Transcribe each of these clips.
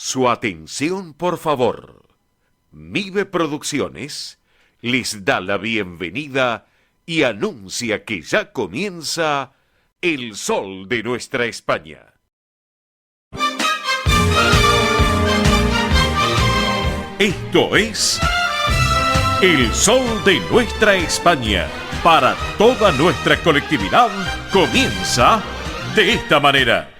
Su atención, por favor. Mive Producciones les da la bienvenida y anuncia que ya comienza El Sol de Nuestra España. Esto es El Sol de Nuestra España. Para toda nuestra colectividad comienza de esta manera.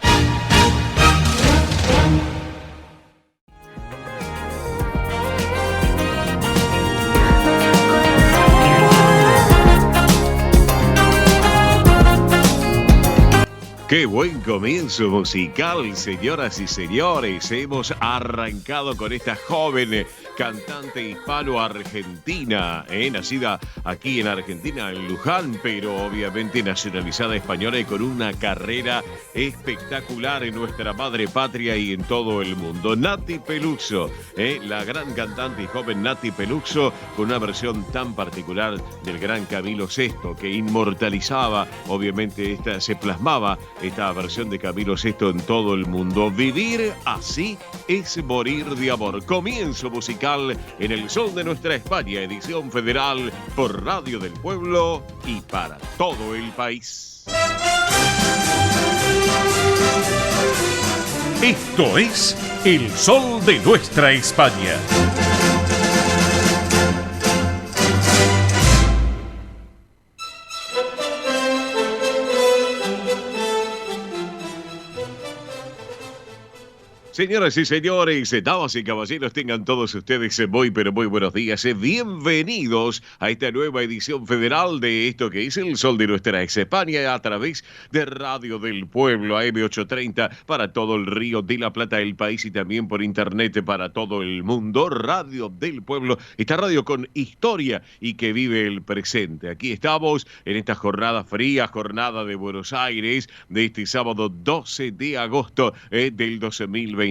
Qué buen comienzo musical, señoras y señores. Hemos arrancado con esta joven cantante hispano-argentina, nacida aquí en Argentina, en Luján, pero obviamente nacionalizada española y con una carrera espectacular en nuestra madre patria y en todo el mundo. Nati Peluso, la gran cantante y joven Nati Peluso, con una versión tan particular del gran Camilo VI, que inmortalizaba, obviamente se plasmaba esta versión de Camilo VI en todo el mundo. Vivir así es morir de amor. Comienzo musical en El Sol de Nuestra España, edición federal por Radio del Pueblo y para todo el país. Esto es El Sol de Nuestra España. Señoras y señores, damas y caballeros, tengan todos ustedes muy buenos días. Bienvenidos a esta nueva edición federal de esto que es El Sol de Nuestra España a través de Radio del Pueblo, AM830 para todo el Río de la Plata, el país y también por internet para todo el mundo. Radio del Pueblo, esta radio con historia y que vive el presente. Aquí estamos en esta jornada fría, jornada de Buenos Aires, de este sábado 12 de agosto del 2023.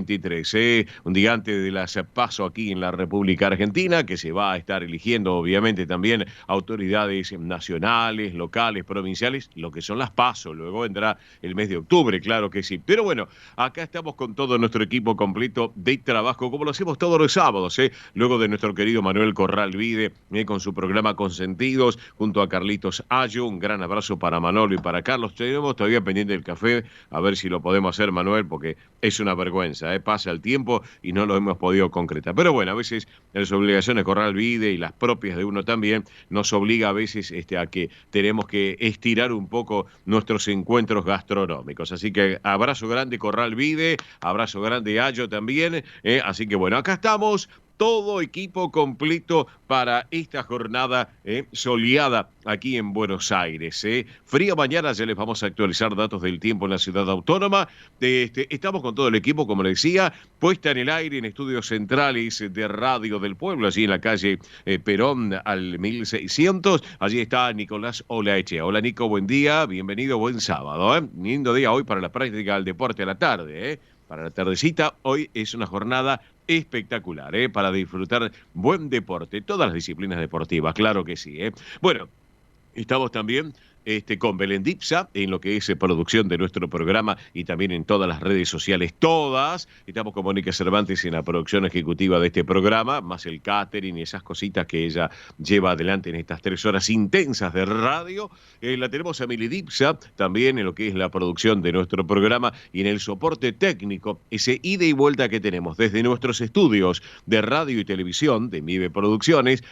Un día antes de las PASO aquí en la República Argentina, que se va a estar eligiendo obviamente también autoridades nacionales, locales, provinciales, lo que son las PASO. Luego vendrá el mes de octubre, claro que sí. Pero bueno, acá estamos con todo nuestro equipo completo de trabajo, como lo hacemos todos los sábados, luego de nuestro querido Manuel Corral Vide, con su programa Consentidos, junto a Carlitos Ayo. Un gran abrazo para Manolo y para Carlos. Tenemos todavía pendiente el café, a ver si lo podemos hacer, Manuel, porque es una vergüenza. Pasa el tiempo y no lo hemos podido concretar. Pero bueno, a veces las obligaciones de Corral Vide y las propias de uno también nos obliga a veces a que tenemos que estirar un poco nuestros encuentros gastronómicos. Así que abrazo grande Corral Vide, abrazo grande Ayo también. Así que bueno, acá estamos. Todo equipo completo para esta jornada soleada aquí en Buenos Aires. Fría mañana, ya les vamos a actualizar datos del tiempo en la ciudad autónoma. Estamos con todo el equipo, como les decía, puesta en el aire en estudios centrales de Radio del Pueblo, allí en la calle Perón al 1600. Allí está Nicolás Olaechea. Hola Nico, buen día, bienvenido, buen sábado. Lindo día hoy para la práctica del deporte a la tarde. Para la tardecita, hoy es una jornada espectacular, para disfrutar buen deporte, todas las disciplinas deportivas, claro que sí. Bueno, estamos también con Belén Dipsa en lo que es producción de nuestro programa y también en todas las redes sociales, todas. Estamos con Mónica Cervantes en la producción ejecutiva de este programa, más el catering y esas cositas que ella lleva adelante en estas 3 horas intensas de radio. La tenemos a Mili Dipsa también en lo que es la producción de nuestro programa y en el soporte técnico, ese ida y vuelta que tenemos desde nuestros estudios de radio y televisión de Mive Producciones,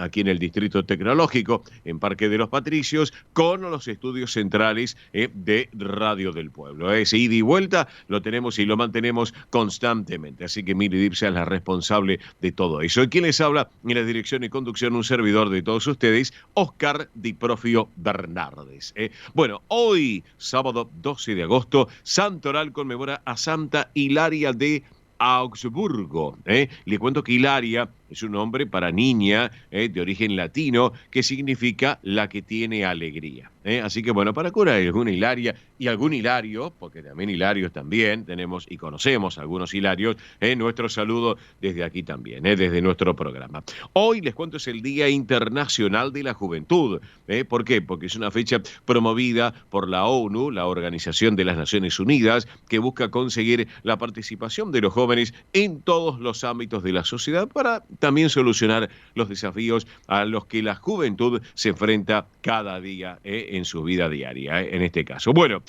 aquí en el Distrito Tecnológico, en Parque de los Patricios, con los estudios centrales de Radio del Pueblo. Ese ida y vuelta lo tenemos y lo mantenemos constantemente. Así que Mili Dipsa es la responsable de todo eso. ¿Y quién les habla? En la dirección y conducción, un servidor de todos ustedes, Oscar Di Profio Bernardes. Bueno, hoy, sábado 12 de agosto, Santoral conmemora a Santa Hilaria de Augsburgo. Le cuento que Hilaria es un nombre para niña de origen latino que significa la que tiene alegría. Así que bueno, para curar alguna hilaria y algún hilario, porque también hilarios también tenemos y conocemos algunos hilarios, nuestro saludo desde aquí también, desde nuestro programa. Hoy les cuento es el Día Internacional de la Juventud. ¿Por qué? Porque es una fecha promovida por la ONU, la Organización de las Naciones Unidas, que busca conseguir la participación de los jóvenes en todos los ámbitos de la sociedad para también solucionar los desafíos a los que la juventud se enfrenta cada día en su vida diaria, en este caso. Bueno,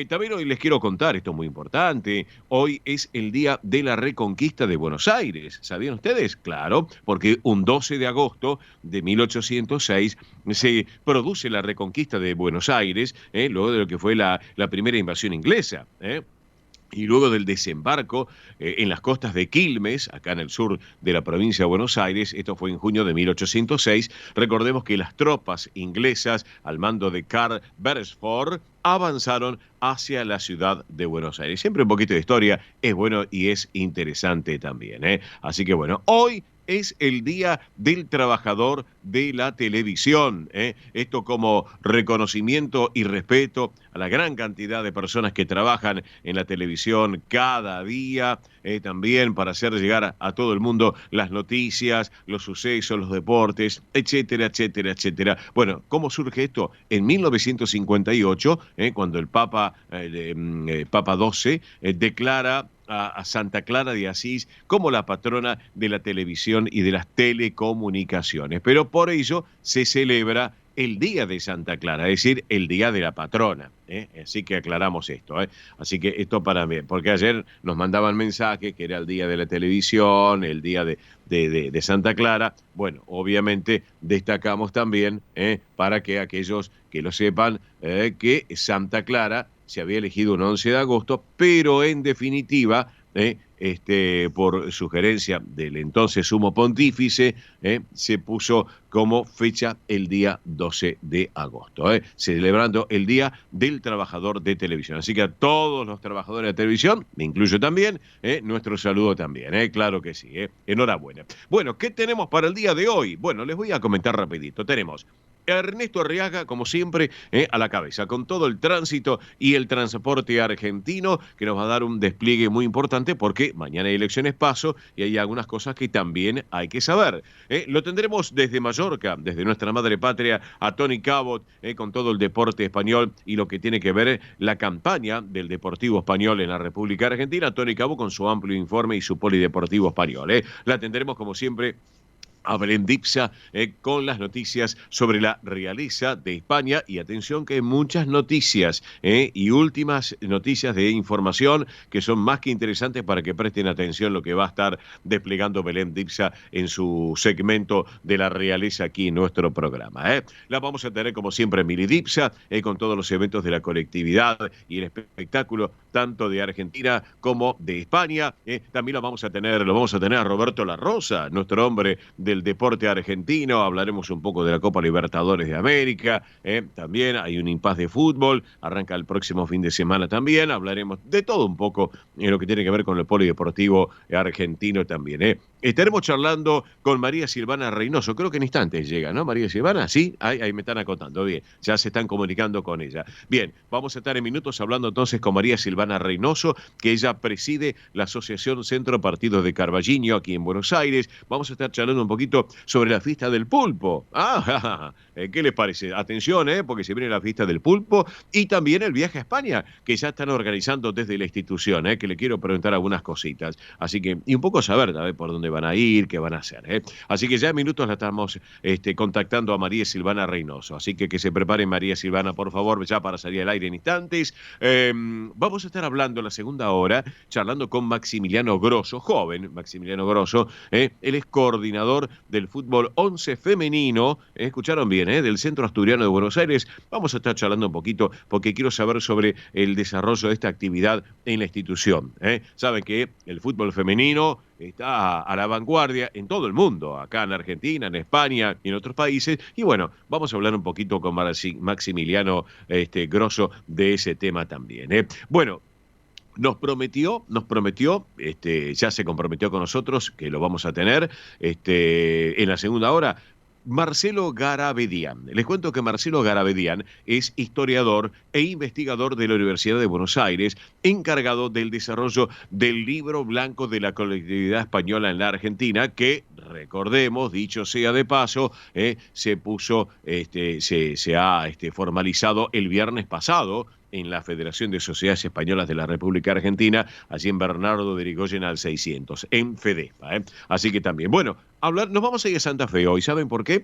también hoy les quiero contar, esto es muy importante, hoy es el Día de la Reconquista de Buenos Aires. ¿Sabían ustedes? Claro, porque un 12 de agosto de 1806 se produce la Reconquista de Buenos Aires, luego de lo que fue la primera invasión inglesa. Y luego del desembarco en las costas de Quilmes, acá en el sur de la provincia de Buenos Aires, esto fue en junio de 1806, recordemos que las tropas inglesas al mando de Carl Beresford avanzaron hacia la ciudad de Buenos Aires. Siempre un poquito de historia es bueno y es interesante también. Así que bueno, hoy es el Día del Trabajador de la Televisión. Esto como reconocimiento y respeto a la gran cantidad de personas que trabajan en la televisión cada día, también para hacer llegar a todo el mundo las noticias, los sucesos, los deportes, etcétera, etcétera, etcétera. Bueno, ¿cómo surge esto? En 1958, cuando el Papa XII declara a Santa Clara de Asís como la patrona de la televisión y de las telecomunicaciones. Pero por ello se celebra el Día de Santa Clara, es decir, el Día de la Patrona. Así que aclaramos esto. Así que esto para mí, porque ayer nos mandaban mensajes que era el Día de la Televisión, el Día de Santa Clara. Bueno, obviamente destacamos también para que aquellos que lo sepan que Santa Clara se había elegido un 11 de agosto, pero en definitiva, por sugerencia del entonces sumo pontífice, se puso como fecha el día 12 de agosto, celebrando el Día del Trabajador de Televisión. Así que a todos los trabajadores de televisión, me incluyo también, nuestro saludo también, claro que sí, enhorabuena. Bueno, ¿qué tenemos para el día de hoy? Bueno, les voy a comentar rapidito. Tenemos Ernesto Arriaga, como siempre, a la cabeza, con todo el tránsito y el transporte argentino, que nos va a dar un despliegue muy importante porque mañana hay elecciones PASO y hay algunas cosas que también hay que saber. Lo tendremos desde Mallorca, desde nuestra madre patria, a Tony Cabot, con todo el deporte español y lo que tiene que ver la campaña del Deportivo Español en la República Argentina. Tony Cabot con su amplio informe y su polideportivo español. La tendremos, como siempre, a Belén Dipsa con las noticias sobre la realeza de España. Y atención que hay muchas noticias y últimas noticias de información que son más que interesantes para que presten atención lo que va a estar desplegando Belén Dipsa en su segmento de la realeza aquí en nuestro programa. La vamos a tener como siempre Mili Dipsa con todos los eventos de la colectividad y el espectáculo tanto de Argentina como de España. También lo vamos a tener a Roberto La Rosa, nuestro hombre del deporte argentino. Hablaremos un poco de la Copa Libertadores de América. También hay un impas de fútbol. Arranca el próximo fin de semana también. Hablaremos de todo un poco en lo que tiene que ver con el polideportivo argentino también. Estaremos charlando con María Silvana Reynoso. Creo que en instantes llega, ¿no, María Silvana? Sí, ahí me están acotando. Bien, ya se están comunicando con ella. Bien, vamos a estar en minutos hablando entonces con María Silvana Reynoso, que ella preside la Asociación Centro Partido de Carballiño aquí en Buenos Aires. Vamos a estar charlando un poquito sobre la fiesta del pulpo. ¿Qué les parece? Atención, porque se viene la fiesta del pulpo y también el viaje a España, que ya están organizando desde la institución, que le quiero preguntar algunas cositas. Así que, y un poco saber, por dónde van a ir, qué van a hacer. Así que ya en minutos la estamos contactando a María Silvana Reynoso. Así que se prepare María Silvana, por favor, ya para salir al aire en instantes. Vamos a estar hablando en la segunda hora, charlando con Maximiliano Grosso, joven Maximiliano Grosso. Él es coordinador del fútbol 11 femenino, escucharon bien, del Centro Asturiano de Buenos Aires. Vamos a estar charlando un poquito porque quiero saber sobre el desarrollo de esta actividad en la institución. Saben que el fútbol femenino está a la vanguardia en todo el mundo, acá en Argentina, en España y en otros países. Y bueno, vamos a hablar un poquito con Maximiliano Grosso de ese tema también. Bueno, nos prometió, ya se comprometió con nosotros, que lo vamos a tener en la segunda hora, Marcelo Garabedian. Les cuento que Marcelo Garabedian es historiador e investigador de la Universidad de Buenos Aires, encargado del desarrollo del Libro Blanco de la Colectividad Española en la Argentina, que, recordemos, dicho sea de paso, se ha formalizado el viernes pasado en la Federación de Sociedades Españolas de la República Argentina, allí en Bernardo de Irigoyen al 600, en FEDESPA. Así que también, bueno, nos vamos a ir a Santa Fe hoy. ¿Saben por qué?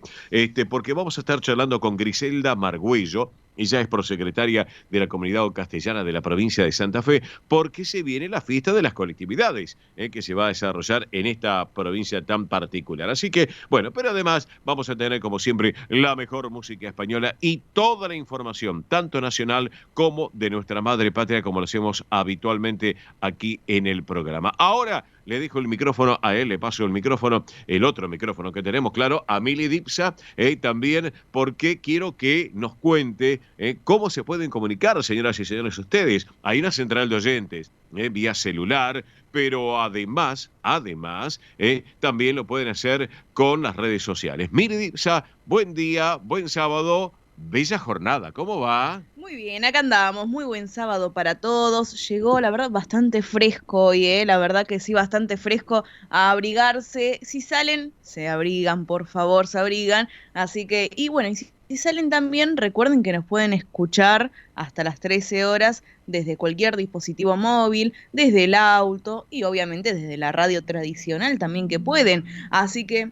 Porque vamos a estar charlando con Griselda Margüello. Ella es prosecretaria de la Comunidad Castellana de la provincia de Santa Fe, porque se viene la fiesta de las colectividades, que se va a desarrollar en esta provincia tan particular. Así que, bueno, pero además vamos a tener, como siempre, la mejor música española y toda la información, tanto nacional como de nuestra madre patria, como lo hacemos habitualmente aquí en el programa. Ahora le dejo el micrófono a él, le paso el micrófono, el otro micrófono que tenemos, claro, a Mili Dipsa, también porque quiero que nos cuente cómo se pueden comunicar, señoras y señores, ustedes. Hay una central de oyentes, vía celular, pero además, también lo pueden hacer con las redes sociales. Mili Dipsa, buen día, buen sábado, bella jornada, ¿cómo va? Muy bien, acá andamos, muy buen sábado para todos. Llegó, la verdad, bastante fresco hoy, la verdad que sí, bastante fresco, a abrigarse. Si salen, se abrigan, por favor, se abrigan. Así que, y bueno, y si salen también, recuerden que nos pueden escuchar hasta las 13 horas desde cualquier dispositivo móvil, desde el auto y obviamente desde la radio tradicional también que pueden. Así que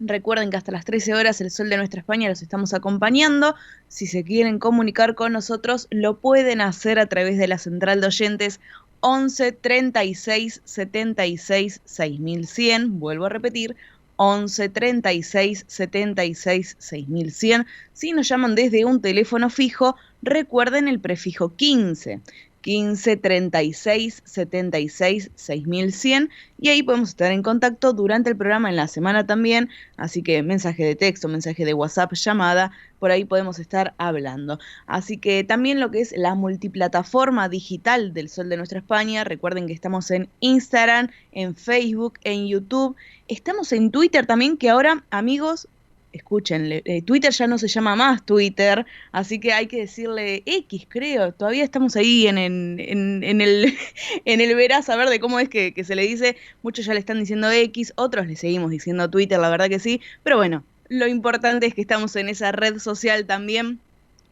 recuerden que hasta las 13 horas el Sol de Nuestra España los estamos acompañando. Si se quieren comunicar con nosotros, lo pueden hacer a través de la central de oyentes 11 36 76 6100. Vuelvo a repetir, 11 36 76 6100. Si nos llaman desde un teléfono fijo, recuerden el prefijo 15. 15 36 76 6100 y ahí podemos estar en contacto durante el programa, en la semana también, así que mensaje de texto, mensaje de WhatsApp, llamada, por ahí podemos estar hablando. Así que también lo que es la multiplataforma digital del Sol de Nuestra España, recuerden que estamos en Instagram, en Facebook, en YouTube, estamos en Twitter también, que ahora, amigos, escuchen, Twitter ya no se llama más Twitter, así que hay que decirle X, creo. Todavía estamos ahí en el verás a ver de cómo es que se le dice. Muchos ya le están diciendo X, otros le seguimos diciendo Twitter, la verdad que sí. Pero bueno, lo importante es que estamos en esa red social también.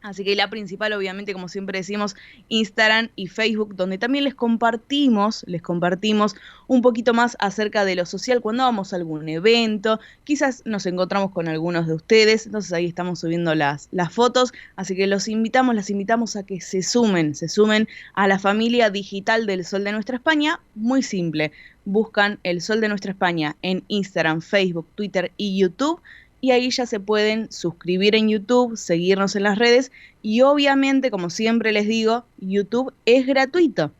Así que la principal, obviamente, como siempre decimos, Instagram y Facebook, donde también les compartimos un poquito más acerca de lo social cuando vamos a algún evento. Quizás nos encontramos con algunos de ustedes, entonces ahí estamos subiendo las fotos. Así que las invitamos a que se sumen a la familia digital del Sol de Nuestra España. Muy simple, buscan el Sol de Nuestra España en Instagram, Facebook, Twitter y YouTube. Y ahí ya se pueden suscribir en YouTube, seguirnos en las redes y obviamente, como siempre les digo, YouTube es gratuito.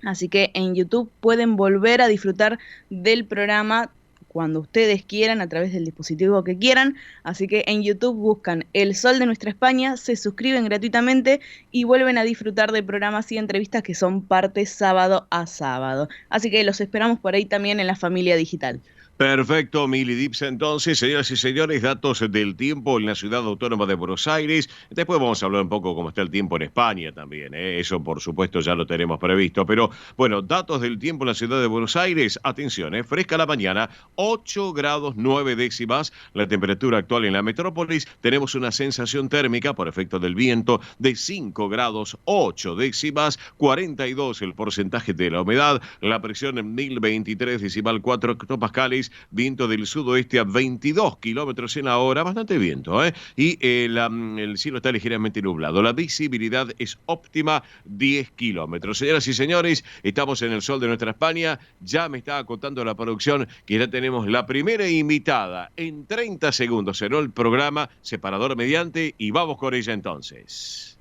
Así que en YouTube pueden volver a disfrutar del programa cuando ustedes quieran, a través del dispositivo que quieran. Así que en YouTube buscan El Sol de Nuestra España, se suscriben gratuitamente y vuelven a disfrutar de programas y entrevistas que son parte sábado a sábado. Así que los esperamos por ahí también en la familia digital. Perfecto, Mili Dipsa. Entonces, señoras y señores, datos del tiempo en la ciudad autónoma de Buenos Aires. Después vamos a hablar un poco cómo está el tiempo en España también. Eso, por supuesto, ya lo tenemos previsto. Pero, bueno, datos del tiempo en la ciudad de Buenos Aires. Atención, fresca la mañana, 8 grados 9 décimas. La temperatura actual en la metrópolis. Tenemos una sensación térmica, por efecto del viento, de 5 grados 8 décimas. 42 el porcentaje de la humedad. La presión en 1023 decimal 4 hectopascales. Viento del sudoeste a 22 kilómetros en la hora, bastante viento, y el cielo está ligeramente nublado. La visibilidad es óptima, 10 kilómetros. Señoras y señores, estamos en el Sol de Nuestra España. Ya me está acotando la producción que ya tenemos la primera invitada. En 30 segundos cerró el programa, separador mediante, y vamos con ella entonces.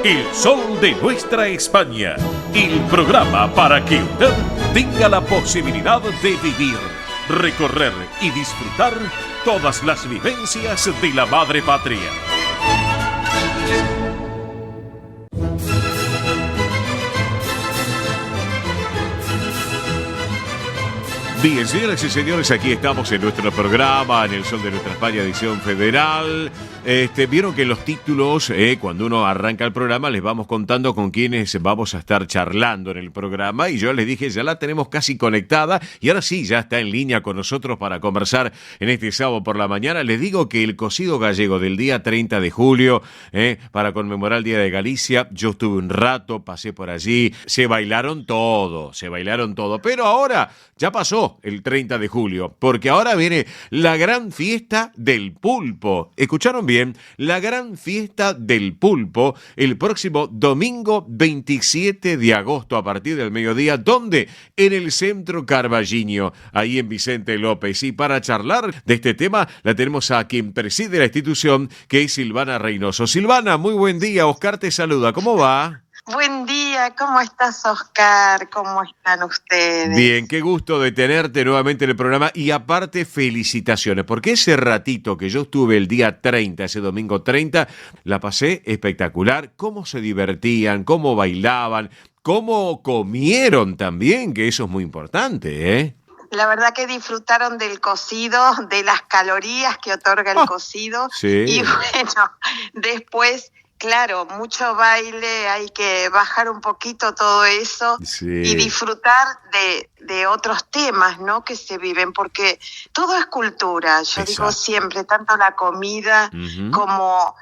El Sol de Nuestra España, el programa para que usted tenga la posibilidad de vivir, recorrer y disfrutar todas las vivencias de la madre patria. Bien, señoras y señores, aquí estamos en nuestro programa, en el Sol de Nuestra España, edición federal. Vieron que los títulos, cuando uno arranca el programa, les vamos contando con quiénes vamos a estar charlando en el programa. Y yo les dije, ya la tenemos casi conectada. Y ahora sí, ya está en línea con nosotros para conversar en este sábado por la mañana. Les digo que el cocido gallego del día 30 de julio, para conmemorar el Día de Galicia, yo estuve un rato, pasé por allí, se bailaron todo. Pero ahora ya pasó el 30 de julio, porque ahora viene la gran fiesta del pulpo. ¿Escucharon bien? La gran fiesta del pulpo el próximo domingo 27 de agosto a partir del mediodía. ¿Dónde? En el Centro Carballiño, ahí en Vicente López. Y para charlar de este tema la tenemos a quien preside la institución, que es Silvana Reynoso. Silvana, muy buen día. Oscar te saluda. ¿Cómo va? Buen día, ¿cómo estás, Oscar? ¿Cómo están ustedes? Bien, qué gusto de tenerte nuevamente en el programa y aparte felicitaciones, porque ese ratito que yo estuve el día 30, ese domingo 30, la pasé espectacular. Cómo se divertían, cómo bailaban, cómo comieron también, que eso es muy importante, ¿eh? La verdad que disfrutaron del cocido, de las calorías que otorga el cocido. Sí. Y bueno, después... Claro, mucho baile, hay que bajar un poquito todo eso y disfrutar de otros temas, ¿no?, que se viven, porque todo es cultura. Yo digo siempre, tanto la comida como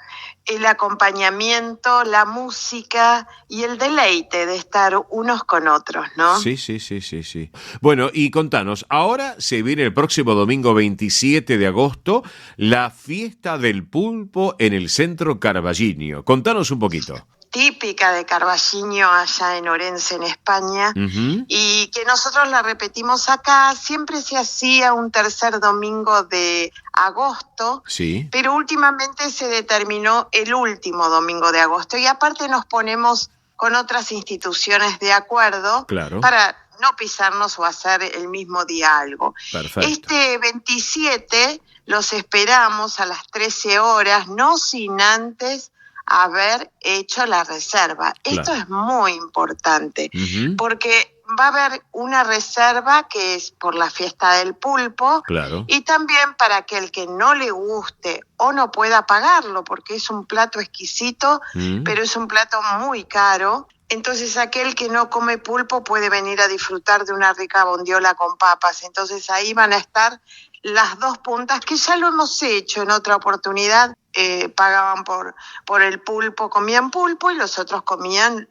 el acompañamiento, la música y el deleite de estar unos con otros, ¿no? Sí. Bueno, y contanos, ahora se viene el próximo domingo 27 de agosto la fiesta del pulpo en el Centro Carballiño. Contanos un poquito. Típica de Carballiño, allá en Orense, en España, y que nosotros la repetimos acá. Siempre se hacía un tercer domingo de agosto, pero últimamente se determinó el último domingo de agosto, y aparte nos ponemos con otras instituciones de acuerdo para no pisarnos o hacer el mismo día algo. Perfecto. Este 27 los esperamos a las 13 horas, no sin antes haber hecho la reserva. Esto es muy importante, porque va a haber una reserva que es por la fiesta del pulpo, y también para aquel que no le guste o no pueda pagarlo, porque es un plato exquisito, pero es un plato muy caro. Entonces aquel que no come pulpo puede venir a disfrutar de una rica bondiola con papas. Entonces ahí van a estar las dos puntas, que ya lo hemos hecho en otra oportunidad. Pagaban por el pulpo, comían pulpo, y los otros comían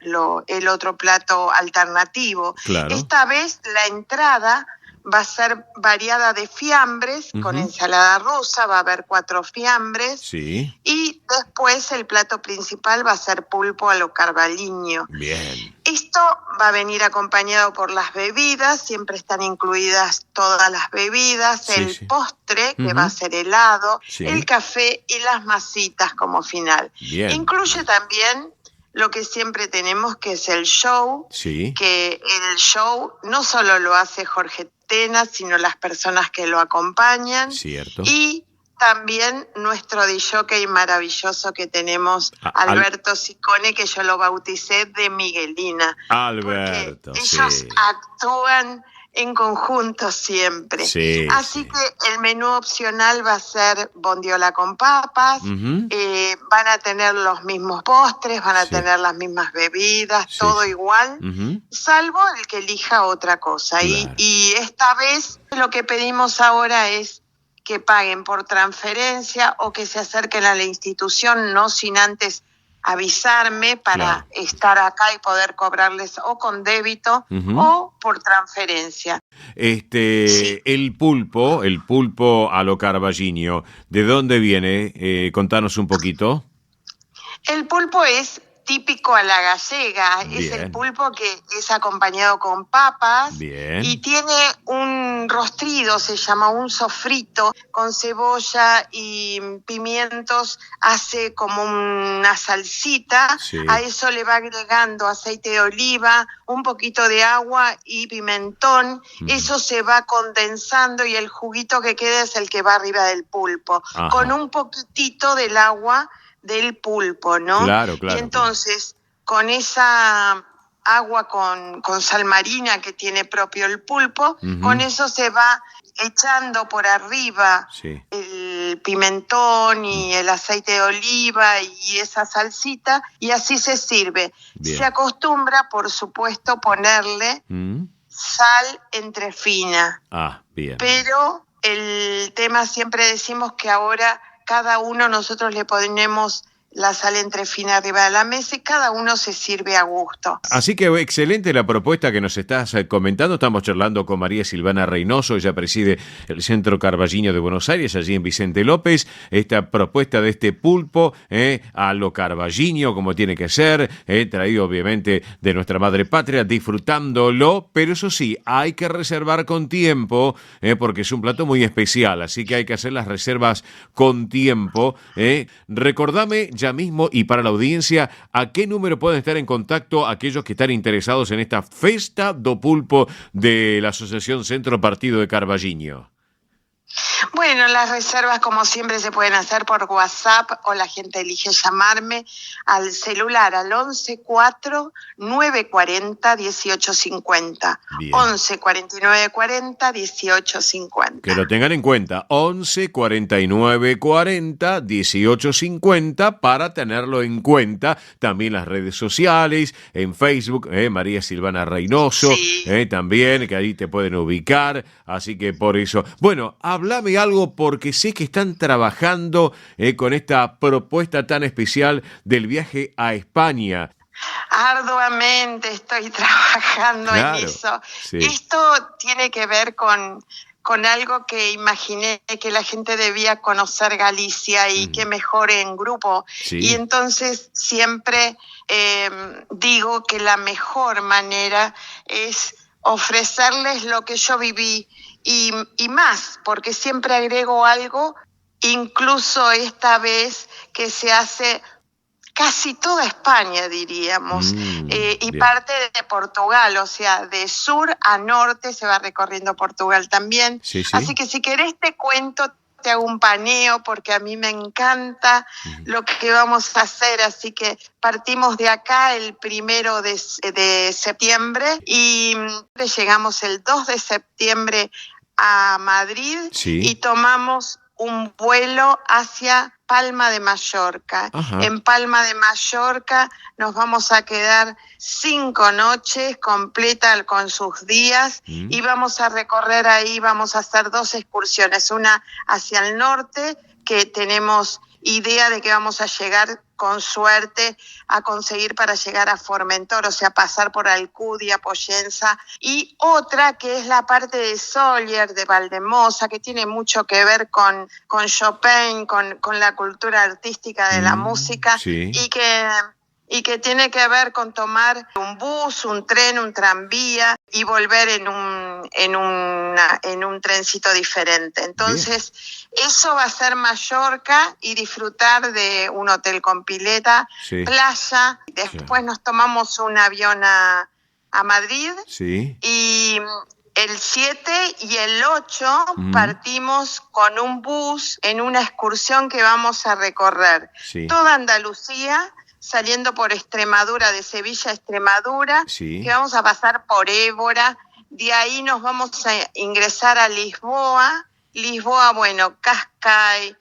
el otro plato alternativo. Esta vez la entrada va a ser variada de fiambres, con ensalada rusa, va a haber 4 fiambres, y después el plato principal va a ser pulpo a lo carballiño. Bien. Esto va a venir acompañado por las bebidas, siempre están incluidas todas las bebidas, el postre, que va a ser helado, el café y las masitas como final. Bien. Incluye también lo que siempre tenemos, que es el show, que el show no solo lo hace Jorge Tena, sino las personas que lo acompañan. Cierto. Y también nuestro disjockey maravilloso que tenemos, Alberto Sicone, que yo lo bauticé de Miguelina. Alberto, ellos actúan en conjunto siempre. Así que el menú opcional va a ser bondiola con papas, van a tener los mismos postres, van a tener las mismas bebidas, todo igual, salvo el que elija otra cosa. Y esta vez lo que pedimos ahora es que paguen por transferencia o que se acerquen a la institución, no sin antes avisarme para estar acá y poder cobrarles o con débito o por transferencia. El pulpo a lo carballiño, ¿de dónde viene? Contanos un poquito. El pulpo es típico a la gallega, es el pulpo que es acompañado con papas y tiene un rostrido, se llama un sofrito, con cebolla y pimientos, hace como una salsita, a eso le va agregando aceite de oliva, un poquito de agua y pimentón, eso se va condensando y el juguito que queda es el que va arriba del pulpo, con un poquitito del agua del pulpo, ¿no? Claro. Y entonces, con esa agua con sal marina que tiene propio el pulpo. Con eso se va echando por arriba el pimentón y el aceite de oliva y esa salsita, y así se sirve. Bien. Se acostumbra, por supuesto, ponerle sal entrefina. Bien. Pero el tema, siempre decimos que ahora cada uno, nosotros le ponemos la sal entrefina arriba de la mesa y cada uno se sirve a gusto. Así que excelente la propuesta que nos estás comentando. Estamos charlando con María Silvana Reynoso. Ella preside el Centro Carballiño de Buenos Aires, allí en Vicente López. Esta propuesta de este pulpo a lo carballiño, como tiene que ser, traído obviamente de nuestra madre patria, disfrutándolo. Pero eso sí, hay que reservar con tiempo, porque es un plato muy especial. Así que hay que hacer las reservas con tiempo. Recordame ya mismo, y para la audiencia, ¿a qué número pueden estar en contacto aquellos que están interesados en esta Festa do Pulpo de la Asociación Centro Partido de Carballiño? Bueno, las reservas, como siempre, se pueden hacer por WhatsApp, o la gente elige llamarme al celular al 11-4-940-1850. 11-4940-1850. Que lo tengan en cuenta, 11-4940-1850, para tenerlo en cuenta. También las redes sociales, en Facebook, María Silvana Reynoso, también, que ahí te pueden ubicar. Así que por eso, bueno, háblame algo, porque sé que están trabajando con esta propuesta tan especial del viaje a España. Arduamente estoy trabajando en eso. Sí. Esto tiene que ver con algo que imaginé que la gente debía conocer Galicia y que mejor en grupo. Sí. Y entonces siempre digo que la mejor manera es ofrecerles lo que yo viví y más, porque siempre agrego algo, incluso esta vez que se hace casi toda España, diríamos, y parte de Portugal, o sea, de sur a norte se va recorriendo Portugal también. Sí, sí. Así que si querés te cuento, te hago un paneo, porque a mí me encanta lo que vamos a hacer. Así que partimos de acá el 1 de septiembre y llegamos el 2 de septiembre a Madrid y tomamos un vuelo hacia Palma de Mallorca. Ajá. En Palma de Mallorca nos vamos a quedar 5 noches completas con sus días y vamos a recorrer ahí, vamos a hacer 2 excursiones, una hacia el norte, que tenemos idea de que vamos a llegar con suerte a conseguir para llegar a Formentor, o sea, pasar por Alcudia, Pollensa, y otra que es la parte de Sóller, de Valdemosa, que tiene mucho que ver con Chopin, con la cultura artística de la música, y que tiene que ver con tomar un bus, un tren, un tranvía y volver en un trencito diferente. Entonces, eso va a ser Mallorca y disfrutar de un hotel con pileta, playa. Después nos tomamos un avión a Madrid y el 7 y el 8 partimos con un bus en una excursión que vamos a recorrer toda Andalucía, saliendo por Extremadura, de Sevilla a Extremadura, que vamos a pasar por Évora. De ahí nos vamos a ingresar a Lisboa, bueno, Cascais,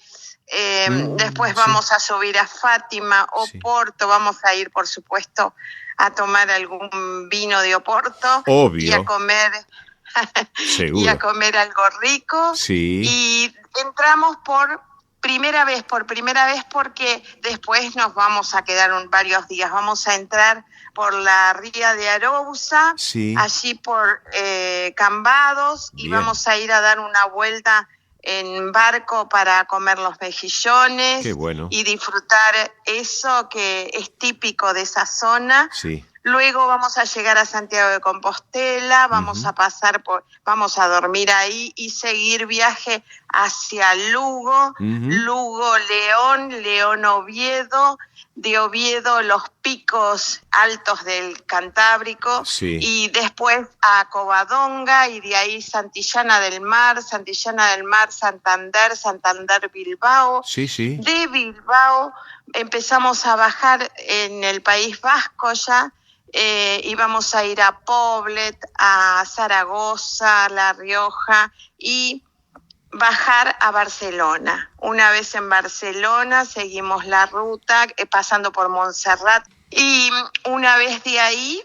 después vamos a subir a Fátima, Oporto, vamos a ir, por supuesto, a tomar algún vino de Oporto. Obvio. Y a comer y a comer algo rico. Y entramos por primera vez, porque después nos vamos a quedar varios días. Vamos a entrar por la ría de Arousa, allí por Cambados, y vamos a ir a dar una vuelta en barco para comer los mejillones. Qué bueno. Y disfrutar eso que es típico de esa zona. Luego vamos a llegar a Santiago de Compostela, vamos a vamos a dormir ahí y seguir viaje hacia Lugo, Lugo, León, Oviedo, de Oviedo los picos altos del Cantábrico, y después a Covadonga, y de ahí Santillana del Mar, Santander, Bilbao. De Bilbao empezamos a bajar en el País Vasco ya, íbamos a ir a Poblet, a Zaragoza, a La Rioja y bajar a Barcelona. Una vez en Barcelona seguimos la ruta pasando por Montserrat y una vez de ahí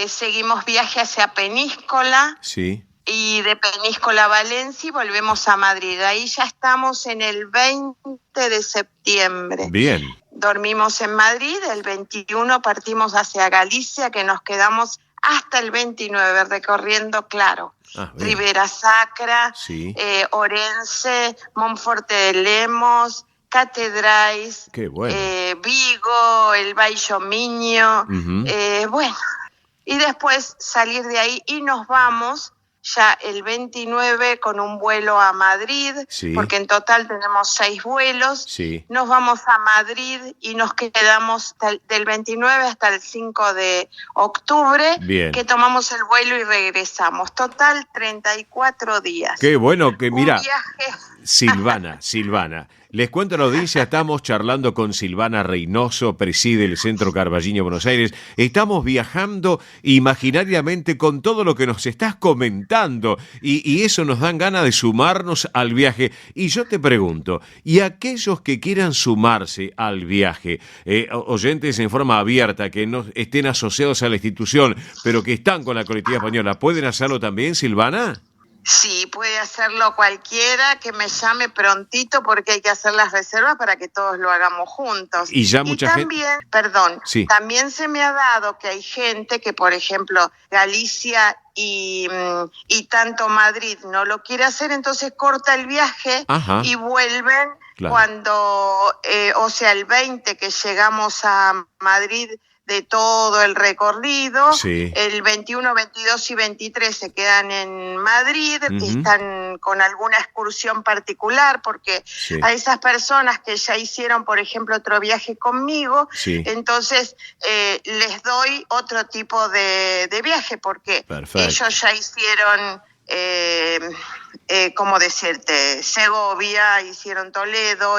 seguimos viaje hacia Peñíscola. Sí. Y de Peñíscola a Valencia y volvemos a Madrid. Ahí ya estamos en el 20 de septiembre. Bien. Dormimos en Madrid, el 21 partimos hacia Galicia, que nos quedamos hasta el 29 recorriendo, claro, Ribera Sacra, sí. Orense, Monforte de Lemos, Catedrais, qué bueno. Vigo, el Baixo Miño, bueno, y después salir de ahí y nos vamos ya el 29 con un vuelo a Madrid, sí. porque en total tenemos 6 vuelos. Sí. Nos vamos a Madrid y nos quedamos del 29 hasta el 5 de octubre, bien. Que tomamos el vuelo y regresamos. Total 34 días. Qué bueno que mira. Un viaje. Silvana. Les cuento a la audiencia, estamos charlando con Silvana Reynoso, preside el Centro Carballiño Buenos Aires. Estamos viajando imaginariamente con todo lo que nos estás comentando y eso nos dan ganas de sumarnos al viaje. Y yo te pregunto, ¿y aquellos que quieran sumarse al viaje, oyentes en forma abierta, que no estén asociados a la institución, pero que están con la colectividad española, ¿pueden hacerlo también, Silvana? Sí, puede hacerlo cualquiera, que me llame prontito porque hay que hacer las reservas para que todos lo hagamos juntos. Y ya mucha también, perdón, sí. También se me ha dado que hay gente que, por ejemplo, Galicia y tanto Madrid no lo quiere hacer, entonces corta el viaje. Ajá. Y vuelven claro. Cuando, o sea, el 20 que llegamos a Madrid de todo el recorrido, sí. El 21, 22 y 23 se quedan en Madrid, están con alguna excursión particular, porque sí. a esas personas que ya hicieron, por ejemplo, otro viaje conmigo, sí. entonces les doy otro tipo de viaje, porque perfecto. Ellos ya hicieron... ¿cómo decirte? Segovia, hicieron Toledo,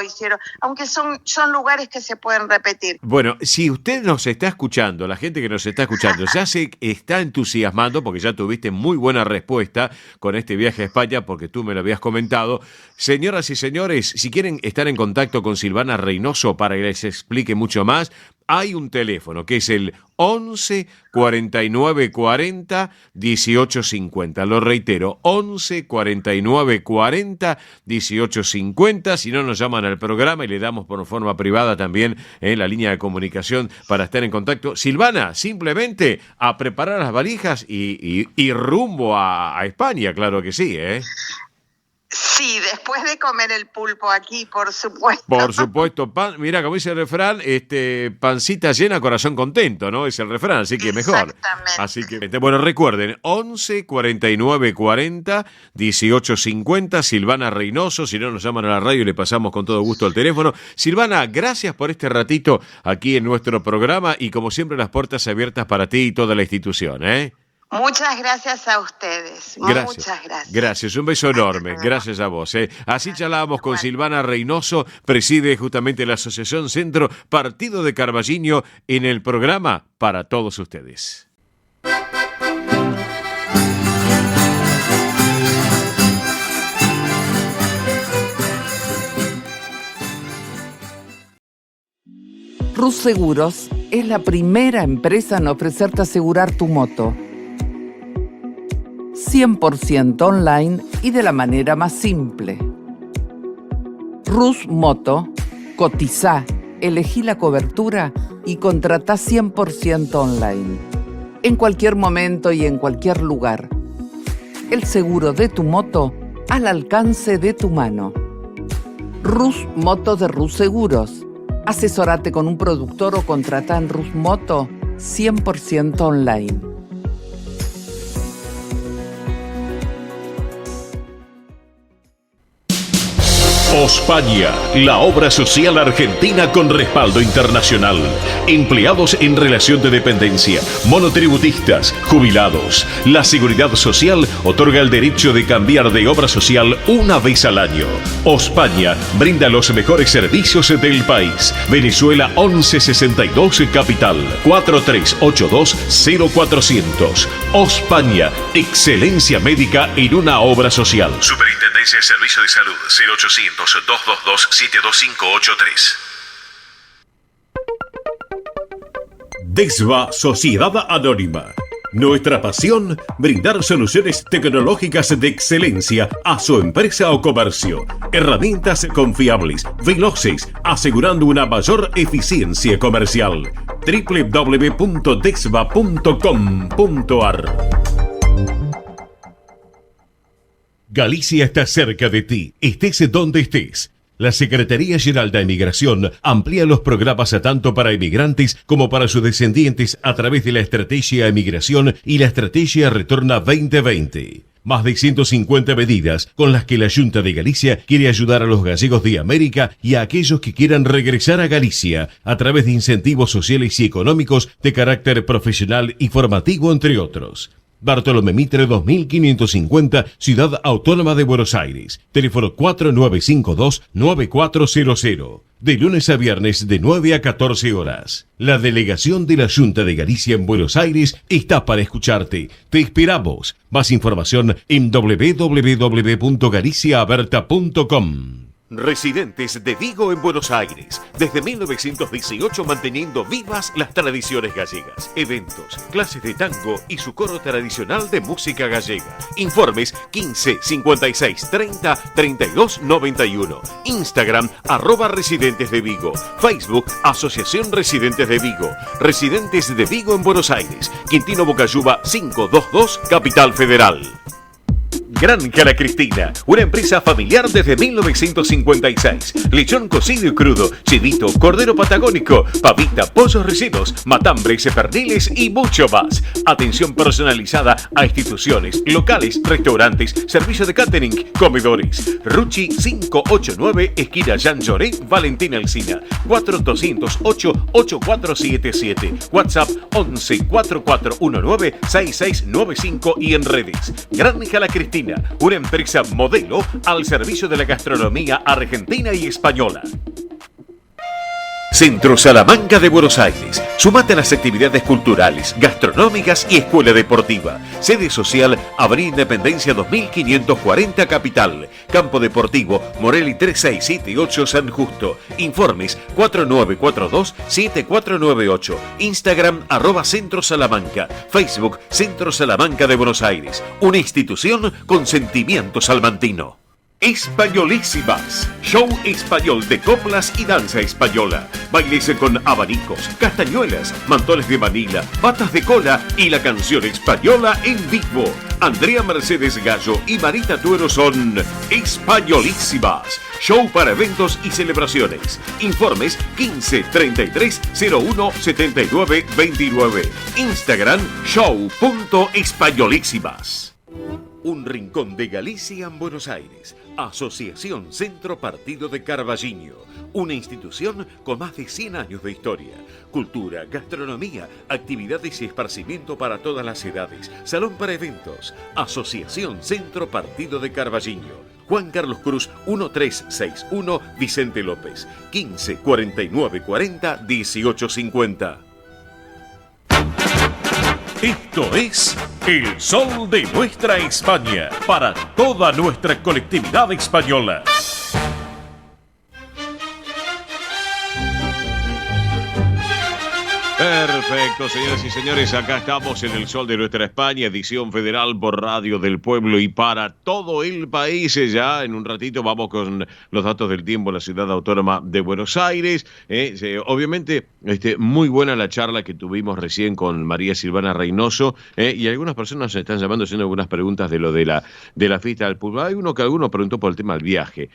aunque son lugares que se pueden repetir. Bueno, si usted nos está escuchando, la gente que nos está escuchando, ya se está entusiasmando porque ya tuviste muy buena respuesta con este viaje a España, porque tú me lo habías comentado. Señoras y señores, si quieren estar en contacto con Silvana Reynoso para que les explique mucho más, hay un teléfono que es el 11 49 40 18 50. Lo reitero, 11 49 40 18 50. Si no, nos llaman al programa y le damos por forma privada también en la línea de comunicación para estar en contacto. Silvana, simplemente a preparar las valijas y rumbo a España, claro que sí, ¿eh? Sí, después de comer el pulpo aquí, por supuesto. Por supuesto, mira, como dice el refrán, pancita llena, corazón contento, ¿no? Es el refrán, así que mejor. Exactamente. Así que, bueno, recuerden, 11 49 40 18 50, Silvana Reynoso, si no nos llaman a la radio y le pasamos con todo gusto el teléfono. Silvana, gracias por este ratito aquí en nuestro programa y como siempre las puertas abiertas para ti y toda la institución, ¿eh? Muchas gracias a ustedes. Gracias. Muchas gracias. Gracias, un beso enorme. Gracias a vos. Así charlábamos con Silvana Reynoso, preside justamente la Asociación Centro Partido de Carballiño en el programa para todos ustedes. Rus Seguros es la primera empresa en ofrecerte asegurar tu moto. 100% online y de la manera más simple. Rus Moto, cotizá, elegí la cobertura y contratá 100% online. En cualquier momento y en cualquier lugar. El seguro de tu moto al alcance de tu mano. Rus Moto de Rus Seguros. Asesórate con un productor o contratá en Rus Moto 100% online. Ospaña, la obra social argentina con respaldo internacional. Empleados en relación de dependencia, monotributistas, jubilados. La Seguridad Social otorga el derecho de cambiar de obra social una vez al año. Ospaña brinda los mejores servicios del país. Venezuela 1162 Capital, 4382-0400. Ospaña, excelencia médica en una obra social. Superintendencia de Servicios de Salud, 0800-222-72583. DESVA Sociedad Anónima. Nuestra pasión, brindar soluciones tecnológicas de excelencia a su empresa o comercio. Herramientas confiables, veloces, asegurando una mayor eficiencia comercial. www.desva.com.ar. Galicia está cerca de ti, estés donde estés. La Secretaría General de Emigración amplía los programas tanto para emigrantes como para sus descendientes a través de la Estrategia Emigración y la Estrategia Retorna 2020. Más de 150 medidas con las que la Junta de Galicia quiere ayudar a los gallegos de América y a aquellos que quieran regresar a Galicia a través de incentivos sociales y económicos de carácter profesional y formativo, entre otros. Bartolomé Mitre 2550, Ciudad Autónoma de Buenos Aires. Teléfono 4952-9400. De lunes a viernes de 9 a 14 horas. La delegación de la Junta de Galicia en Buenos Aires está para escucharte. Te esperamos. Más información en www.galiciaaberta.com. Residentes de Vigo en Buenos Aires, desde 1918 manteniendo vivas las tradiciones gallegas, eventos, clases de tango y su coro tradicional de música gallega. Informes 15 56 30 32 91. Instagram @Residentes de Vigo. Facebook Asociación Residentes de Vigo. Residentes de Vigo en Buenos Aires. Quintino Bocayuba 522, Capital Federal. Granja La Cristina, una empresa familiar desde 1956. Lechón cocido y crudo, chivito, cordero patagónico, pavita, pollos rellenos, matambres, perniles y mucho más. Atención personalizada a instituciones, locales, restaurantes, servicio de catering, comedores. Ruchi 589, esquina Jean Lloré, Valentina Alsina. 4208-8477. WhatsApp 11 4419 6695 y en redes. Granja La Cristina, una empresa modelo al servicio de la gastronomía argentina y española. Centro Salamanca de Buenos Aires. Sumate a las actividades culturales, gastronómicas y escuela deportiva. Sede social, Avenida Independencia 2540 Capital. Campo Deportivo, Morelli 3678 San Justo. Informes 4942-7498. Instagram @Centro Salamanca. Facebook Centro Salamanca de Buenos Aires. Una institución con sentimiento salmantino. Españolísimas, show español de coplas y danza española. Bailes con abanicos, castañuelas, mantones de Manila, patas de cola y la canción española en vivo. Andrea Mercedes Gallo y Marita Tuero son Españolísimas. Show para eventos y celebraciones. Informes 15 33 01 79 29. Instagram show.españolísimas. Un rincón de Galicia en Buenos Aires. Asociación Centro Partido de Carballiño. Una institución con más de 100 años de historia. Cultura, gastronomía, actividades y esparcimiento para todas las edades. Salón para eventos. Asociación Centro Partido de Carballiño. Juan Carlos Cruz 1361, Vicente López. 15 49 40 18 50. Esto es El Sol de Nuestra España, para toda nuestra colectividad española. Perfecto, señoras y señores, acá estamos en El Sol de Nuestra España, edición federal por Radio del Pueblo y para todo el país. Ya en un ratito vamos con los datos del tiempo en la Ciudad Autónoma de Buenos Aires. Obviamente, muy buena la charla que tuvimos recién con María Silvana Reynoso, y algunas personas se están llamando haciendo algunas preguntas de lo de la fiesta del fútbol. Hay alguno preguntó por el tema del viaje,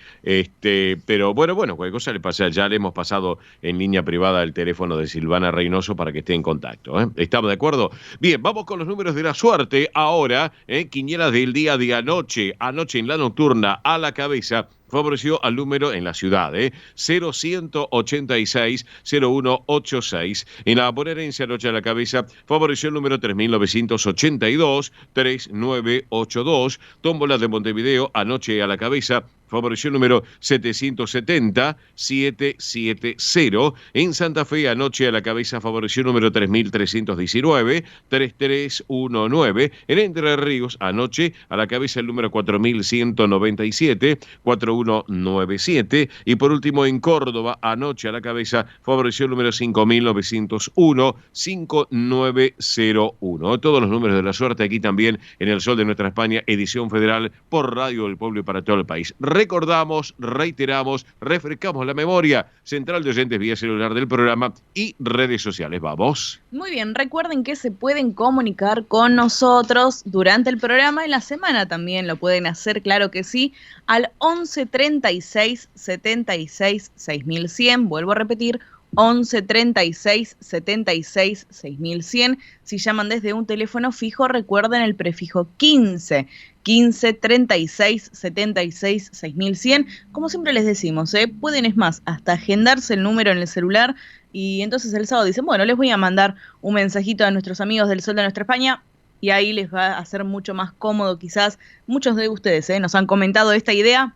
pero bueno, cualquier cosa le pasa, ya le hemos pasado en línea privada el teléfono de Silvana Reynoso para que esté en contacto. ¿Estamos de acuerdo? Bien, vamos con los números de la suerte. Ahora, quinielas del día de anoche. Anoche en la nocturna, a la cabeza favoreció al número en la ciudad, 0186-0186. En la bonaerense anoche a la cabeza favoreció el número 3982-3982. Tómbola de Montevideo anoche a la cabeza favoreció el número 770-770. En Santa Fe anoche a la cabeza favoreció el número 3319-3319. En Entre Ríos anoche a la cabeza el número 4197-4197. Y por último en Córdoba anoche a la cabeza favoreció el número 5901-5901. Todos los números de la suerte aquí también en El Sol de Nuestra España, edición federal por Radio del Pueblo y para todo el país. Recordamos, reiteramos, refrescamos la memoria. Central de oyentes vía celular del programa y redes sociales. Vamos. Muy bien, recuerden que se pueden comunicar con nosotros durante el programa, en la semana también lo pueden hacer, claro que sí, al 11 36 76 6100. Vuelvo a repetir, 11 36 76 6100. Si llaman desde un teléfono fijo, recuerden el prefijo 15 36 76 6100. Como siempre les decimos, pueden, es más, hasta agendarse el número en el celular y entonces el sábado dicen, bueno, les voy a mandar un mensajito a nuestros amigos del Sol de Nuestra España y ahí les va a ser mucho más cómodo quizás. Muchos de ustedes nos han comentado esta idea.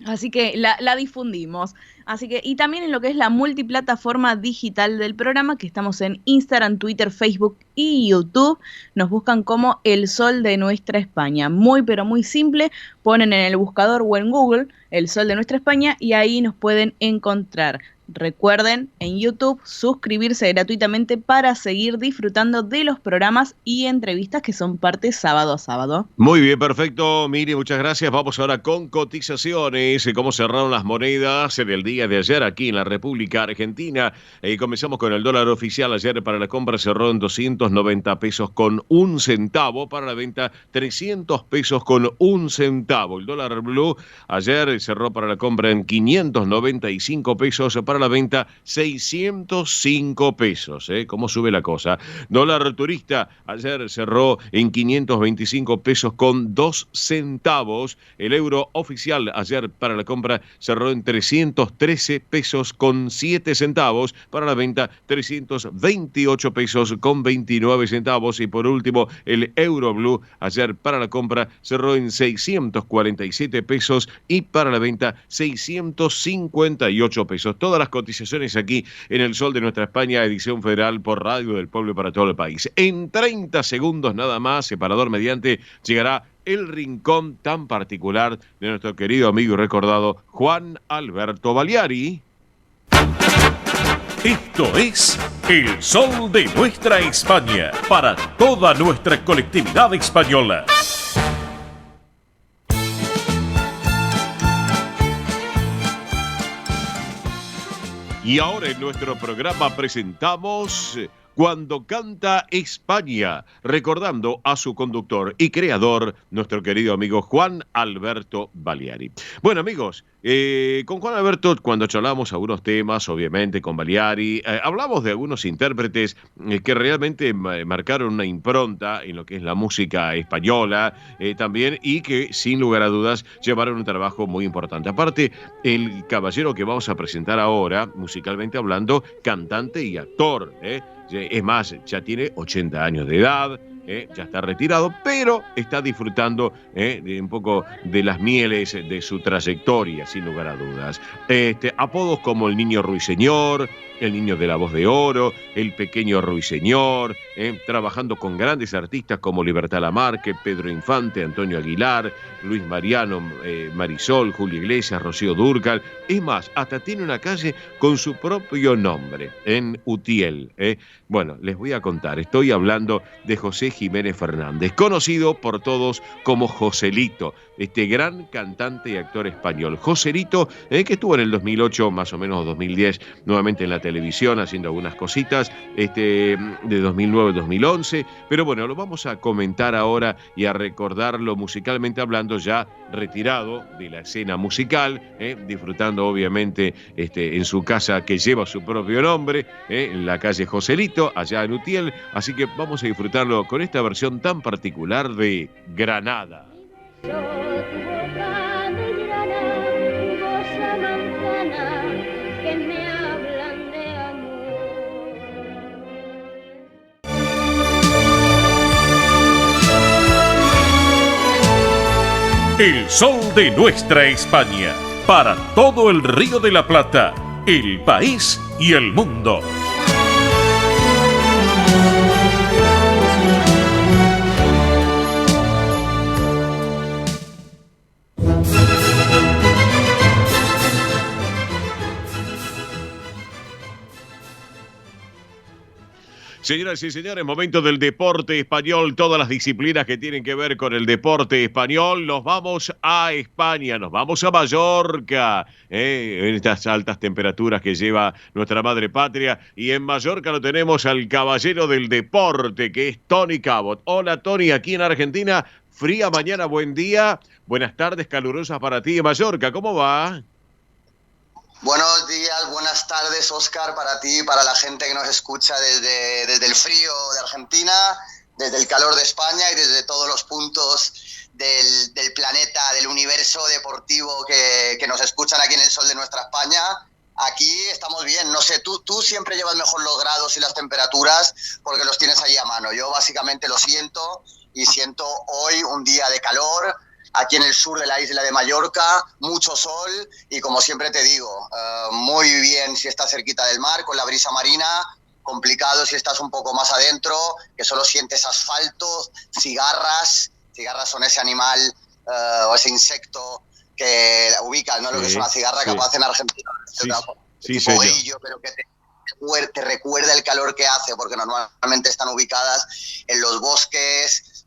Así que la difundimos. Así que, y también en lo que es la multiplataforma digital del programa, que estamos en Instagram, Twitter, Facebook y YouTube. Nos buscan como El Sol de Nuestra España. Muy, pero muy simple. Ponen en el buscador o en Google El Sol de Nuestra España y ahí nos pueden encontrar. Recuerden en YouTube suscribirse gratuitamente para seguir disfrutando de los programas y entrevistas que son parte sábado a sábado. Muy bien, perfecto. Miri, muchas gracias. Vamos ahora con cotizaciones. Cómo cerraron las monedas en el día de ayer aquí en la República Argentina. Comenzamos con el dólar oficial. Ayer para la compra cerró en 290 pesos con un centavo. Para la venta 300 pesos con un centavo. El dólar blue ayer cerró para la compra en 595 pesos. Para la venta 605 pesos. ¿Cómo sube la cosa? Dólar turista ayer cerró en 525 pesos con 2 centavos. El euro oficial ayer para la compra cerró en 313 pesos con 7 centavos. Para la venta 328 pesos con 29 centavos. Y por último el euro blue ayer para la compra cerró en 647 pesos y para la venta 658 pesos. Todas las cotizaciones aquí en El Sol de Nuestra España, edición federal por Radio del Pueblo y para todo el país. En 30 segundos nada más, separador mediante, llegará el rincón tan particular de nuestro querido amigo y recordado Juan Alberto Baliari. Esto es El Sol de Nuestra España, para toda nuestra colectividad española. Y ahora en nuestro programa presentamos Cuando Canta España, recordando a su conductor y creador, nuestro querido amigo Juan Alberto Baliari. Bueno, amigos, con Juan Alberto, cuando charlamos algunos temas, obviamente con Baliari, hablamos de algunos intérpretes que realmente marcaron una impronta en lo que es la música española también, y que sin lugar a dudas llevaron un trabajo muy importante. Aparte, el caballero que vamos a presentar ahora, musicalmente hablando, cantante y actor, es más, ya tiene 80 años de edad, ya está retirado, pero está disfrutando de un poco de las mieles de su trayectoria, sin lugar a dudas. Apodos como el Niño Ruiseñor, el Niño de la Voz de Oro, el Pequeño Ruiseñor, trabajando con grandes artistas como Libertad Lamarque, Pedro Infante, Antonio Aguilar, Luis Mariano, Marisol, Julio Iglesias, Rocío Dúrcal. Es más, hasta tiene una calle con su propio nombre, en Utiel. Bueno, les voy a contar, estoy hablando de José Jiménez Fernández, conocido por todos como Joselito, este gran cantante y actor español. Joselito, que estuvo en el 2008, más o menos 2010, nuevamente en la televisión haciendo algunas cositas, de 2009-2011, pero bueno, lo vamos a comentar ahora y a recordarlo musicalmente hablando, ya retirado de la escena musical, disfrutando obviamente en su casa que lleva su propio nombre, en la calle Joselito, allá en Utiel, así que vamos a disfrutarlo con esta versión tan particular de Granada. Yo tu boca de Granada, El sol de nuestra España, para todo el Río de la Plata, el país y el mundo. Señoras y señores, momento del deporte español, todas las disciplinas que tienen que ver con el deporte español. Nos vamos a España, nos vamos a Mallorca, en estas altas temperaturas que lleva nuestra madre patria. Y en Mallorca lo tenemos al caballero del deporte, que es Tony Cabot. Hola Tony, aquí en Argentina, fría mañana, buen día. Buenas tardes calurosas para ti en Mallorca, ¿cómo va? Buenos días, buenas tardes, Óscar, para ti y para la gente que nos escucha desde el frío de Argentina, desde el calor de España y desde todos los puntos del planeta, del universo deportivo que nos escuchan aquí en el sol de nuestra España. Aquí estamos bien, no sé, tú siempre llevas mejor los grados y las temperaturas porque los tienes allí a mano. Yo básicamente lo siento y siento hoy un día de calor. Aquí en el sur de la isla de Mallorca, mucho sol y como siempre te digo, muy bien si estás cerquita del mar con la brisa marina, complicado si estás un poco más adentro, que solo sientes asfalto, cigarras son ese animal o ese insecto que ubicas, ¿no? Lo que es una cigarra capaz en Argentina. Sí, boguillo, pero que te recuerda el calor que hace, porque normalmente están ubicadas en los bosques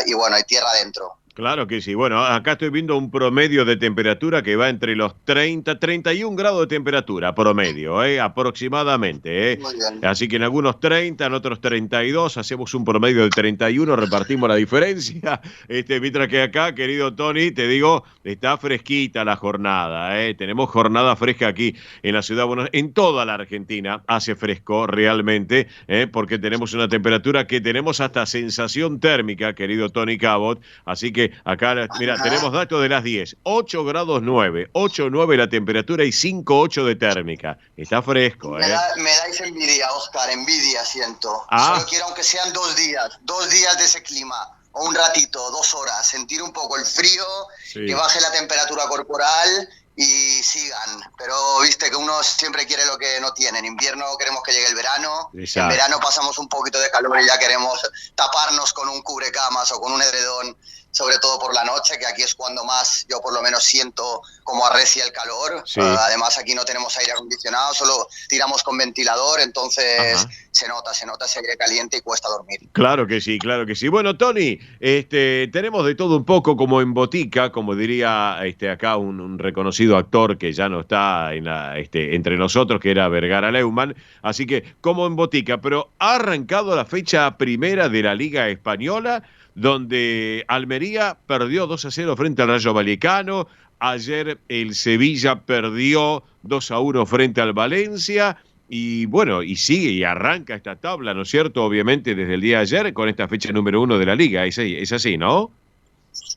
y bueno, hay tierra adentro. Claro que sí. Bueno, acá estoy viendo un promedio de temperatura que va entre los 31 grados de temperatura promedio, aproximadamente. Muy bien. Así que en algunos 30, en otros 32, hacemos un promedio de 31, repartimos la diferencia. Mientras que acá, querido Tony, te digo, está fresquita la jornada. Tenemos jornada fresca aquí en la ciudad de Buenos Aires. En toda la Argentina hace fresco realmente, porque tenemos una temperatura que tenemos hasta sensación térmica, querido Tony Cabot. Así que acá, mira, tenemos datos de las 10. 8 grados 9, 8,9 la temperatura y 5,8 de térmica. Está fresco, me dais envidia, Óscar, envidia siento. Ah. Solo quiero, aunque sean 2 días de ese clima, o un ratito, 2 horas, sentir un poco el frío, sí, que baje la temperatura corporal y sigan. Pero viste que uno siempre quiere lo que no tiene. En invierno queremos que llegue el verano. Exacto. En verano pasamos un poquito de calor y ya queremos taparnos con un cubrecamas o con un edredón, sobre todo por la noche, que aquí es cuando más yo por lo menos siento como arrecia el calor. Sí. Además aquí no tenemos aire acondicionado, solo tiramos con ventilador, entonces Ajá. se nota ese aire caliente y cuesta dormir. Claro que sí, claro que sí. Bueno, Tony, tenemos de todo un poco como en botica, como diría acá un reconocido actor que ya no está entre nosotros, que era Vergara Leumann. Así que como en botica, pero ha arrancado la fecha primera de la Liga Española, donde Almería perdió 2-0 frente al Rayo Vallecano. Ayer el Sevilla perdió 2-1 frente al Valencia. Y bueno, y sigue y arranca esta tabla, ¿no es cierto? Obviamente desde el día de ayer con esta fecha número 1 de la Liga. Es así, ¿no?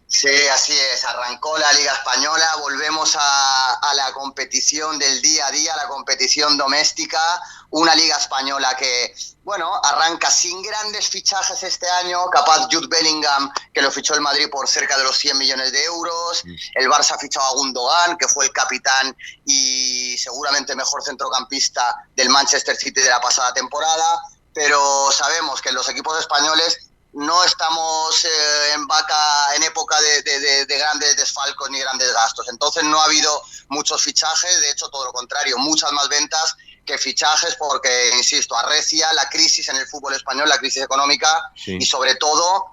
Sí, así es. Arrancó la Liga Española. Volvemos a la competición del día a día, la competición doméstica. Una Liga Española que, bueno, arranca sin grandes fichajes este año. Capaz Jude Bellingham, que lo fichó el Madrid por cerca de los 100 millones de euros. El Barça ha fichado a Gundogan, que fue el capitán y seguramente mejor centrocampista del Manchester City de la pasada temporada. Pero sabemos que los equipos españoles no estamos en época de grandes desfalcos ni grandes gastos. Entonces no ha habido muchos fichajes, de hecho todo lo contrario, muchas más ventas que fichajes porque, insisto, arrecia la crisis en el fútbol español, la crisis económica, sí, y sobre todo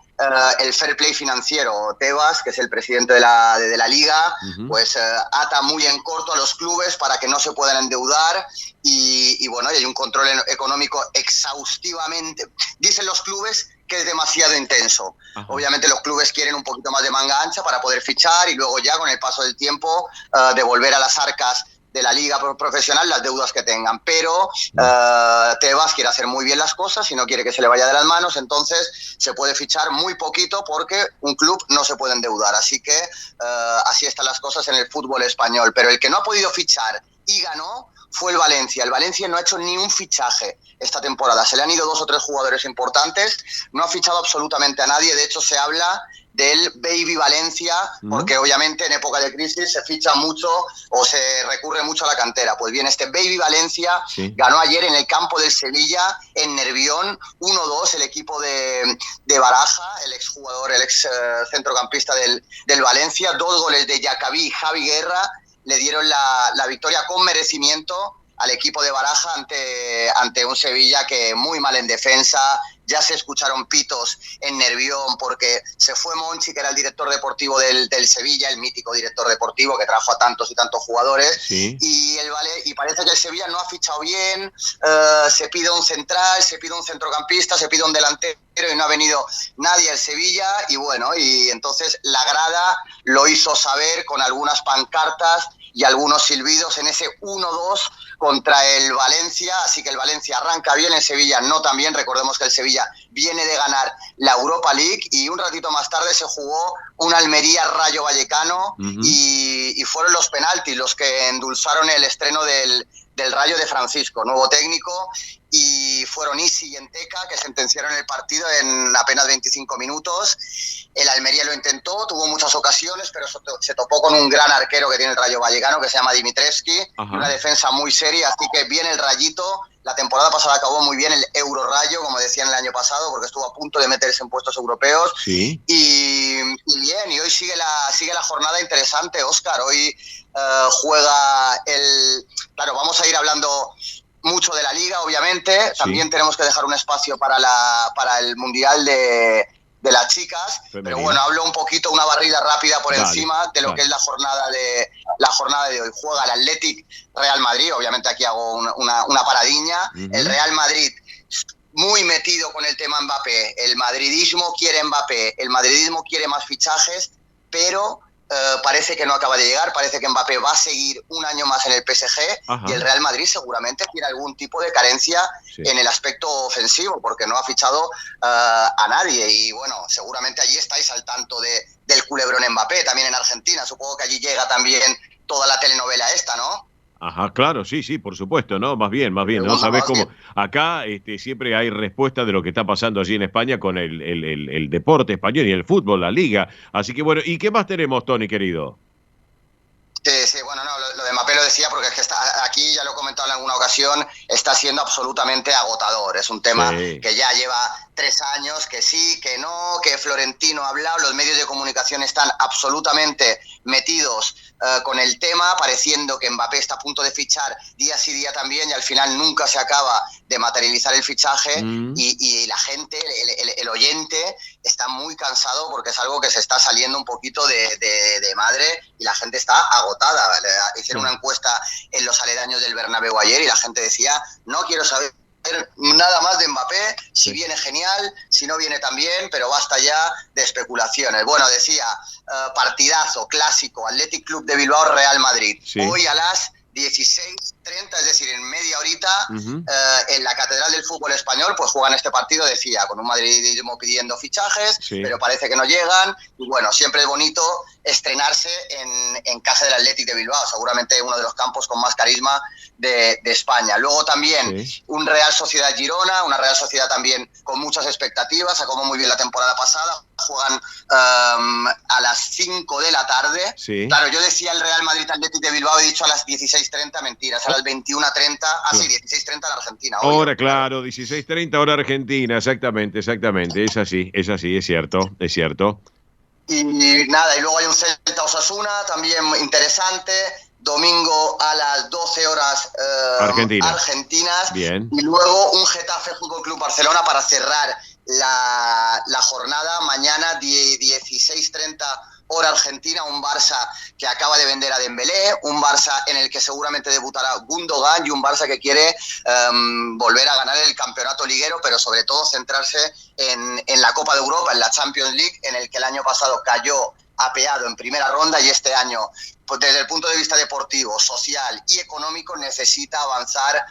el fair play financiero. Tebas, que es el presidente de la Liga, pues ata muy en corto a los clubes para que no se puedan endeudar y bueno, y hay un control económico exhaustivamente. Dicen los clubes que es demasiado intenso. Ajá. Obviamente los clubes quieren un poquito más de manga ancha para poder fichar y luego ya con el paso del tiempo devolver a las arcas de la liga profesional las deudas que tengan, pero Tebas quiere hacer muy bien las cosas y no quiere que se le vaya de las manos, entonces se puede fichar muy poquito porque un club no se puede endeudar, así que así están las cosas en el fútbol español, pero el que no ha podido fichar y ganó fue el Valencia. El Valencia no ha hecho ni un fichaje esta temporada, se le han ido 2 o 3 jugadores importantes, no ha fichado absolutamente a nadie, de hecho se habla del Baby Valencia, porque obviamente en época de crisis se ficha mucho o se recurre mucho a la cantera. Pues bien, este Baby Valencia ganó ayer en el campo del Sevilla, en Nervión, 1-2, el equipo de Baraja, el exjugador, el ex centrocampista del Valencia. 2 goles de Jacabí y Javi Guerra le dieron la victoria con merecimiento al equipo de Baraja ante un Sevilla que muy mal en defensa. Ya se escucharon pitos en Nervión porque se fue Monchi, que era el director deportivo del Sevilla, el mítico director deportivo que trajo a tantos y tantos jugadores. Sí. Y parece que el Sevilla no ha fichado bien, se pide un central, se pide un centrocampista, se pide un delantero y no ha venido nadie al Sevilla. Y bueno, y entonces la grada lo hizo saber con algunas pancartas y algunos silbidos en ese 1-2 contra el Valencia, así que el Valencia arranca bien, el Sevilla no tan bien. Recordemos que el Sevilla viene de ganar la Europa League y un ratito más tarde se jugó un Almería-Rayo Vallecano y fueron los penaltis los que endulzaron el estreno del Rayo de Francisco, nuevo técnico, y fueron Isi y Enteca que sentenciaron el partido en apenas 25 minutos. El Almería lo intentó, tuvo muchas ocasiones, pero se topó con un gran arquero que tiene el Rayo Vallecano, que se llama Dimitrevski, una defensa muy seria, así que bien el Rayito. La temporada pasada acabó muy bien el Eurorayo, como decían el año pasado, porque estuvo a punto de meterse en puestos europeos. Sí. Y bien, y hoy sigue la jornada interesante, Óscar. Hoy juega Claro, vamos a ir hablando mucho de la Liga, obviamente. También tenemos que dejar un espacio para el Mundial de las chicas. Pero bueno, hablo un poquito, una barrida rápida por encima de lo que es la jornada de hoy. Juega el Athletic Real Madrid, obviamente aquí hago una paradiña. El Real Madrid muy metido con el tema Mbappé. El madridismo quiere Mbappé, el madridismo quiere más fichajes, pero parece que no acaba de llegar. Parece que Mbappé va a seguir un año más en el PSG. Y el Real Madrid seguramente tiene algún tipo de carencia en el aspecto ofensivo, porque no ha fichado a nadie. Y bueno, seguramente allí estáis al tanto del culebrón Mbappé, también en Argentina. Supongo que allí llega también toda la telenovela esta, ¿no? Ajá, claro, sí, por supuesto, ¿no? Más bien, ¿no? Sabés cómo acá siempre hay respuesta de lo que está pasando allí en España con el deporte español y el fútbol, la liga. Así que bueno, ¿y qué más tenemos, Tony, querido? Sí, bueno, no, lo de Mbappé lo decía porque es que aquí, ya lo he comentado en alguna ocasión, está siendo absolutamente agotador. Es un tema que ya lleva 3 años, que sí, que no, que Florentino ha hablado, los medios de comunicación están absolutamente metidos con el tema, pareciendo que Mbappé está a punto de fichar día sí día también, y al final nunca se acaba de materializar el fichaje. Y la gente, el oyente, está muy cansado porque es algo que se está saliendo un poquito de madre y la gente está agotada. Hicieron una encuesta en los aledaños del Bernabéu ayer y la gente decía: no quiero saber nada más de Mbappé, si viene genial, si no viene tan bien, pero basta ya de especulaciones. Bueno, decía, partidazo clásico, Athletic Club de Bilbao, Real Madrid, hoy a las 16:30, es decir, en media horita, en la Catedral del Fútbol Español, pues juegan este partido, decía, con un madridismo pidiendo fichajes, pero parece que no llegan. Y bueno, siempre es bonito estrenarse en casa del Athletic de Bilbao, seguramente uno de los campos con más carisma de España. Luego también un Real Sociedad Girona, una Real Sociedad también con muchas expectativas, acabó muy bien la temporada pasada, juegan a las 5 de la tarde. Claro, yo decía el Real Madrid Athletic de Bilbao, he dicho a las 16:30, mentiras, a las 21:30, 16:30 en Argentina. Ahora, claro, 16:30 hora Argentina, exactamente, es así, es cierto. Y nada, y luego hay un Celta Osasuna, también interesante, domingo a las 12 horas argentinas. Bien. Y luego un Getafe Fútbol Club Barcelona para cerrar la jornada, mañana 16:30 hora argentina, un Barça que acaba de vender a Dembélé, un Barça en el que seguramente debutará Gundogan y un Barça que quiere volver a ganar el campeonato liguero, pero sobre todo centrarse en la Copa de Europa, en la Champions League, en el que el año pasado cayó apeado en primera ronda y este año, pues desde el punto de vista deportivo, social y económico, necesita avanzar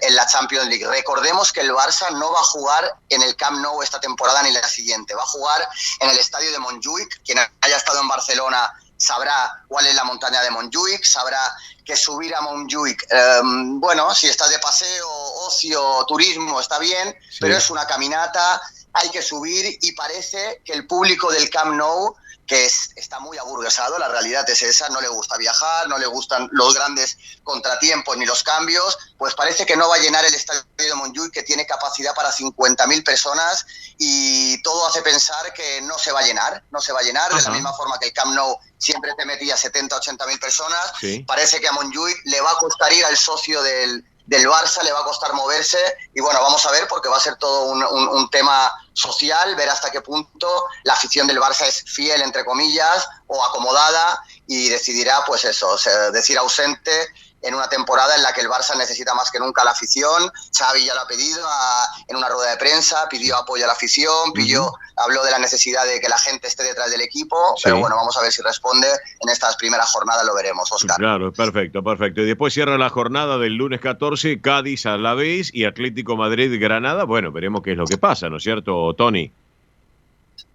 en la Champions League. Recordemos que el Barça no va a jugar en el Camp Nou esta temporada ni la siguiente, va a jugar en el estadio de Montjuïc. Quien haya estado en Barcelona sabrá cuál es la montaña de Montjuic, sabrá que subir a Montjuic, bueno, si estás de paseo, ocio, turismo, está bien, pero es una caminata, hay que subir y parece que el público del Camp Nou, que está muy aburguesado, la realidad es esa, no le gusta viajar, no le gustan los grandes contratiempos ni los cambios, pues parece que no va a llenar el estadio de Montjuic, que tiene capacidad para 50.000 personas, y todo hace pensar que no se va a llenar, de la misma forma que el Camp Nou siempre te metía 70, 80.000 personas, parece que a Montjuic le va a costar ir al socio del Barça, le va a costar moverse, y bueno, vamos a ver, porque va a ser todo un tema social, ver hasta qué punto la afición del Barça es fiel, entre comillas, o acomodada, y decidirá, pues eso, decir ausente en una temporada en la que el Barça necesita más que nunca la afición. Xavi ya lo ha pedido en una rueda de prensa, pidió apoyo a la afición, habló de la necesidad de que la gente esté detrás del equipo, pero bueno, vamos a ver si responde en estas primeras jornadas, lo veremos, Óscar. Claro, perfecto. Y después cierra la jornada del lunes 14, Cádiz Alavés y Atlético Madrid-Granada. Bueno, veremos qué es lo que pasa, ¿no es cierto, Tony?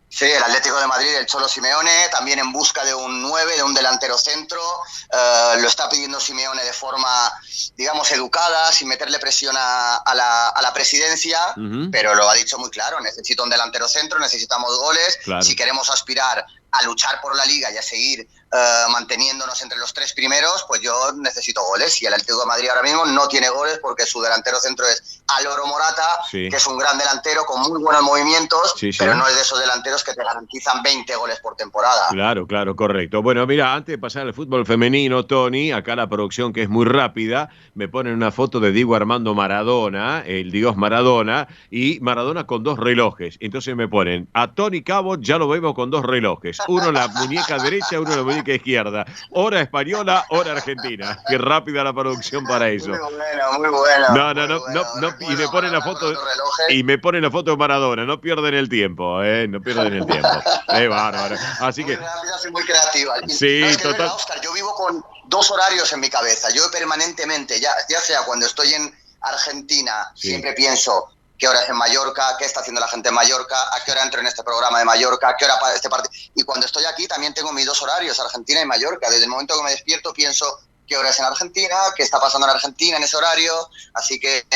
Sí, el Atlético de Madrid, el Cholo Simeone, también en busca de un 9, de un delantero centro. Lo está pidiendo Simeone de forma, digamos, educada, sin meterle presión a la presidencia, pero lo ha dicho muy claro: necesito un delantero centro, necesitamos goles. Si queremos aspirar a luchar por la Liga y a seguir manteniéndonos entre los 3 primeros, pues yo necesito goles. Y el Atlético de Madrid ahora mismo no tiene goles porque su delantero centro es Álvaro Morata, que es un gran delantero con muy buenos movimientos, pero no es de esos delanteros que te garantizan 20 goles por temporada. Claro, correcto. Bueno, mira, antes de pasar al fútbol femenino, Tony, acá la producción, que es muy rápida, me ponen una foto de Diego Armando Maradona, el dios Maradona, y Maradona con 2 relojes. Entonces me ponen, a Tony Cabot ya lo vemos con 2 relojes. Uno en la muñeca derecha, uno en la muñeca izquierda. Hora española, hora argentina. Qué rápida la producción para eso. Muy bueno. No, y me ponen la foto de Maradona. No pierden el tiempo, no pierden el tiempo. Bárbaro. Así que muy rápida y muy creativa. Sí, no, es que total. verdad, Óscar, yo vivo con 2 horarios en mi cabeza. Yo permanentemente, ya sea cuando estoy en Argentina, siempre pienso qué hora es en Mallorca, qué está haciendo la gente en Mallorca, a qué hora entro en este programa de Mallorca, a qué hora para este partido. Y cuando estoy aquí también tengo mis 2 horarios, Argentina y Mallorca. Desde el momento que me despierto pienso qué hora es en Argentina, qué está pasando en Argentina en ese horario. Así que,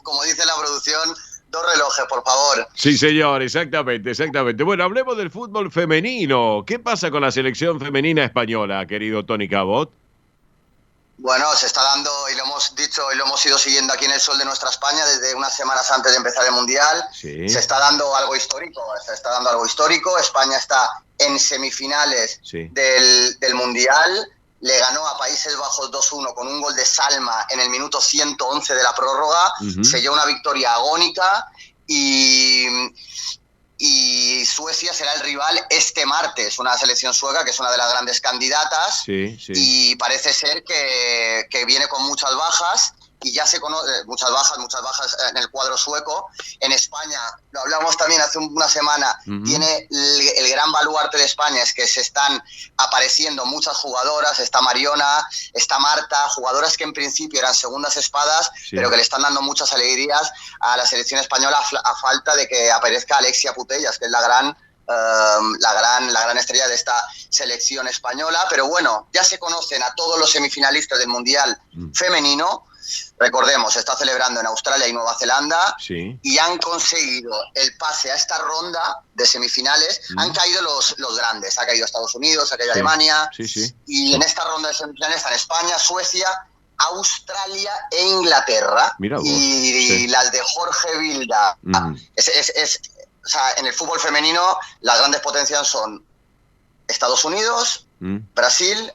como dice la producción, 2 relojes, por favor. Sí, señor, exactamente. Bueno, hablemos del fútbol femenino. ¿Qué pasa con la selección femenina española, querido Tony Cabot? Bueno, se está dando, y lo hemos dicho y lo hemos ido siguiendo aquí en el Sol de Nuestra España desde unas semanas antes de empezar el Mundial. Se está dando algo histórico. España está en semifinales del Mundial. Le ganó a Países Bajos 2-1 con un gol de Salma en el minuto 111 de la prórroga. Selló una victoria agónica y Suecia será el rival este martes, una selección sueca que es una de las grandes candidatas y parece ser que viene con muchas bajas, y ya se conoce, muchas bajas en el cuadro sueco. En España, lo hablamos también hace una semana, tiene el gran baluarte de España, es que se están apareciendo muchas jugadoras, está Mariona, está Marta, jugadoras que en principio eran segundas espadas, pero que le están dando muchas alegrías a la selección española a falta de que aparezca Alexia Putellas, que es la gran estrella de esta selección española. Pero bueno, ya se conocen a todos los semifinalistas del Mundial femenino. Recordemos, se está celebrando en Australia y Nueva Zelanda, y han conseguido el pase a esta ronda de semifinales. Han caído los grandes, ha caído Estados Unidos, ha caído Alemania, y en esta ronda de semifinales están España, Suecia, Australia e Inglaterra. Y las de Jorge Vilda. O sea, en el fútbol femenino las grandes potencias son Estados Unidos, Brasil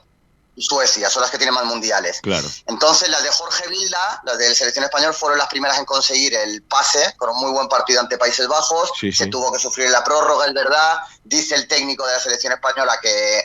y Suecia, son las que tienen más mundiales. Entonces las de Jorge Vilda, las de la selección española, fueron las primeras en conseguir el pase con un muy buen partido ante Países Bajos. Se tuvo que sufrir la prórroga, es verdad. Dice el técnico de la selección española que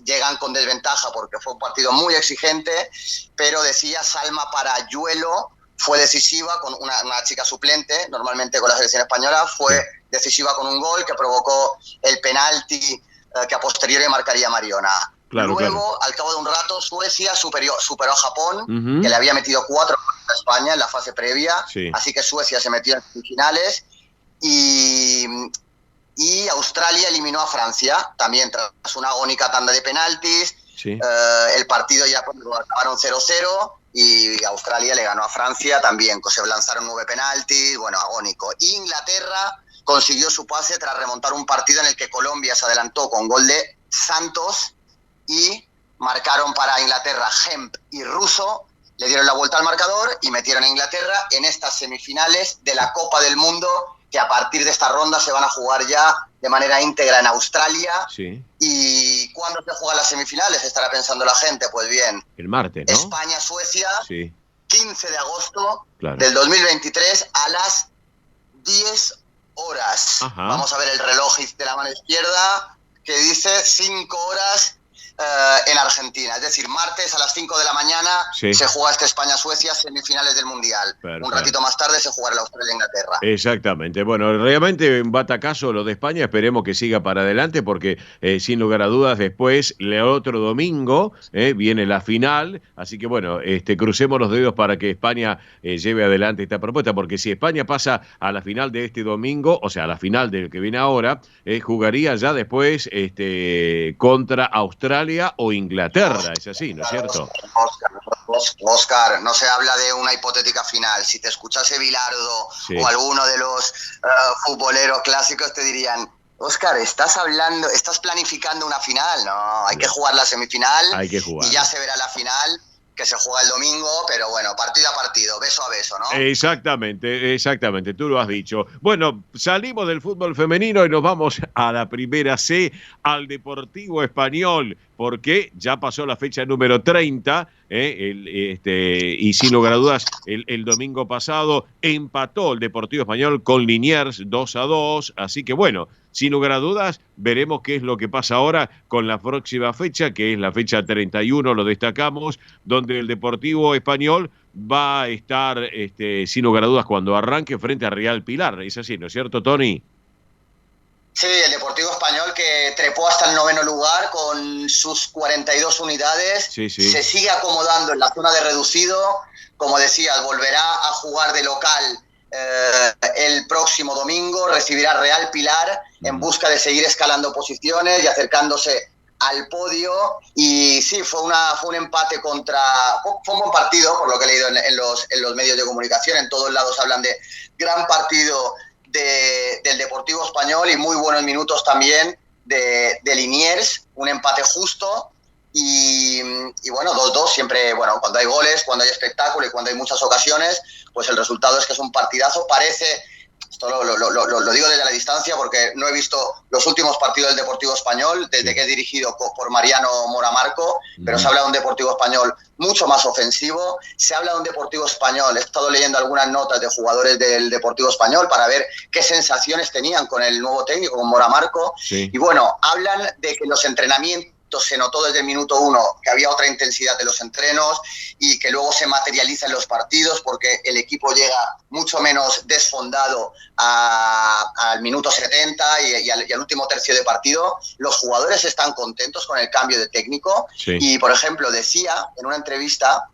llegan con desventaja porque fue un partido muy exigente, pero decía Salma Parayuelo fue decisiva con una chica suplente, normalmente con la selección española, fue decisiva con un gol que provocó el penalti que a posteriori marcaría Mariona. Luego, al cabo de un rato, Suecia superó a Japón, que le había metido 4 a España en la fase previa, así que Suecia se metió en semifinales, y y Australia eliminó a Francia, también tras una agónica tanda de penaltis. Sí. El partido ya acabaron 0-0 y Australia le ganó a Francia también, se lanzaron 9 penaltis, bueno, agónico. Inglaterra consiguió su pase tras remontar un partido en el que Colombia se adelantó con gol de Santos y marcaron para Inglaterra Hemp y Russo, le dieron la vuelta al marcador y metieron a Inglaterra en estas semifinales de la Copa del Mundo, que a partir de esta ronda se van a jugar ya de manera íntegra en Australia. Sí. ¿Y cuándo se juegan las semifinales? Estará pensando la gente. Pues bien, el martes, ¿no? España-Suecia, sí. 15 de agosto claro. del 2023 a las 10 horas. Ajá. Vamos a ver el reloj de la mano izquierda que dice 5 horas en Argentina. Es decir, martes a las 5 de la mañana sí. se juega España-Suecia, semifinales del Mundial. Perfecto. Un ratito más tarde se jugará la Australia-Inglaterra. Exactamente. Bueno, realmente un batacazo lo de España. Esperemos que siga para adelante porque sin lugar a dudas después, el otro domingo, viene la final. Así que bueno, crucemos los dedos para que España lleve adelante esta propuesta, porque si España pasa a la final de este domingo, o sea, a la final del que viene ahora, jugaría ya después contra Australia o Inglaterra, es así, ¿no es cierto? Óscar, no se habla de una hipotética final. Si te escuchase Bilardo sí. o alguno de los futboleros clásicos te dirían: Óscar, estás planificando una final. No, hay que jugar la semifinal. Hay que jugar. Y ya se verá la final, que se juega el domingo, pero bueno, partido a partido, beso a beso, ¿no? Exactamente, tú lo has dicho. Bueno, salimos del fútbol femenino y nos vamos a la primera C, al Deportivo Español, porque ya pasó la fecha número 30, y sin lugar a dudas, el domingo pasado empató el Deportivo Español con Liniers 2-2, así que bueno, sin lugar a dudas, veremos qué es lo que pasa ahora con la próxima fecha, que es la fecha 31, lo destacamos, donde el Deportivo Español va a estar, sin lugar a dudas, cuando arranque frente a Real Pilar. Es así, ¿no es cierto, Tony? Sí, el Deportivo Español que trepó hasta el 9º lugar con sus 42 unidades, sí. Se sigue acomodando en la zona de reducido, como decías, volverá a jugar de local el próximo domingo, recibirá Real Pilar en busca de seguir escalando posiciones y acercándose al podio. Y sí, fue un empate fue un buen partido, por lo que he leído en los medios de comunicación. En todos lados hablan de gran partido del Deportivo Español y muy buenos minutos también de Liniers, un empate justo. Y bueno, 2-2 siempre, bueno, cuando hay goles, cuando hay espectáculo y cuando hay muchas ocasiones, pues el resultado es que es un partidazo. Parece, esto lo digo desde la distancia porque no he visto los últimos partidos del Deportivo Español desde que es dirigido por Mariano Moramarco, pero se habla de un Deportivo Español mucho más ofensivo, se habla de un Deportivo Español, he estado leyendo algunas notas de jugadores del Deportivo Español para ver qué sensaciones tenían con el nuevo técnico, con Moramarco, sí. Y bueno, hablan de que los entrenamientos se notó desde el minuto 1 que había otra intensidad de los entrenos y que luego se materializa en los partidos porque el equipo llega mucho menos desfondado al minuto 70 y al último tercio de partido. Los jugadores están contentos con el cambio de técnico, sí. Y, por ejemplo, decía en una entrevista,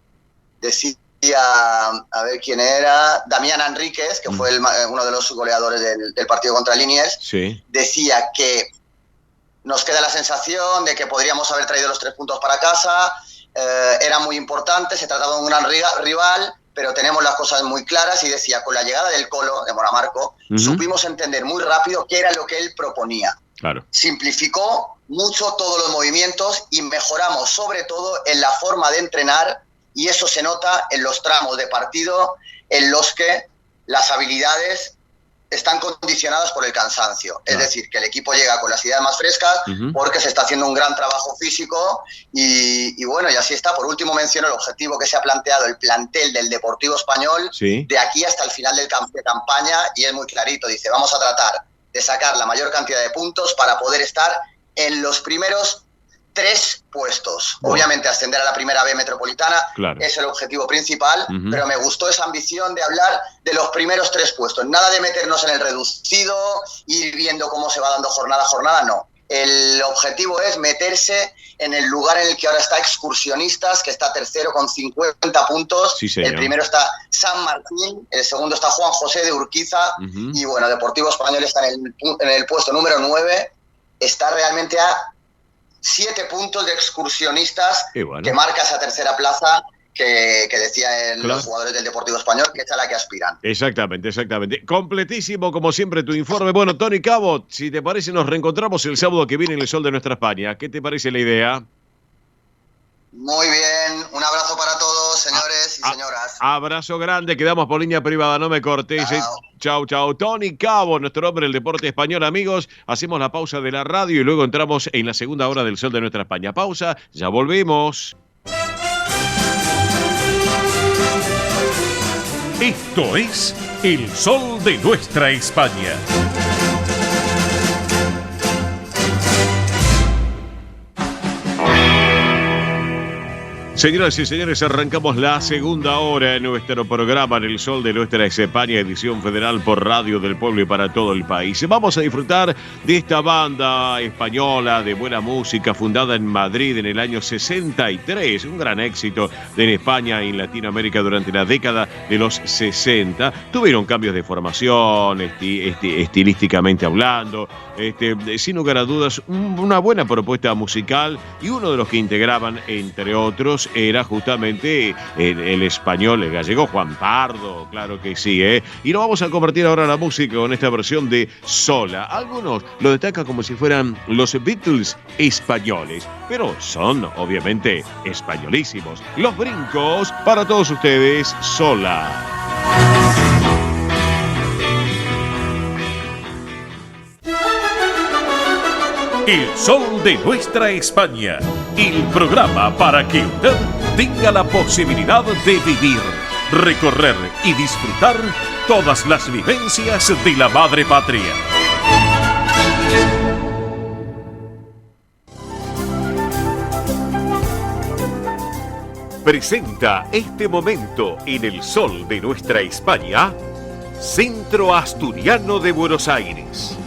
a ver quién era, Damián Enríquez, que fue uno de los goleadores del partido contra Liniers, sí. Decía que nos queda la sensación de que podríamos haber traído los 3 puntos para casa, era muy importante, se trataba de un gran rival, pero tenemos las cosas muy claras. Y decía, con la llegada del Colo, de Moramarco, supimos entender muy rápido qué era lo que él proponía. Claro. Simplificó mucho todos los movimientos y mejoramos sobre todo en la forma de entrenar, y eso se nota en los tramos de partido en los que las habilidades están condicionadas por el cansancio. Claro. Es decir, que el equipo llega con las ideas más frescas porque se está haciendo un gran trabajo físico y bueno, y así está. Por último menciono el objetivo que se ha planteado el plantel del Deportivo Español, sí. De aquí hasta el final de campaña, y es muy clarito. Dice, vamos a tratar de sacar la mayor cantidad de puntos para poder estar en los primeros 3 puestos. Bueno. Obviamente ascender a la primera B metropolitana, claro. Es el objetivo principal, pero me gustó esa ambición de hablar de los primeros 3 puestos. Nada de meternos en el reducido, ir viendo cómo se va dando jornada a jornada, no. El objetivo es meterse en el lugar en el que ahora está Excursionistas, que está tercero con 50 puntos. Sí, señor. El primero está San Martín, el segundo está Juan José de Urquiza, y bueno, Deportivo Español está en el puesto número 9, está realmente a 7 puntos de Excursionistas, bueno, que marca esa tercera plaza que decía claro, los jugadores del Deportivo Español, que es a la que aspiran. Exactamente. Completísimo, como siempre, tu informe. Bueno, Tony Cabot, si te parece, nos reencontramos el sábado que viene en el Sol de Nuestra España. ¿Qué te parece la idea? Muy bien, un abrazo para todos, señores y señoras. Abrazo grande, quedamos por línea privada, no me cortes. Chau, chau. Tony Cabot, nuestro hombre del deporte español, amigos. Hacemos la pausa de la radio y luego entramos en la segunda hora del Sol de Nuestra España. Pausa, ya volvemos. Esto es El Sol de Nuestra España. Señoras y señores, arrancamos la segunda hora en nuestro programa en El Sol de Nuestra España, edición federal por Radio del Pueblo y para todo el país. Vamos a disfrutar de esta banda española de buena música fundada en Madrid en el año 63, un gran éxito en España y en Latinoamérica durante la década de los 60. Tuvieron cambios de formación, estilísticamente hablando, sin lugar a dudas, una buena propuesta musical, y uno de los que integraban, entre otros, era justamente el español, el gallego Juan Pardo, claro que sí, Y nos vamos a convertir ahora la música con esta versión de Sola. Algunos lo destacan como si fueran los Beatles españoles, pero son obviamente españolísimos. Los Brincos, para todos ustedes, Sola. El Sol de Nuestra España, el programa para que usted tenga la posibilidad de vivir, recorrer y disfrutar todas las vivencias de la madre patria. Presenta este momento en El Sol de Nuestra España, Centro Asturiano de Buenos Aires.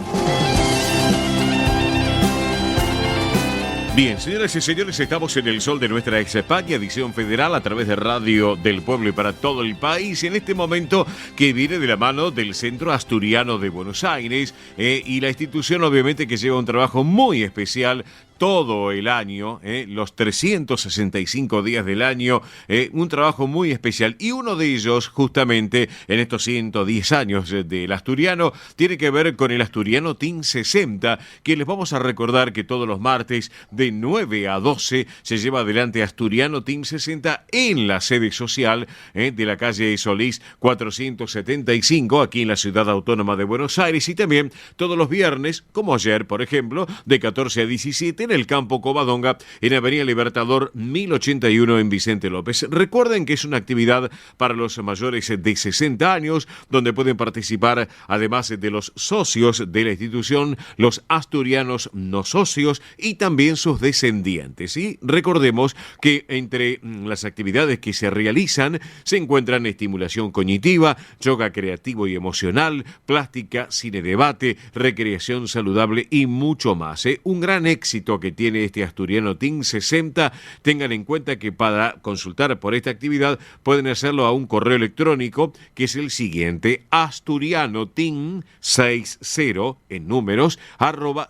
Bien, señoras y señores, estamos en El Sol de Nuestra España, edición federal a través de Radio del Pueblo y para todo el país. En este momento que viene de la mano del Centro Asturiano de Buenos Aires y la institución obviamente que lleva un trabajo muy especial todo el año, los 365 días del año, un trabajo muy especial. Y uno de ellos, justamente en estos 110 años del asturiano, tiene que ver con el Asturiano Team 60, que les vamos a recordar que todos los martes de 9 a 12 se lleva adelante Asturiano Team 60 en la sede social de la calle Solís 475, aquí en la ciudad autónoma de Buenos Aires, y también todos los viernes, como ayer, por ejemplo, de 14 a 17, en el Campo Covadonga, en Avenida Libertador 1081 en Vicente López. Recuerden que es una actividad para los mayores de 60 años, donde pueden participar, además de los socios de la institución, los asturianos no socios y también sus descendientes. Y recordemos que entre las actividades que se realizan se encuentran estimulación cognitiva, yoga creativo y emocional, plástica, cine debate, recreación saludable y mucho más. Un gran éxito que tiene este Asturiano Team 60. Tengan en cuenta que para consultar por esta actividad pueden hacerlo a un correo electrónico que es el siguiente: asturianoteam60 en números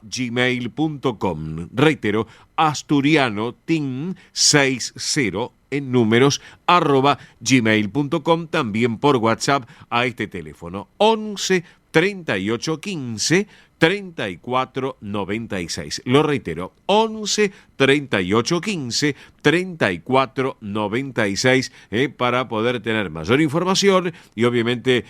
@gmail.com. Reitero, asturianoteam60 en números @gmail.com. También por WhatsApp a este teléfono 11 38 15 34 96. Lo reitero, 11 38 15 34 96 para poder tener mayor información y obviamente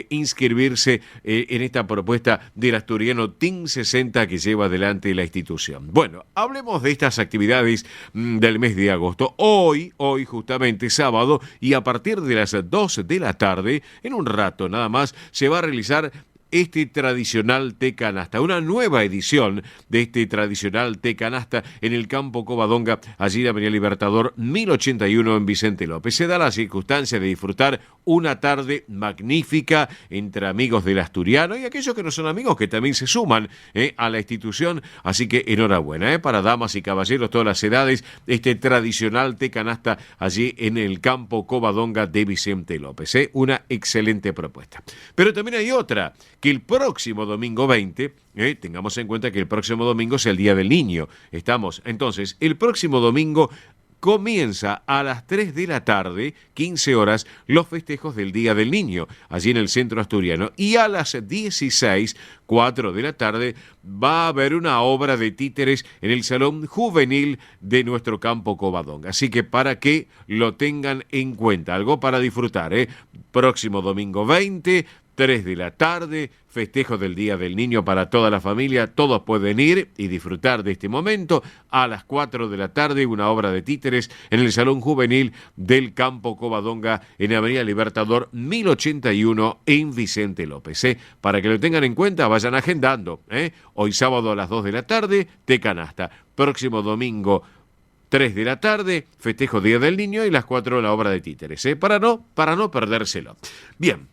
inscribirse en esta propuesta del Asturiano Team 60 que lleva adelante la institución. Bueno, hablemos de estas actividades del mes de agosto. Hoy justamente sábado, y a partir de las 2 de la tarde, en un rato nada más, se va a realizar este tradicional té canasta, una nueva edición de este tradicional té canasta en el campo Covadonga, allí en Avenida Libertador 1081 en Vicente López. Se da la circunstancia de disfrutar una tarde magnífica entre amigos del asturiano y aquellos que no son amigos que también se suman a la institución, así que enhorabuena para damas y caballeros, todas las edades, este tradicional té canasta allí en el campo Covadonga de Vicente López. Una excelente propuesta. Pero también hay otra, que el próximo domingo 20, tengamos en cuenta que el próximo domingo es el Día del Niño. Entonces, el próximo domingo comienza a las 3 de la tarde, 15 horas, los festejos del Día del Niño, allí en el centro asturiano. Y a las 16, 4 de la tarde, va a haber una obra de títeres en el Salón Juvenil de nuestro campo Covadonga. Así que para que lo tengan en cuenta, algo para disfrutar. Próximo domingo 20, 3 de la tarde, festejo del Día del Niño para toda la familia. Todos pueden ir y disfrutar de este momento. A las 4 de la tarde, una obra de títeres en el Salón Juvenil del Campo Covadonga en Avenida Libertador 1081 en Vicente López. Para que lo tengan en cuenta, vayan agendando. Hoy sábado a las 2 de la tarde, té canasta. Próximo domingo 3 de la tarde, festejo Día del Niño y las 4 la obra de títeres. Para no perdérselo. Bien.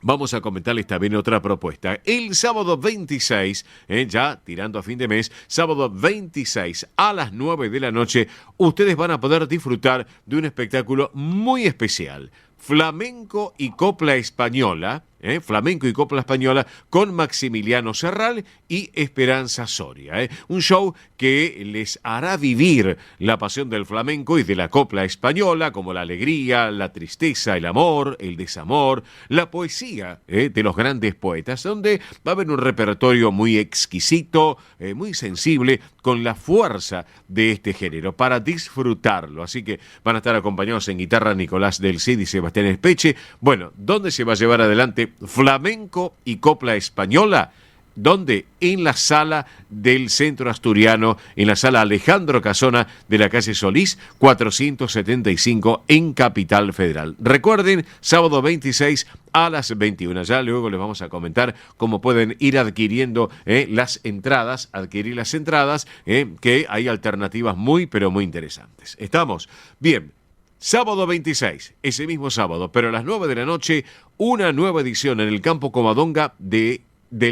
Vamos a comentarles también otra propuesta. El sábado 26, ya tirando a fin de mes, sábado 26 a las 9 de la noche, ustedes van a poder disfrutar de un espectáculo muy especial. Flamenco y copla española, flamenco y copla española con Maximiliano Serral y Esperanza Soria. Un show que les hará vivir la pasión del flamenco y de la copla española, como la alegría, la tristeza, el amor, el desamor, la poesía de los grandes poetas, donde va a haber un repertorio muy exquisito, muy sensible, con la fuerza de este género, para disfrutarlo. Así que van a estar acompañados en guitarra Nicolás del Cid y Sebastián Espeche. Bueno, ¿dónde se va a llevar adelante flamenco y copla española? ¿Dónde? En la sala del Centro Asturiano, en la sala Alejandro Casona de la calle Solís, 475 en Capital Federal. Recuerden, sábado 26 a las 21. Ya luego les vamos a comentar cómo pueden ir adquiriendo las entradas, que hay alternativas muy, pero muy interesantes. ¿Estamos? Bien. Sábado 26, ese mismo sábado, pero a las 9 de la noche, una nueva edición en el campo Covadonga del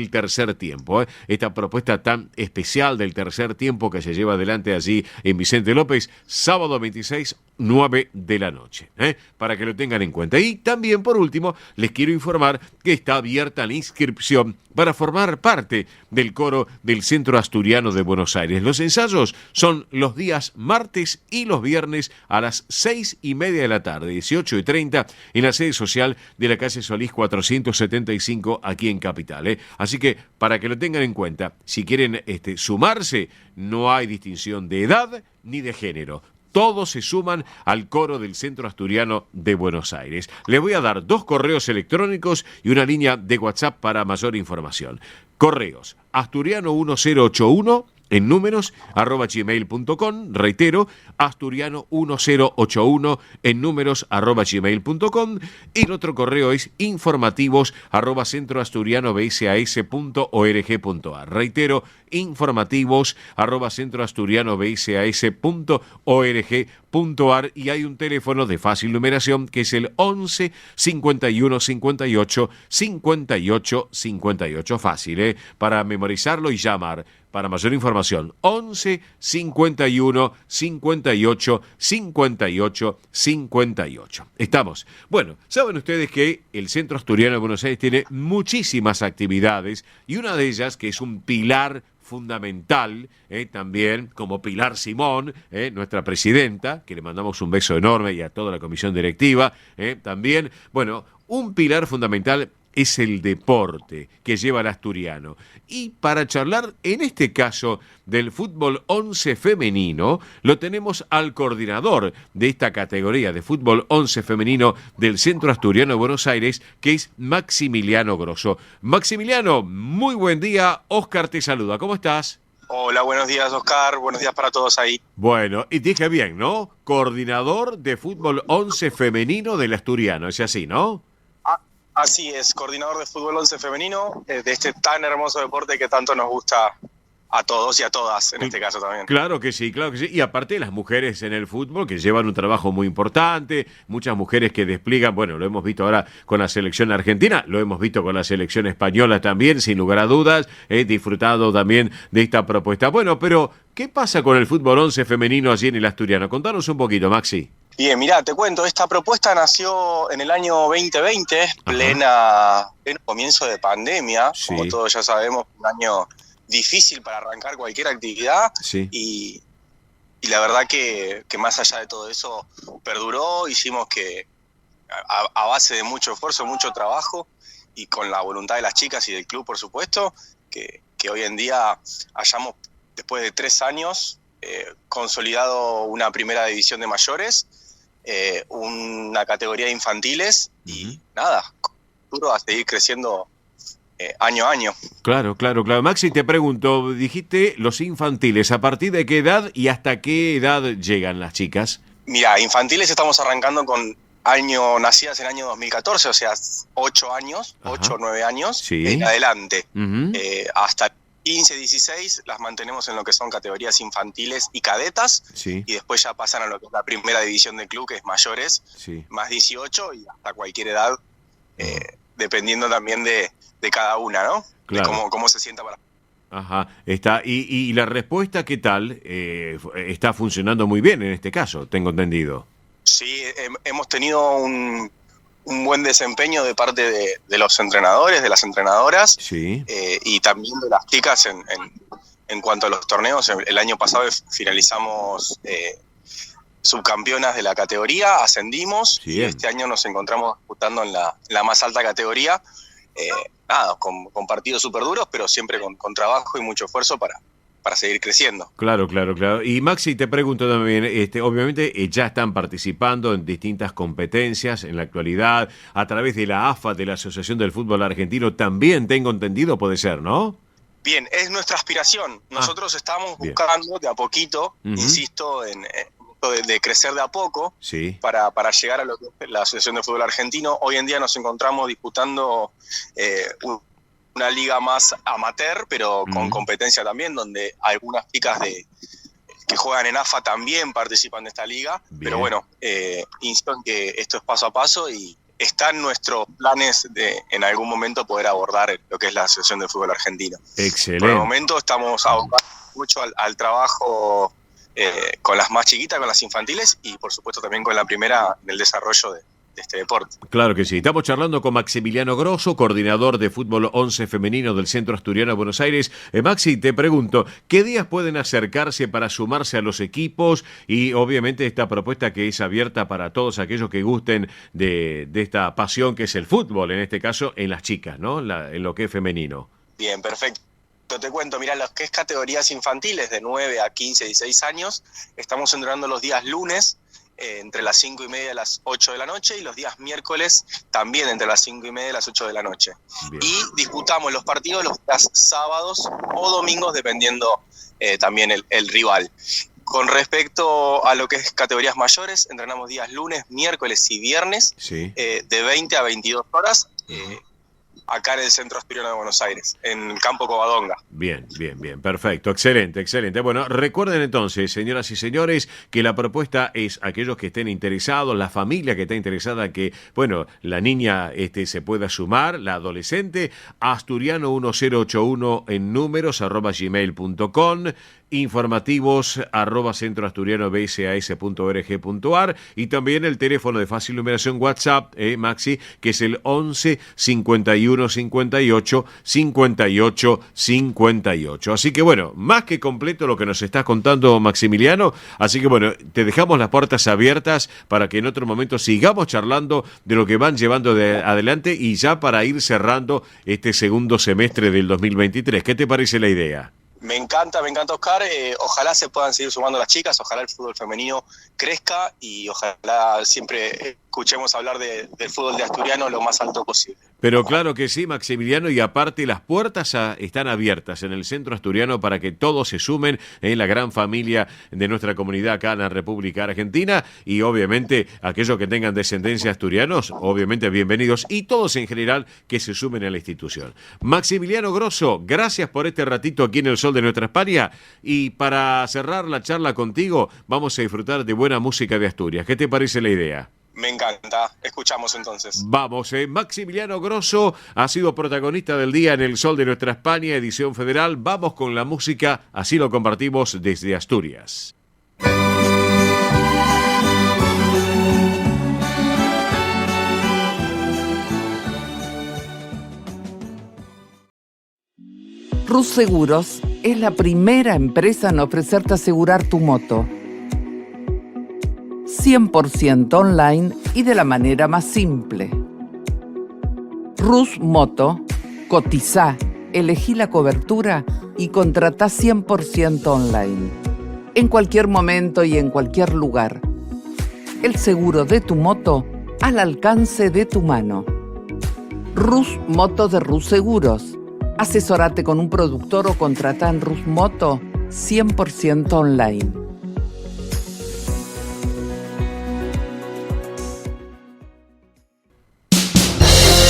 tercer tiempo. Esta propuesta tan especial del tercer tiempo que se lleva adelante allí en Vicente López, sábado 26, 9 de la noche, para que lo tengan en cuenta. Y también, por último, les quiero informar que está abierta la inscripción para formar parte del coro del Centro Asturiano de Buenos Aires. Los ensayos son los días martes y los viernes a las 6:30 de la tarde, 18:30, en la sede social de la calle Solís 475, aquí en Capital. Así que, para que lo tengan en cuenta, si quieren sumarse, no hay distinción de edad ni de género. Todos se suman al coro del Centro Asturiano de Buenos Aires. Les voy a dar 2 correos electrónicos y una línea de WhatsApp para mayor información. Correos: asturiano1081 en números @gmail.com. Reitero, asturiano1081 en números @gmail.com. Y el otro correo es informativos @centroasturianobsas.org.ar. Reitero, informativos @centroasturianobsas.org.ar. Y hay un teléfono de fácil numeración que es el 11 51 58 58 58. Fácil, para memorizarlo y llamar. Para mayor información, 11 51 58 58 58. Estamos. Bueno, saben ustedes que el Centro Asturiano de Buenos Aires tiene muchísimas actividades y una de ellas, que es un pilar fundamental, también como Pilar Simón, nuestra presidenta, que le mandamos un beso enorme, y a toda la comisión directiva, también, bueno, un pilar fundamental es el deporte que lleva el asturiano. Y para charlar, en este caso, del fútbol 11 femenino, lo tenemos al coordinador de esta categoría de fútbol 11 femenino del Centro Asturiano de Buenos Aires, que es Maximiliano Grosso. Maximiliano, muy buen día. Óscar te saluda. ¿Cómo estás? Hola, buenos días, Oscar. Buenos días para todos ahí. Bueno, y dije bien, ¿no? Coordinador de fútbol 11 femenino del asturiano. Es así, ¿no? Así es, coordinador de fútbol 11 femenino, de este tan hermoso deporte que tanto nos gusta a todos y a todas, en este caso también. Claro que sí, claro que sí. Y aparte las mujeres en el fútbol que llevan un trabajo muy importante, muchas mujeres que despliegan, bueno, lo hemos visto ahora con la selección argentina, lo hemos visto con la selección española también, sin lugar a dudas, he disfrutado también de esta propuesta. Bueno, pero ¿qué pasa con el fútbol 11 femenino allí en el Asturiano? Contanos un poquito, Maxi. Bien, mirá, te cuento, esta propuesta nació en el año 2020, pleno comienzo de pandemia, Sí. como todos ya sabemos, un año difícil para arrancar cualquier actividad, Sí. y la verdad que más allá de todo eso perduró, hicimos que a base de mucho esfuerzo, mucho trabajo, y con la voluntad de las chicas y del club, por supuesto, que hoy en día hayamos, después de 3 años, consolidado una primera división de mayores, una categoría de infantiles, y nada, duro a seguir creciendo año a año. Claro. Maxi, te pregunto, dijiste los infantiles, ¿a partir de qué edad y hasta qué edad llegan las chicas? Mira, infantiles estamos arrancando con nacidas en el año 2014, o sea, 8 años, Ajá. 8 o 9 años, Sí. en adelante. Ujú. Hasta 15, 16 las mantenemos en lo que son categorías infantiles y cadetas, Sí, y después ya pasan a lo que es la primera división del club, que es mayores, sí. más 18 y hasta cualquier edad, dependiendo también de cada una, ¿no? Claro. De cómo se sienta para... Ajá, está. Y la respuesta, ¿qué tal? Está funcionando muy bien en este caso, tengo entendido. Sí, hemos tenido un buen desempeño de parte de los entrenadores, de las entrenadoras, Sí, y también de las chicas en cuanto a los torneos. El año pasado finalizamos subcampeonas de la categoría, ascendimos, Sí, y bien. este año nos encontramos disputando en la más alta categoría, nada, con partidos súper duros, pero siempre con trabajo y mucho esfuerzo para seguir creciendo. claro. Y Maxi, te pregunto también, obviamente ya están participando en distintas competencias en la actualidad, a través de la AFA, de la Asociación del Fútbol Argentino, también tengo entendido, puede ser, ¿no? Bien, es nuestra aspiración. Nosotros estamos bien. buscando de a poquito, Ujú. insisto, en de crecer de a poco, Sí, para llegar a lo que es la Asociación de Fútbol Argentino. Hoy en día nos encontramos disputando una liga más amateur, pero con competencia también, donde algunas chicas que juegan en AFA también participan de esta liga. Bien. Pero bueno, insisto en que esto es paso a paso, y están nuestros planes de en algún momento poder abordar lo que es la Asociación de Fútbol Argentino. excelente. Por el momento estamos abocando mucho al trabajo con las más chiquitas, con las infantiles, y por supuesto también con la primera en el desarrollo de este deporte. Claro que sí. Estamos charlando con Maximiliano Grosso, coordinador de fútbol 11 femenino del Centro Asturiano de Buenos Aires. Maxi, te pregunto, ¿qué días pueden acercarse para sumarse a los equipos? Y obviamente esta propuesta que es abierta para todos aquellos que gusten de esta pasión que es el fútbol, en este caso en las chicas, ¿no? En lo que es femenino. Bien, perfecto. Te cuento, mira, lo que es categorías infantiles de 9 a 15, 16 años, estamos entrenando los días lunes entre las 5:30 y las 8 de la noche, y los días miércoles también entre las 5:30 y las 8 de la noche. Bien. Y disputamos los partidos los días sábados o domingos, dependiendo también el rival. Con respecto a lo que es categorías mayores, entrenamos días lunes, miércoles y viernes, Sí. de 20 a 22 horas, acá en el Centro Asturiano de Buenos Aires, en Campo Covadonga. Bien, perfecto, excelente. Bueno, recuerden entonces, señoras y señores, que la propuesta es aquellos que estén interesados, la familia que está interesada, que, bueno, la niña se pueda sumar, la adolescente, asturiano1081 en números, @gmail.com, informativos @centroasturianobsas.org.ar, y también el teléfono de fácil numeración WhatsApp, Maxi, que es el 11 51 58 58 58. Así que bueno, más que completo lo que nos estás contando, Maximiliano. Así que bueno, te dejamos las puertas abiertas para que en otro momento sigamos charlando de lo que van llevando adelante, y ya para ir cerrando este segundo semestre del 2023. ¿Qué te parece la idea? Me encanta, Oscar. Ojalá se puedan seguir sumando las chicas, ojalá el fútbol femenino crezca, y ojalá siempre escuchemos hablar del fútbol de asturiano lo más alto posible. Pero claro que sí, Maximiliano, y aparte las puertas están abiertas en el centro asturiano para que todos se sumen en la gran familia de nuestra comunidad acá en la República Argentina, y obviamente aquellos que tengan descendencia asturianos, obviamente bienvenidos, y todos en general que se sumen a la institución. Maximiliano Grosso, gracias por este ratito aquí en el Sol de Nuestra España, y para cerrar la charla contigo vamos a disfrutar de buena música de Asturias. ¿Qué te parece la idea? Me encanta. Escuchamos entonces. Vamos, Maximiliano Grosso ha sido protagonista del día en el Sol de Nuestra España, edición federal. Vamos con la música, así lo compartimos desde Asturias. Rus Seguros es la primera empresa en ofrecerte asegurar tu moto 100% online y de la manera más simple. Rus Moto, cotizá, elegí la cobertura y contratá 100% online. En cualquier momento y en cualquier lugar. El seguro de tu moto al alcance de tu mano. Rus Moto de Rus Seguros. Asesorate con un productor o contratá en Rus Moto 100% online.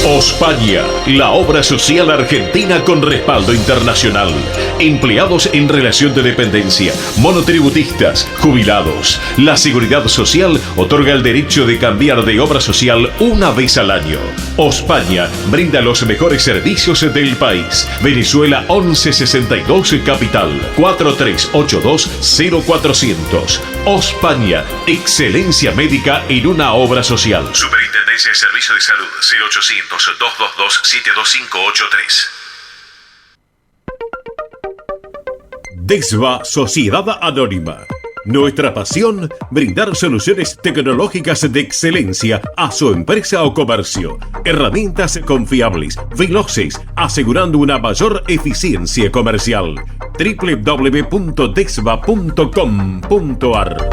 Ospaña, la obra social argentina con respaldo internacional. Empleados en relación de dependencia, monotributistas, jubilados. La Seguridad Social otorga el derecho de cambiar de obra social una vez al año. Ospaña brinda los mejores servicios del país. Venezuela 1162 Capital 4382-0400. Ospaña, excelencia médica en una obra social. Superintendencia de Servicio de Salud 0800-222-72583. DESVA Sociedad Anónima. Nuestra pasión, brindar soluciones tecnológicas de excelencia a su empresa o comercio. Herramientas confiables, veloces, asegurando una mayor eficiencia comercial. www.desva.com.ar.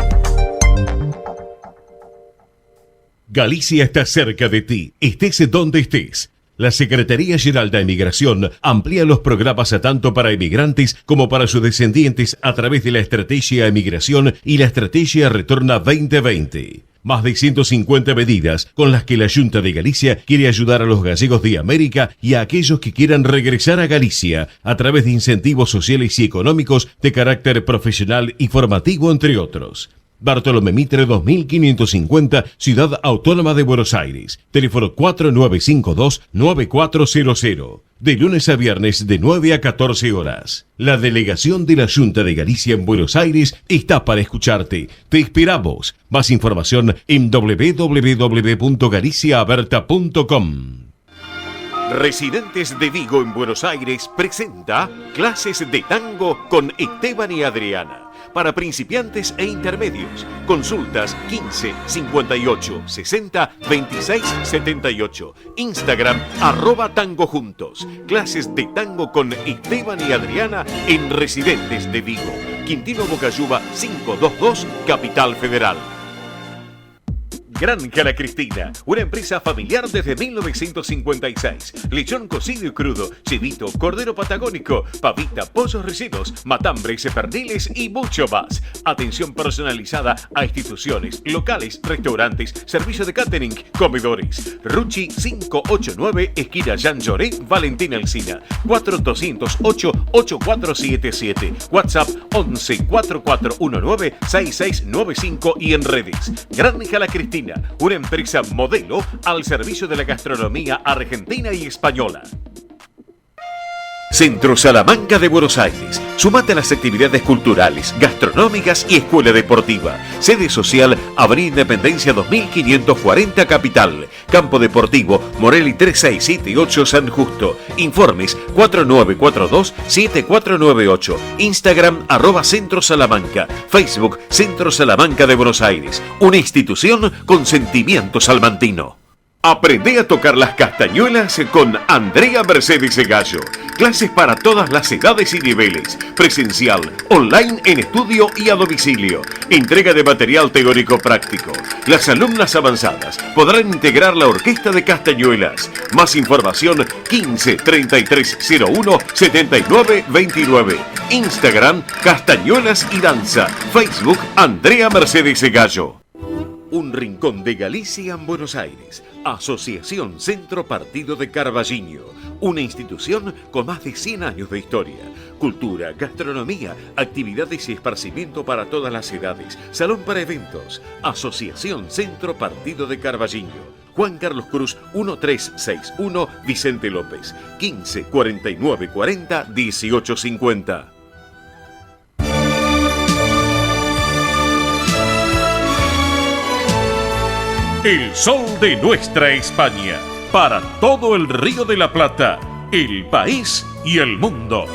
Galicia está cerca de ti, estés donde estés. La Secretaría General de Emigración amplía los programas tanto para emigrantes como para sus descendientes a través de la Estrategia Emigración y la Estrategia Retorna 2020. Más de 150 medidas con las que la Junta de Galicia quiere ayudar a los gallegos de América y a aquellos que quieran regresar a Galicia a través de incentivos sociales y económicos de carácter profesional y formativo, entre otros. Bartolomé Mitre 2550, Ciudad Autónoma de Buenos Aires. Teléfono 4952-9400. De lunes a viernes de 9 a 14 horas. La delegación de la Junta de Galicia en Buenos Aires está para escucharte. Te esperamos. Más información en www.galiciaaberta.com. Residentes de Vigo en Buenos Aires presenta clases de tango con Esteban y Adriana. Para principiantes e intermedios. Consultas 15 58 60 26 78. Instagram @tangojuntos. Clases de tango con Esteban y Adriana en Residentes de Vigo. Quintino Bocayuba 522, Capital Federal. Granja La Cristina, una empresa familiar desde 1956. Lechón cocido y crudo, chivito, cordero patagónico, pavita, pollos rellenos, matambres, perdiles y mucho más. Atención personalizada a instituciones, locales, restaurantes, servicio de catering, comedores. Ruchi 589, esquina Jean Lloré, Valentín Alsina. 4208-8477. WhatsApp 11 4419 6695 y en redes. Granja La Cristina, una empresa modelo al servicio de la gastronomía argentina y española. Centro Salamanca de Buenos Aires. Súmate a las actividades culturales, gastronómicas y escuela deportiva. Sede social, Avenida Independencia 2540 Capital. Campo Deportivo, Morelli 3678 San Justo. Informes 4942-7498. Instagram @Centro Salamanca. Facebook Centro Salamanca de Buenos Aires. Una institución con sentimiento salmantino. Aprende a tocar las castañuelas con Andrea Mercedes Gallo. Clases para todas las edades y niveles. Presencial, online en estudio y a domicilio. Entrega de material teórico práctico. Las alumnas avanzadas podrán integrar la Orquesta de Castañuelas. Más información 15 3301 79 29. Instagram Castañuelas y Danza. Facebook Andrea Mercedes Gallo. Un rincón de Galicia en Buenos Aires. Asociación Centro Partido de Carballiño. Una institución con más de 100 años de historia. Cultura, gastronomía, actividades y esparcimiento para todas las edades. Salón para eventos. Asociación Centro Partido de Carballiño. Juan Carlos Cruz 1361 Vicente López. 15 49 40 18 50. El sol de nuestra España, para todo el Río de la Plata, el país y el mundo.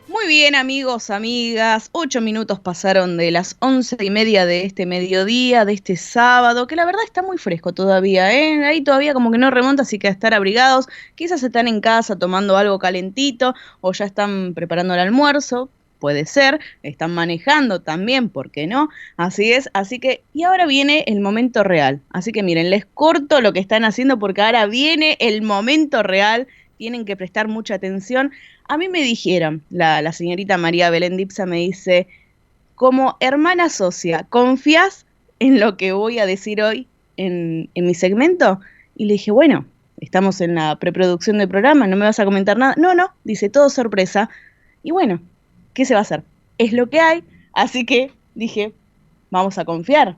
Muy bien, amigos, amigas, 8 minutos pasaron de las 11:30 de este mediodía, de este sábado, que la verdad está muy fresco todavía, ¿eh? Ahí todavía como que no remonta, así que a estar abrigados. Quizás están en casa tomando algo calentito o ya están preparando el almuerzo, puede ser, están manejando también, ¿por qué no? Así es, así que, y ahora viene el momento real. Así que miren, les corto lo que están haciendo porque ahora viene el momento real. Tienen que prestar mucha atención. A mí me dijeron, la señorita María Belén Dipsa me dice, como hermana socia, ¿confías en lo que voy a decir hoy en mi segmento? Y le dije, bueno, estamos en la preproducción del programa, ¿no me vas a comentar nada? No, dice, todo sorpresa. Y bueno, ¿qué se va a hacer? Es lo que hay, así que dije, vamos a confiar.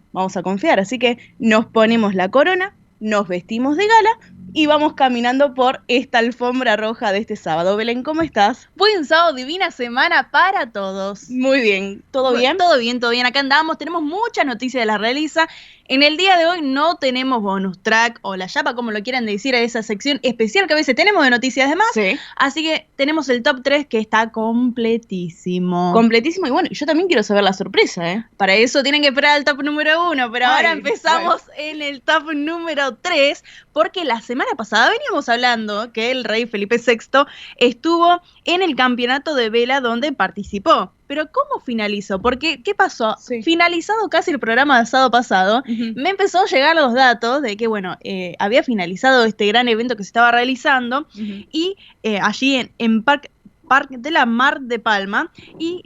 Así que nos ponemos la corona, nos vestimos de gala y vamos caminando por esta alfombra roja de este sábado. Belén, ¿cómo estás? Buen sábado, divina semana para todos. Muy bien, ¿todo bien? Todo bien. Acá andamos, tenemos muchas noticias de la realiza. En el día de hoy no tenemos bonus track o la chapa, como lo quieran decir, a esa sección especial que a veces tenemos de noticias de más. Sí. Así que tenemos el top 3 que está completísimo. Completísimo. Y bueno, yo también quiero saber la sorpresa, ¿eh? Para eso tienen que esperar el top número 1, pero ahora empezamos en el top número 3, porque la semana pasada veníamos hablando que el rey Felipe VI estuvo en el campeonato de vela donde participó. Pero ¿cómo finalizó? Porque, ¿qué pasó? Sí. Finalizado casi el programa del sábado pasado, me empezó a llegar los datos de que, bueno, había finalizado este gran evento que se estaba realizando y allí en Parque de la Mar de Palma, y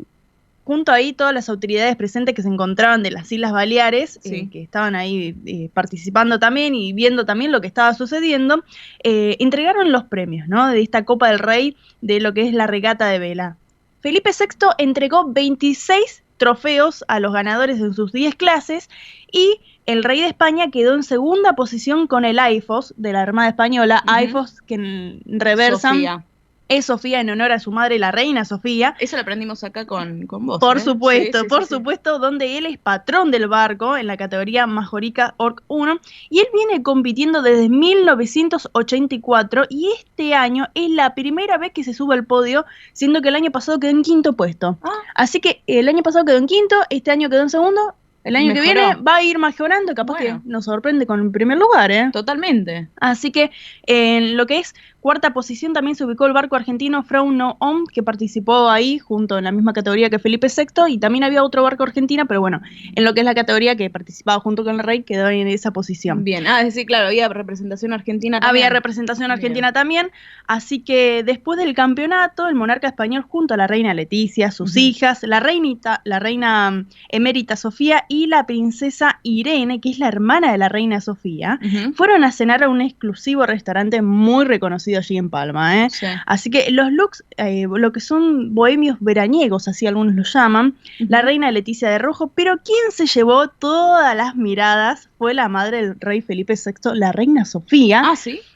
junto ahí todas las autoridades presentes que se encontraban de las Islas Baleares, que estaban ahí participando también y viendo también lo que estaba sucediendo, entregaron los premios, ¿no? De esta Copa del Rey de lo que es la regata de vela. Felipe VI entregó 26 trofeos a los ganadores en sus 10 clases y el rey de España quedó en segunda posición con el AIFOS de la Armada Española, AIFOS que en reversan Sofía. Es Sofía en honor a su madre, la reina Sofía. Eso lo aprendimos acá con vos. Por supuesto, supuesto, donde él es patrón del barco en la categoría Majorica Orc 1 y él viene compitiendo desde 1984 y este año es la primera vez que se sube al podio, siendo que el año pasado quedó en quinto puesto. Así que el año pasado quedó en quinto, este año quedó en segundo. El año que viene va a ir mejorando, capaz que nos sorprende con el primer lugar, ¿eh? Totalmente. Así que en lo que es cuarta posición también se ubicó el barco argentino Frau No Om, que participó ahí junto en la misma categoría que Felipe VI, y también había otro barco argentino, pero bueno, en lo que es la categoría que participaba junto con el rey, quedó en esa posición. Bien, es decir, claro, había representación argentina también. Había representación argentina también, así que después del campeonato, el monarca español junto a la reina Leticia, sus hijas, la reina emérita Sofía y la princesa Irene, que es la hermana de la reina Sofía, fueron a cenar a un exclusivo restaurante muy reconocido allí en Palma, ¿eh? Sí. Así que los looks, lo que son bohemios veraniegos, así algunos lo llaman, la reina Leticia de rojo, pero quien se llevó todas las miradas fue la madre del rey Felipe VI, la reina Sofía,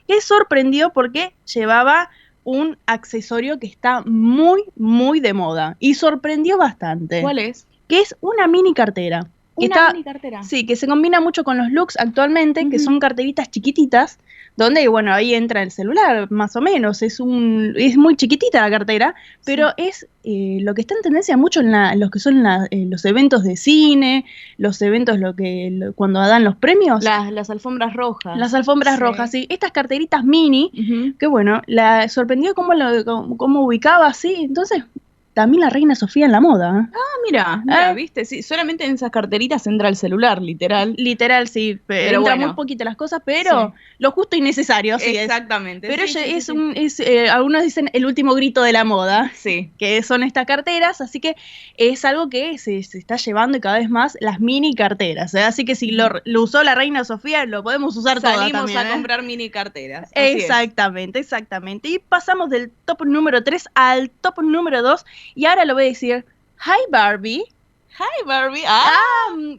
que sorprendió porque llevaba un accesorio que está muy, muy de moda y sorprendió bastante. ¿Cuál es? Que es una mini cartera. ¿Una mini cartera? Sí, que se combina mucho con los looks actualmente, que son carteritas chiquititas, donde, bueno, ahí entra el celular, más o menos. Es muy chiquitita la cartera, pero es lo que está en tendencia mucho en los que son los eventos de cine, los eventos cuando dan los premios. Las alfombras rojas. Las alfombras rojas, sí. Estas carteritas mini, que bueno, la sorprendió cómo ubicaba así. Entonces, también la reina Sofía en la moda. Mira, viste, sí, solamente en esas carteritas entra el celular, literal. Literal, sí, pero entra muy poquito las cosas, pero lo justo y necesario, sí. Exactamente. Pero algunos dicen el último grito de la moda, sí, que son estas carteras, así que es algo que se está llevando cada vez más las mini carteras, ¿eh? Así que si lo usó la reina Sofía, lo podemos usar todas también. Salimos a comprar mini carteras. Exactamente. Y pasamos del top número 3 al top número 2. Y ahora lo voy a decir, hi Barbie. Hi Barbie.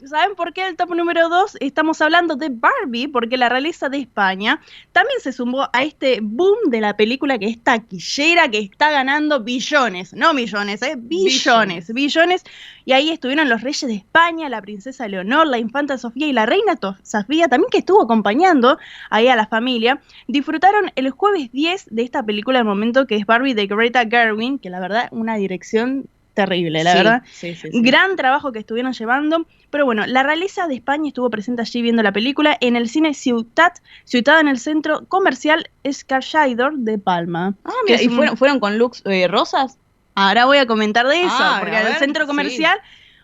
¿Saben por qué el top número 2? Estamos hablando de Barbie, porque la realeza de España también se sumó a este boom de la película que es taquillera, que está ganando billones, no millones, billones. Y ahí estuvieron los reyes de España, la princesa Leonor, la infanta Sofía y la reina Sofía, también que estuvo acompañando ahí a la familia. Disfrutaron el jueves 10 de esta película del momento, que es Barbie de Greta Gerwig, que la verdad, una dirección terrible, la verdad. Sí. Gran trabajo que estuvieron llevando. Pero bueno, la realeza de España estuvo presente allí viendo la película en el cine Ciutat en el centro comercial Escarchaidor de Palma. Mira, ¿y fueron con looks rosas? Ahora voy a comentar de eso, porque en el centro comercial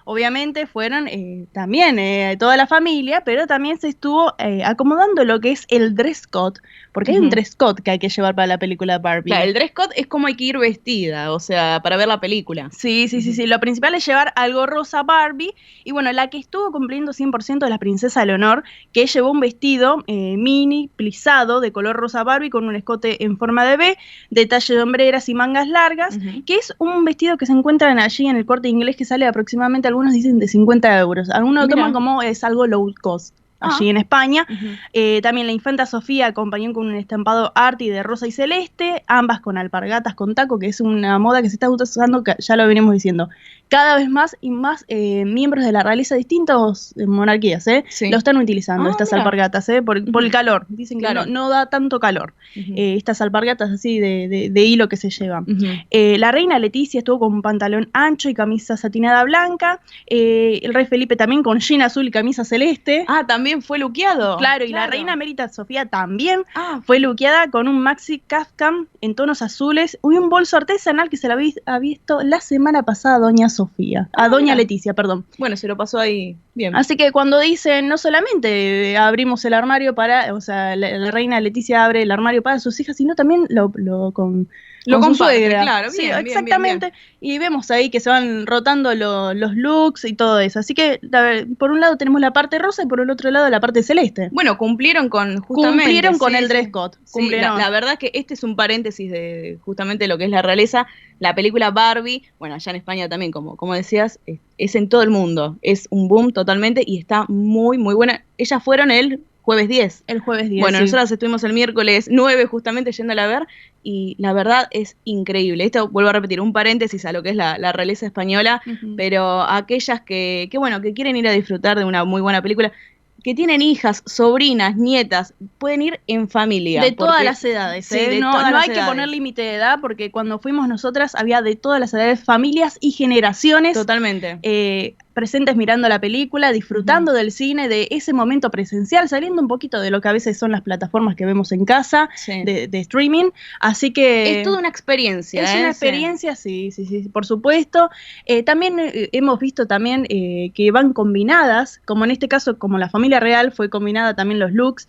obviamente fueron también toda la familia, pero también se estuvo acomodando lo que es el dress code, porque hay un dress code que hay que llevar para la película Barbie. Claro, el dress code es como hay que ir vestida, o sea, para ver la película. Sí. Lo principal es llevar algo rosa Barbie, y bueno, la que estuvo cumpliendo 100% es la princesa Leonor, que llevó un vestido mini, plisado, de color rosa Barbie, con un escote en forma de V, detalle de hombreras y mangas largas, que es un vestido que se encuentran allí en el Corte Inglés, que sale aproximadamente, algunos dicen, de 50 euros. Algunos lo toman como es algo low cost allí en España. También la infanta Sofía acompañó con un estampado arty de rosa y celeste, ambas con alpargatas con taco, que es una moda que se está usando, que ya lo venimos diciendo, cada vez más y más miembros de la realeza de distintas monarquías lo están utilizando, estas alpargatas, por el calor. Dicen que no da tanto calor. Estas alpargatas así de hilo que se llevan. La reina Leticia estuvo con un pantalón ancho y camisa satinada blanca. El rey Felipe también con jean azul y camisa celeste. También fue luqueado. Claro, y la reina emérita Sofía también fue luqueada con un maxi kaftan en tonos azules y un bolso artesanal que se la ha visto la semana pasada a doña Leticia, perdón. Bueno, se lo pasó ahí bien. Así que cuando dicen, no solamente abrimos el armario la reina Leticia abre el armario para sus hijas, sino también con su suegra. Claro, sí, exactamente. Bien. Y vemos ahí que se van rotando los looks y todo eso. Así que, por un lado tenemos la parte rosa y por el otro lado la parte celeste. Bueno, cumplieron con el dress code. La verdad que este es un paréntesis de justamente lo que es la realeza. La película Barbie, bueno, allá en España también, como decías, es en todo el mundo. Es un boom totalmente y está muy, muy buena. Ellas fueron el jueves 10. Bueno, nosotras estuvimos el miércoles 9 justamente yéndola a ver y la verdad es increíble. Esto, vuelvo a repetir, un paréntesis a lo que es la realeza española, pero aquellas que quieren ir a disfrutar de una muy buena película, que tienen hijas, sobrinas, nietas, pueden ir en familia. De todas las edades. No hay que poner límite de edad, porque cuando fuimos nosotras había de todas las edades, familias y generaciones. Totalmente. Presentes mirando la película, disfrutando del cine, de ese momento presencial, saliendo un poquito de lo que a veces son las plataformas que vemos en casa, de streaming. Así que es toda una experiencia. Es una experiencia, sí, por supuesto. También hemos visto que van combinadas, como en este caso, como la familia real fue combinada también los looks.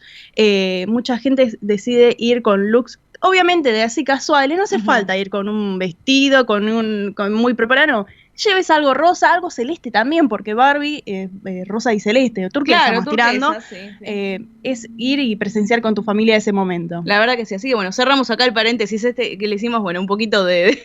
Mucha gente decide ir con looks obviamente de así casuales, no hace falta ir con un vestido, con muy preparado. Lleves algo rosa, algo celeste también, porque Barbie es rosa y celeste, turquesa estamos tirando, es ir y presenciar con tu familia ese momento. La verdad que sí, así que bueno, cerramos acá el paréntesis que le hicimos, un poquito de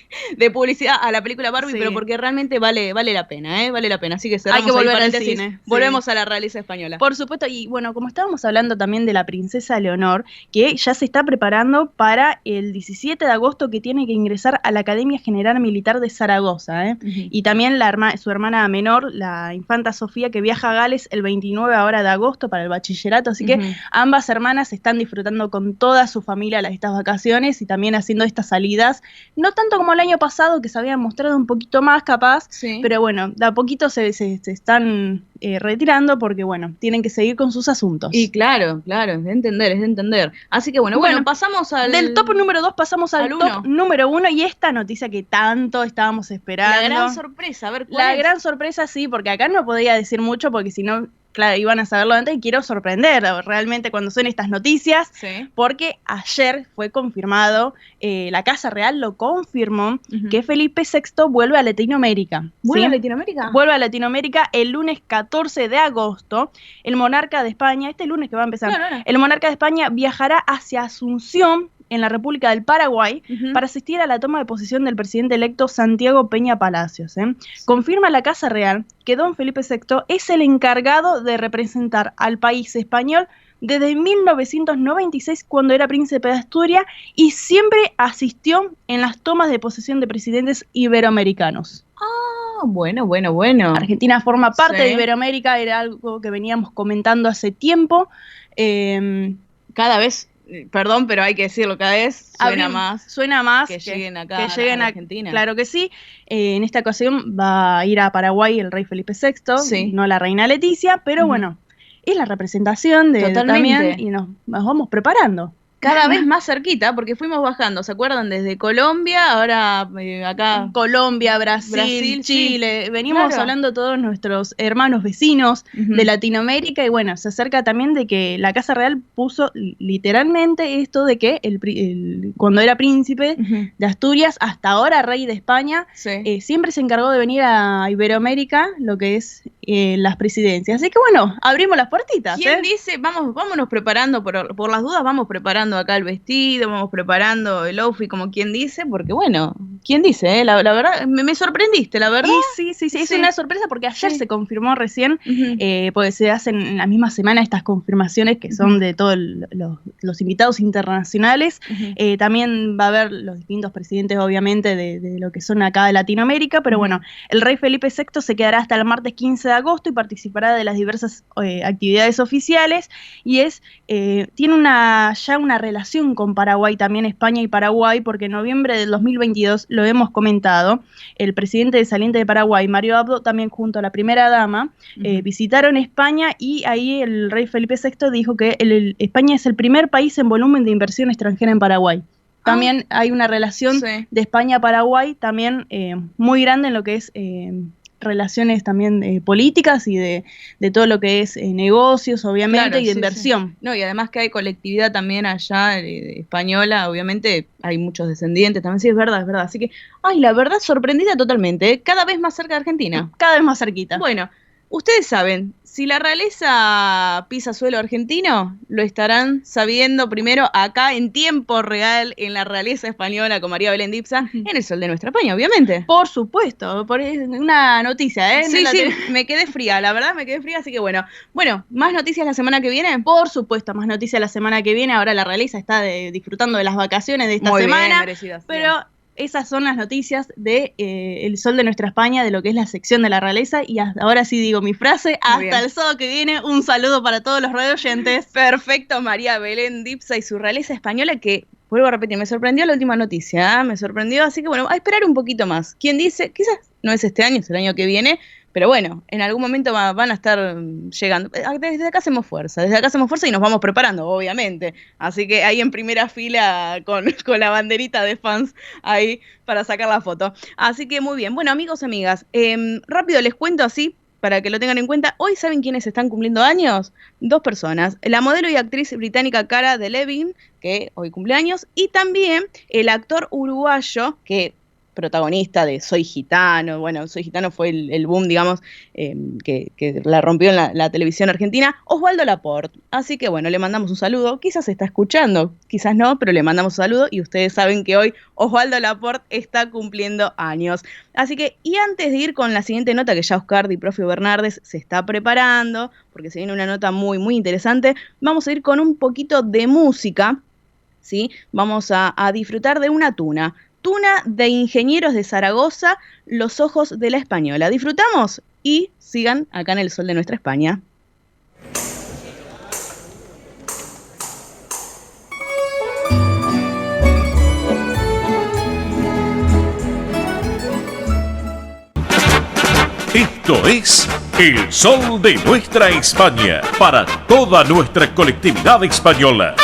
publicidad a la película Barbie, pero porque realmente vale la pena, vale la pena, así que cerramos. Hay que volver al paréntesis, al cine. Volvemos a la realeza española. Por supuesto, y bueno, como estábamos hablando también de la princesa Leonor, que ya se está preparando para el 17 de agosto que tiene que ingresar a la Academia General Militar de Zaragoza, y también su hermana menor, la infanta Sofía, que viaja a Gales el 29 ahora de agosto para el bachillerato, así que ambas hermanas están disfrutando con toda su familia estas vacaciones y también haciendo estas salidas, no tanto como el año pasado, que se habían mostrado un poquito más capaz, pero bueno, de a poquito se están retirando porque, bueno, tienen que seguir con sus asuntos. Y claro, es de entender. Así que bueno, pasamos del top número 2 pasamos al top número 1 y esta noticia que tanto estábamos esperando. La gran sorpresa, a ver cuál es. Gran sorpresa, sí, porque acá no podía decir mucho porque si no, claro, iban a saberlo antes y quiero sorprender realmente cuando son estas noticias, porque ayer fue confirmado, la Casa Real lo confirmó, que Felipe VI vuelve a Latinoamérica. ¿Vuelve a Latinoamérica? Vuelve a Latinoamérica el lunes 14 de agosto. El monarca de España, este lunes que va a empezar, el monarca de España viajará hacia Asunción, en la República del Paraguay, para asistir a la toma de posesión del presidente electo Santiago Peña Palacios. Confirma la Casa Real que don Felipe VI es el encargado de representar al país español desde 1996, cuando era príncipe de Asturias, y siempre asistió en las tomas de posesión de presidentes iberoamericanos. Ah, bueno. Argentina forma parte de Iberoamérica, era algo que veníamos comentando hace tiempo. Cada vez... Perdón, pero hay que decirlo, cada vez suena más que lleguen acá a Argentina. Claro que sí. En esta ocasión va a ir a Paraguay el rey Felipe VI, no la reina Leticia, pero bueno, es la representación de también, y nos vamos preparando. Cada vez más cerquita, porque fuimos bajando, ¿se acuerdan? Desde Colombia, ahora acá... Colombia, Brasil, Chile, venimos hablando todos nuestros hermanos vecinos de Latinoamérica, y bueno, se acerca también de que la Casa Real puso literalmente esto de que cuando era príncipe de Asturias, hasta ahora rey de España, siempre se encargó de venir a Iberoamérica, lo que es las presidencias. Así que bueno, abrimos las puertitas. ¿Quién dice? Vámonos preparando, por las dudas vamos preparando acá el vestido, vamos preparando el outfit, como quien dice, porque bueno, ¿quién dice? La verdad, me sorprendiste, la verdad. Sí, es una sorpresa porque ayer se confirmó recién, porque se hacen en la misma semana estas confirmaciones que son de todos los invitados internacionales. También va a haber los distintos presidentes, obviamente, de lo que son acá de Latinoamérica, pero bueno, el rey Felipe VI se quedará hasta el martes 15 de agosto y participará de las diversas actividades oficiales, y tiene ya una relación con Paraguay, también España y Paraguay, porque en noviembre del 2022, lo hemos comentado, el presidente saliente de Paraguay, Mario Abdo, también junto a la primera dama, visitaron España, y ahí el rey Felipe VI dijo que España es el primer país en volumen de inversión extranjera en Paraguay. También hay una relación de España a Paraguay también muy grande en lo que es relaciones también políticas y de todo lo que es negocios, obviamente, y de inversión. No, y además que hay colectividad también allá española, obviamente hay muchos descendientes también, sí, es verdad. Así que, la verdad, sorprendida totalmente, cada vez más cerca de Argentina. Cada vez más cerquita. Bueno, ustedes saben, si la realeza pisa suelo argentino, lo estarán sabiendo primero acá en tiempo real en la realeza española con María Belén Dipsa, en el Sol de Nuestra España, obviamente. Por supuesto, una noticia, Sí, me quedé fría, la verdad me quedé fría, así que bueno. Bueno, ¿más noticias la semana que viene? Por supuesto, más noticias la semana que viene. Ahora la realeza está disfrutando de las vacaciones de esta semana, bien, merecidas, pero... Esas son las noticias de El Sol de Nuestra España, de lo que es la sección de la realeza. Y ahora sí digo mi frase, hasta el sábado que viene, un saludo para todos los radioyentes. Perfecto, María Belén Dipsa y su realeza española, que, vuelvo a repetir, me sorprendió la última noticia, me sorprendió, así que bueno, a esperar un poquito más. ¿Quién dice? Quizás no es este año, es el año que viene, pero bueno, en algún momento van a estar llegando. Desde acá hacemos fuerza y nos vamos preparando, obviamente. Así que ahí en primera fila con la banderita de fans ahí para sacar la foto. Así que muy bien. Bueno, amigos, amigas, rápido les cuento así, para que lo tengan en cuenta. Hoy, ¿saben quiénes están cumpliendo años? 2 personas. La modelo y actriz británica Cara Delevingne, que hoy cumple años, y también el actor uruguayo, que... protagonista de Soy Gitano. Bueno, Soy Gitano fue el boom, digamos, que la rompió en la televisión argentina, Osvaldo Laporte. Así que bueno, le mandamos un saludo. Quizás se está escuchando, quizás no, pero le mandamos un saludo, y ustedes saben que hoy Osvaldo Laporte está cumpliendo años. Así que, y antes de ir con la siguiente nota, que ya Oscar Di Profio Bernardes se está preparando, porque se viene una nota muy, muy interesante, vamos a ir con un poquito de música, ¿sí? Vamos a disfrutar de una tuna Fortuna de Ingenieros de Zaragoza, Los Ojos de la Española. Disfrutamos y sigan acá en el Sol de Nuestra España. Esto es El Sol de Nuestra España, para toda nuestra colectividad española.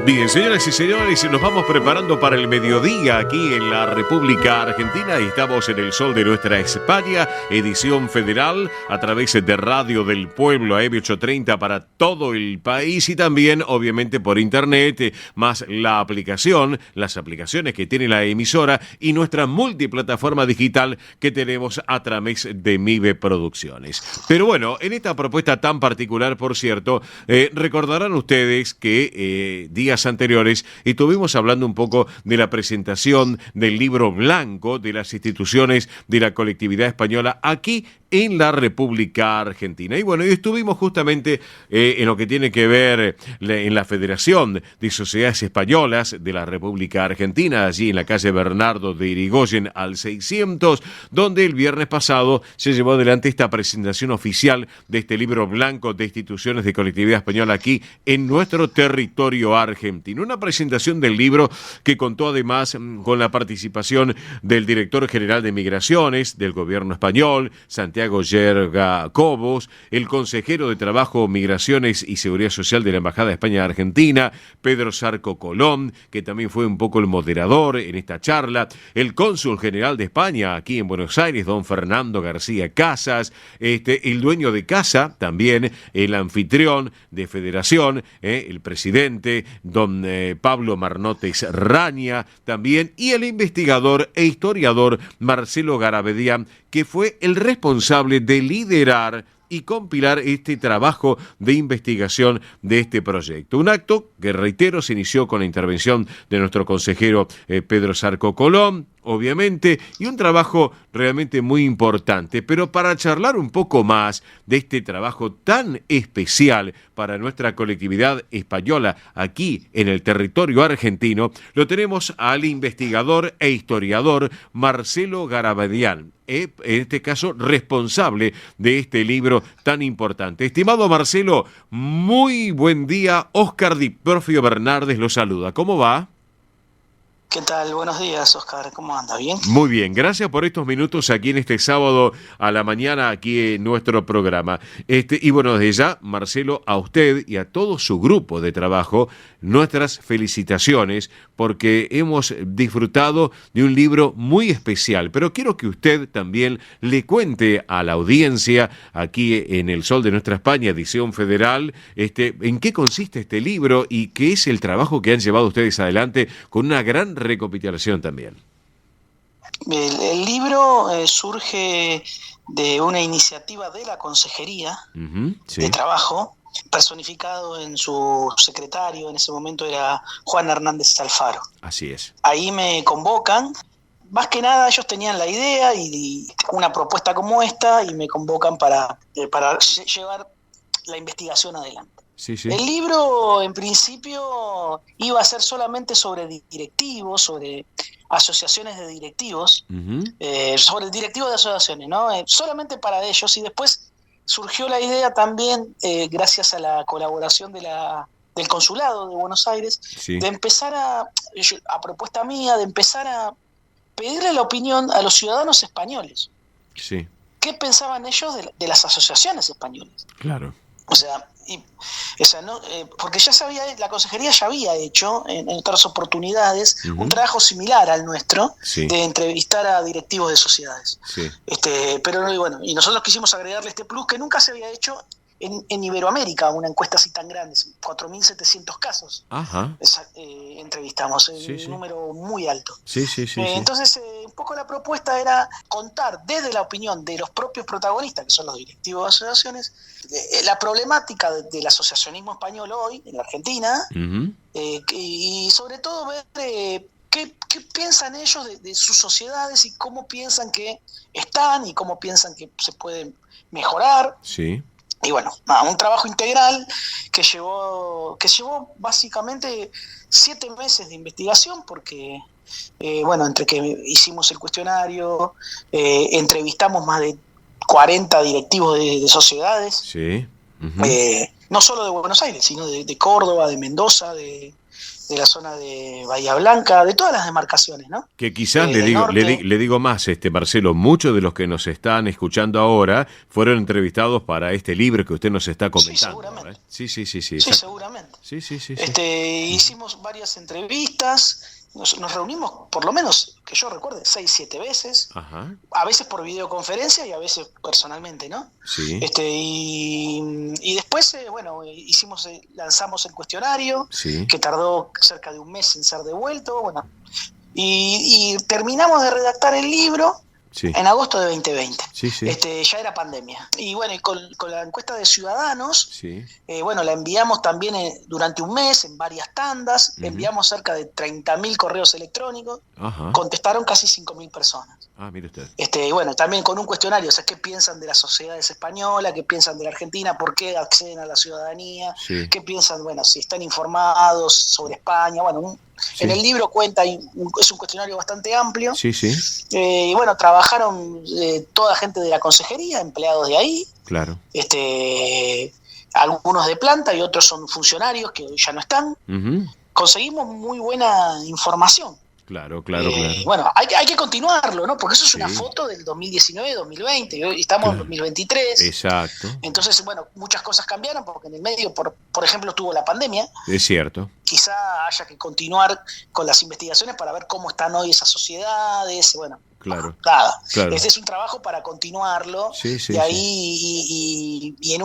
Bien, señoras y señores, nos vamos preparando para el mediodía aquí en la República Argentina. Estamos en el Sol de Nuestra España, edición federal, a través de Radio del Pueblo AM830 para todo el país y también, obviamente, por internet, más la aplicación, las aplicaciones que tiene la emisora y nuestra multiplataforma digital que tenemos a través de MIBE Producciones. Pero bueno, en esta propuesta tan particular, por cierto, recordarán ustedes que días anteriores estuvimos hablando un poco de la presentación del libro blanco de las instituciones de la colectividad española aquí en la República Argentina. Y bueno, y estuvimos justamente en lo que tiene que ver en la Federación de Sociedades Españolas de la República Argentina, allí en la calle Bernardo de Irigoyen al 600, donde el viernes pasado se llevó adelante esta presentación oficial de este libro blanco de instituciones de colectividad española aquí en nuestro territorio argentino. Una presentación del libro que contó además con la participación del director general de Migraciones del gobierno español, Santiago Yerga Cobos, el consejero de Trabajo, Migraciones y Seguridad Social de la Embajada de España en Argentina, Pedro Sarco Colón, que también fue un poco el moderador en esta charla, el cónsul general de España aquí en Buenos Aires, don Fernando García Casas, el dueño de casa, también el anfitrión de Federación, el presidente, don Pablo Marnotes Raña, también, y el investigador e historiador Marcelo Garabedian, que fue el responsable de liderar y compilar este trabajo de investigación de este proyecto. Un acto que, reitero, se inició con la intervención de nuestro consejero Pedro Sarco Colón, obviamente, y un trabajo realmente muy importante. Pero para charlar un poco más de este trabajo tan especial para nuestra colectividad española aquí en el territorio argentino, lo tenemos al investigador e historiador Marcelo Garabedian, en este caso responsable de este libro tan importante. Estimado Marcelo, muy buen día. Óscar Di Profio Bernardes lo saluda. ¿Cómo va? ¿Qué tal? Buenos días, Óscar. ¿Cómo anda? ¿Bien? Muy bien. Gracias por estos minutos aquí en este sábado a la mañana aquí en nuestro programa. Y bueno, desde ya, Marcelo, a usted y a todo su grupo de trabajo, nuestras felicitaciones porque hemos disfrutado de un libro muy especial. Pero quiero que usted también le cuente a la audiencia aquí en El Sol de Nuestra España, edición federal, en qué consiste este libro y qué es el trabajo que han llevado ustedes adelante con una gran recapitulación también. El libro surge de una iniciativa de la Consejería de Trabajo, personificado en su secretario, en ese momento era Juan Hernández Alfaro. Así es. Ahí me convocan, más que nada ellos tenían la idea y una propuesta como esta y me convocan para llevar la investigación adelante. Sí, sí. El libro, en principio, iba a ser solamente sobre directivos, sobre asociaciones de directivos, sobre directivos de asociaciones, ¿no? Solamente para ellos, y después surgió la idea también, gracias a la colaboración del Consulado de Buenos Aires, de empezar a propuesta mía, de empezar a pedirle la opinión a los ciudadanos españoles. Sí. ¿Qué pensaban ellos de las asociaciones españolas? Claro. O sea, porque la Consejería ya había hecho en otras oportunidades un trabajo similar al nuestro, de entrevistar a directivos de sociedades. Sí. Pero bueno, y nosotros quisimos agregarle este plus que nunca se había hecho en Iberoamérica, una encuesta así tan grande, 4.700 casos. Ajá. Entrevistamos, un número muy alto. Sí. Entonces, un poco la propuesta era contar desde la opinión de los propios protagonistas, que son los directivos de asociaciones, la problemática del asociacionismo español hoy en la Argentina, y sobre todo ver qué piensan ellos de sus sociedades y cómo piensan que están y cómo piensan que se pueden mejorar. Sí. Y bueno, un trabajo integral que llevó básicamente 7 meses de investigación, porque, entre que hicimos el cuestionario, entrevistamos más de 40 directivos de sociedades, Sí. no solo de Buenos Aires, sino de Córdoba, de Mendoza, de la zona de Bahía Blanca, de todas las demarcaciones, ¿no? Que quizás le del digo más, Marcelo, muchos de los que nos están escuchando ahora fueron entrevistados para este libro que usted nos está comentando. Sí, Sí, seguramente. Sí. Hicimos varias entrevistas, nos reunimos por lo menos, que yo recuerde, 6-7 veces, Ajá. a veces por videoconferencia y a veces personalmente, ¿no? Sí. Y después, lanzamos el cuestionario, Sí. que tardó cerca de un mes en ser devuelto, y terminamos de redactar el libro Sí. en agosto de 2020. Sí. Ya era pandemia. Y con la encuesta de ciudadanos, Sí. la enviamos también durante un mes, en varias tandas, enviamos cerca de 30.000 correos electrónicos, Ajá. contestaron casi 5.000 personas. Ah, mire usted. También con un cuestionario, o sea, qué piensan de las sociedades españolas, qué piensan de la Argentina, por qué acceden a la ciudadanía, Sí. qué piensan, si están informados sobre España. En el libro cuenta, es un cuestionario bastante amplio. Sí. Trabajaron toda gente de la consejería, empleados de ahí, Claro. algunos de planta y otros son funcionarios que hoy ya no están. Ujú. Conseguimos muy buena información. Claro. Hay que continuarlo, ¿no? Porque eso es una Sí. foto del 2019-2020 y hoy estamos en 2023. Exacto. Entonces, muchas cosas cambiaron porque en el medio, por ejemplo, estuvo la pandemia. Es cierto. Quizá haya que continuar con las investigaciones para ver cómo están hoy esas sociedades. Claro. Nada. Claro. Este es un trabajo para continuarlo Sí, y ahí y en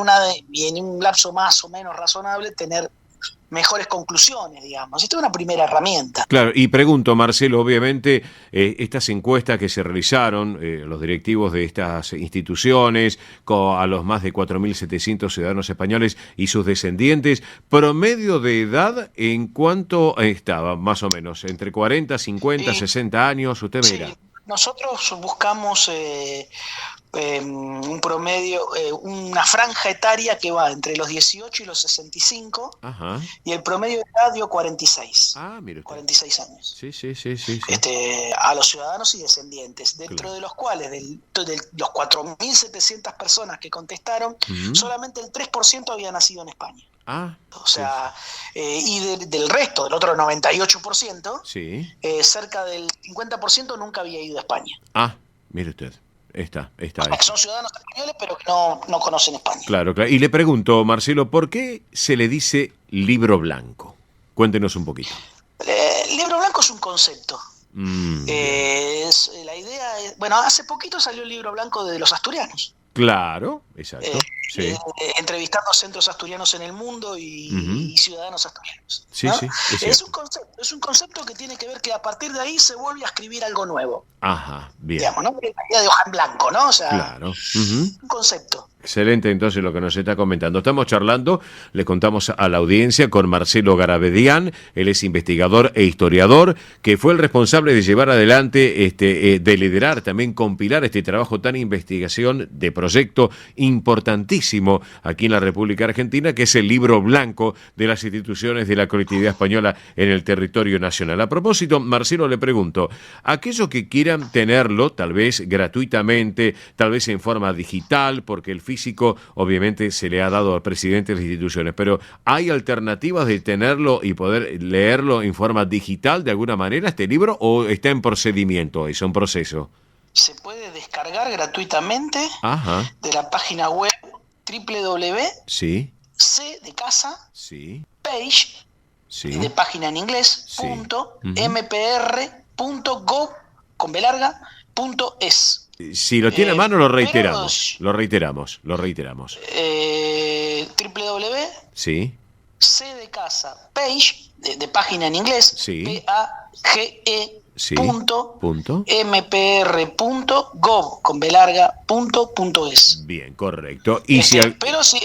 un lapso más o menos razonable tener mejores conclusiones, digamos. Esta es una primera herramienta. Claro, y pregunto, Marcelo, obviamente estas encuestas que se realizaron, los directivos de estas instituciones, a los más de 4.700 ciudadanos españoles y sus descendientes, promedio de edad, ¿en cuánto estaba? Más o menos, entre 40, 50, 60 años, usted me dirá. Nosotros buscamos un promedio, una franja etaria que va entre los 18 y los 65, Ajá. y el promedio de edad dio 46. Ah, mire usted. 46 años. Sí. A los ciudadanos y descendientes, dentro de los cuales, de los 4.700 personas que contestaron, solamente el 3% había nacido en España. Ah. O sea, y del resto, del otro 98%, Sí. Cerca del 50% nunca había ido a España. Ah, mire usted. Está. Son ciudadanos españoles, pero que no conocen España. Claro. Y le pregunto, Marcelo, ¿por qué se le dice libro blanco? Cuéntenos un poquito. El libro blanco es un concepto. La idea es, hace poquito salió el libro blanco de los asturianos. Claro, exacto. Sí. Entrevistando centros asturianos en el mundo y ciudadanos asturianos. Sí, ¿no? sí. Es un concepto que tiene que ver que a partir de ahí se vuelve a escribir algo nuevo. Ajá, bien. Digamos, ¿no? La idea de hoja en blanco, ¿no? O sea, Claro. un concepto. Excelente, entonces, lo que nos está comentando. Estamos charlando, le contamos a la audiencia, con Marcelo Garabedian. Él es investigador e historiador, que fue el responsable de llevar adelante, de liderar, también compilar este trabajo tan investigación de proyecto importantísimo aquí en la República Argentina, que es el libro blanco de las instituciones de la colectividad española en el territorio nacional. A propósito, Marcelo, le pregunto, aquellos que quieran tenerlo, tal vez gratuitamente, tal vez en forma digital, porque el físico obviamente se le ha dado al presidente de las instituciones, pero ¿hay alternativas de tenerlo y poder leerlo en forma digital de alguna manera este libro, o está en procedimiento, es un proceso? Se puede descargar gratuitamente Ajá. de la página web Sí. C de casa, Sí. page, Sí. de página en inglés, Sí. mpr.es. Si lo tiene a mano, lo pero- reiteramos. www. Sí. C de casa, page, de página en inglés, Sí. PAGE. Sí. Punto Punto. mpr.gov.es. Bien, correcto. Y si Pero sí,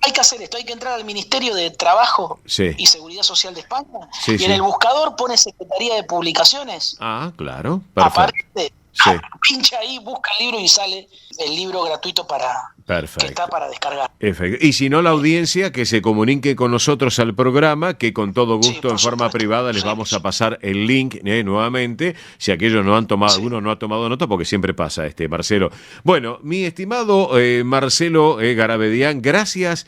hay que hacer esto, hay que entrar al Ministerio de Trabajo Sí. y Seguridad Social de España, Sí, y sí. en el buscador pone Secretaría de Publicaciones. Ah, claro. Perfecto. Aparece, Sí. pincha ahí, busca el libro y sale el libro gratuito para Perfecto. Que está para descargar. Perfecto. Y si no, la audiencia que se comunique con nosotros al programa, que con todo gusto en forma privada les vamos a pasar el link nuevamente, si aquellos no han tomado, alguno no ha tomado nota, porque siempre pasa, Marcelo. Bueno, mi estimado Marcelo Garabedian, gracias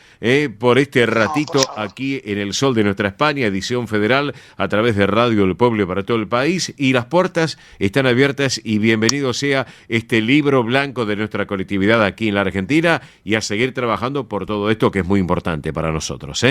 por este ratito aquí en El Sol de Nuestra España, edición federal, a través de Radio del Pueblo y para todo el país, y las puertas están abiertas y bienvenido sea este libro blanco de nuestra colectividad aquí en la Argentina, y a seguir trabajando por todo esto que es muy importante para nosotros,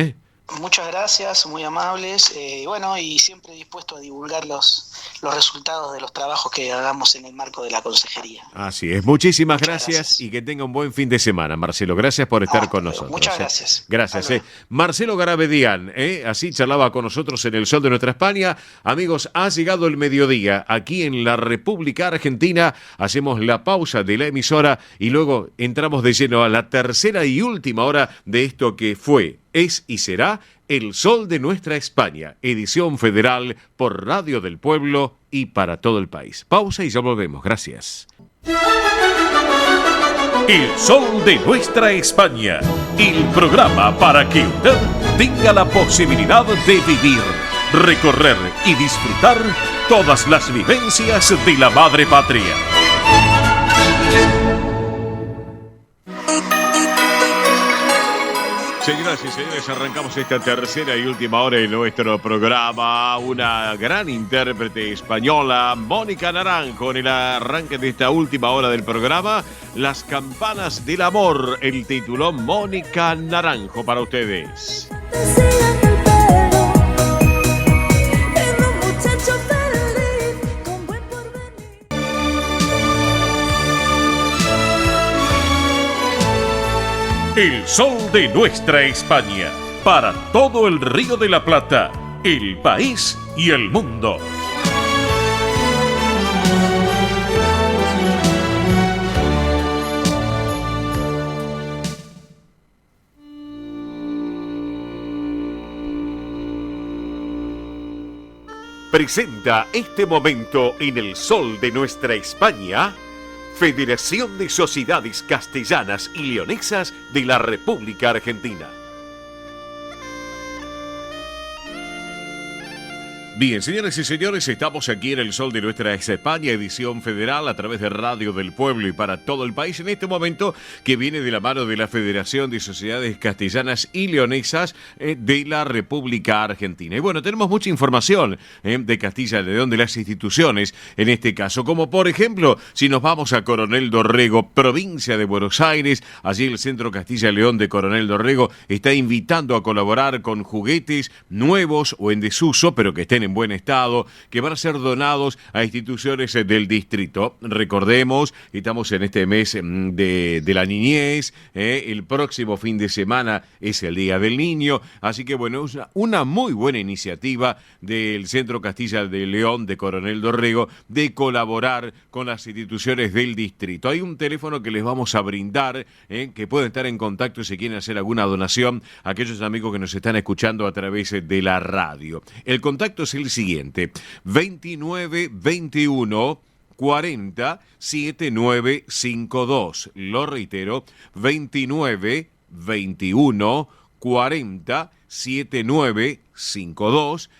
Muchas gracias, muy amables. Bueno, y siempre dispuesto a divulgar los resultados de los trabajos que hagamos en el marco de la consejería. Así es. Muchísimas gracias y que tenga un buen fin de semana, Marcelo. Gracias por estar con nosotros. Muchas gracias. Gracias. Marcelo Garabedian, así charlaba con nosotros en El Sol de Nuestra España. Amigos, ha llegado el mediodía aquí en la República Argentina. Hacemos la pausa de la emisora y luego entramos de lleno a la tercera y última hora de esto que fue, es y será El Sol de Nuestra España, edición federal por Radio del Pueblo y para todo el país. Pausa y ya volvemos. Gracias. El Sol de Nuestra España, el programa para que usted tenga la posibilidad de vivir, recorrer y disfrutar todas las vivencias de la madre patria. Señoras y señores, arrancamos esta tercera y última hora de nuestro programa. Una gran intérprete española, Mónica Naranjo, en el arranque de esta última hora del programa. Las campanas del amor, el título, Mónica Naranjo para ustedes. El Sol de Nuestra España, para todo el Río de la Plata, el país y el mundo. Presenta este momento en El Sol de Nuestra España, Federación de Sociedades Castellanas y Leonesas de la República Argentina. Bien, señoras y señores, estamos aquí en El Sol de Nuestra España, edición federal a través de Radio del Pueblo y para todo el país en este momento que viene de la mano de la Federación de Sociedades Castellanas y Leonesas de la República Argentina. Y bueno, tenemos mucha información de Castilla y León, de las instituciones en este caso, como por ejemplo, si nos vamos a Coronel Dorrego, provincia de Buenos Aires, allí el Centro Castilla y León de Coronel Dorrego está invitando a colaborar con juguetes nuevos o en desuso, pero que estén en buen estado, que van a ser donados a instituciones del distrito. Recordemos, estamos en este mes de la niñez, el próximo fin de semana es el Día del Niño, así que bueno, es una muy buena iniciativa del Centro Castilla de León de Coronel Dorrego de colaborar con las instituciones del distrito. Hay un teléfono que les vamos a brindar, que pueden estar en contacto si quieren hacer alguna donación a aquellos amigos que nos están escuchando a través de la radio. El contacto es el siguiente: 29 21 40 7952. Lo reitero, 29 21 40 7952.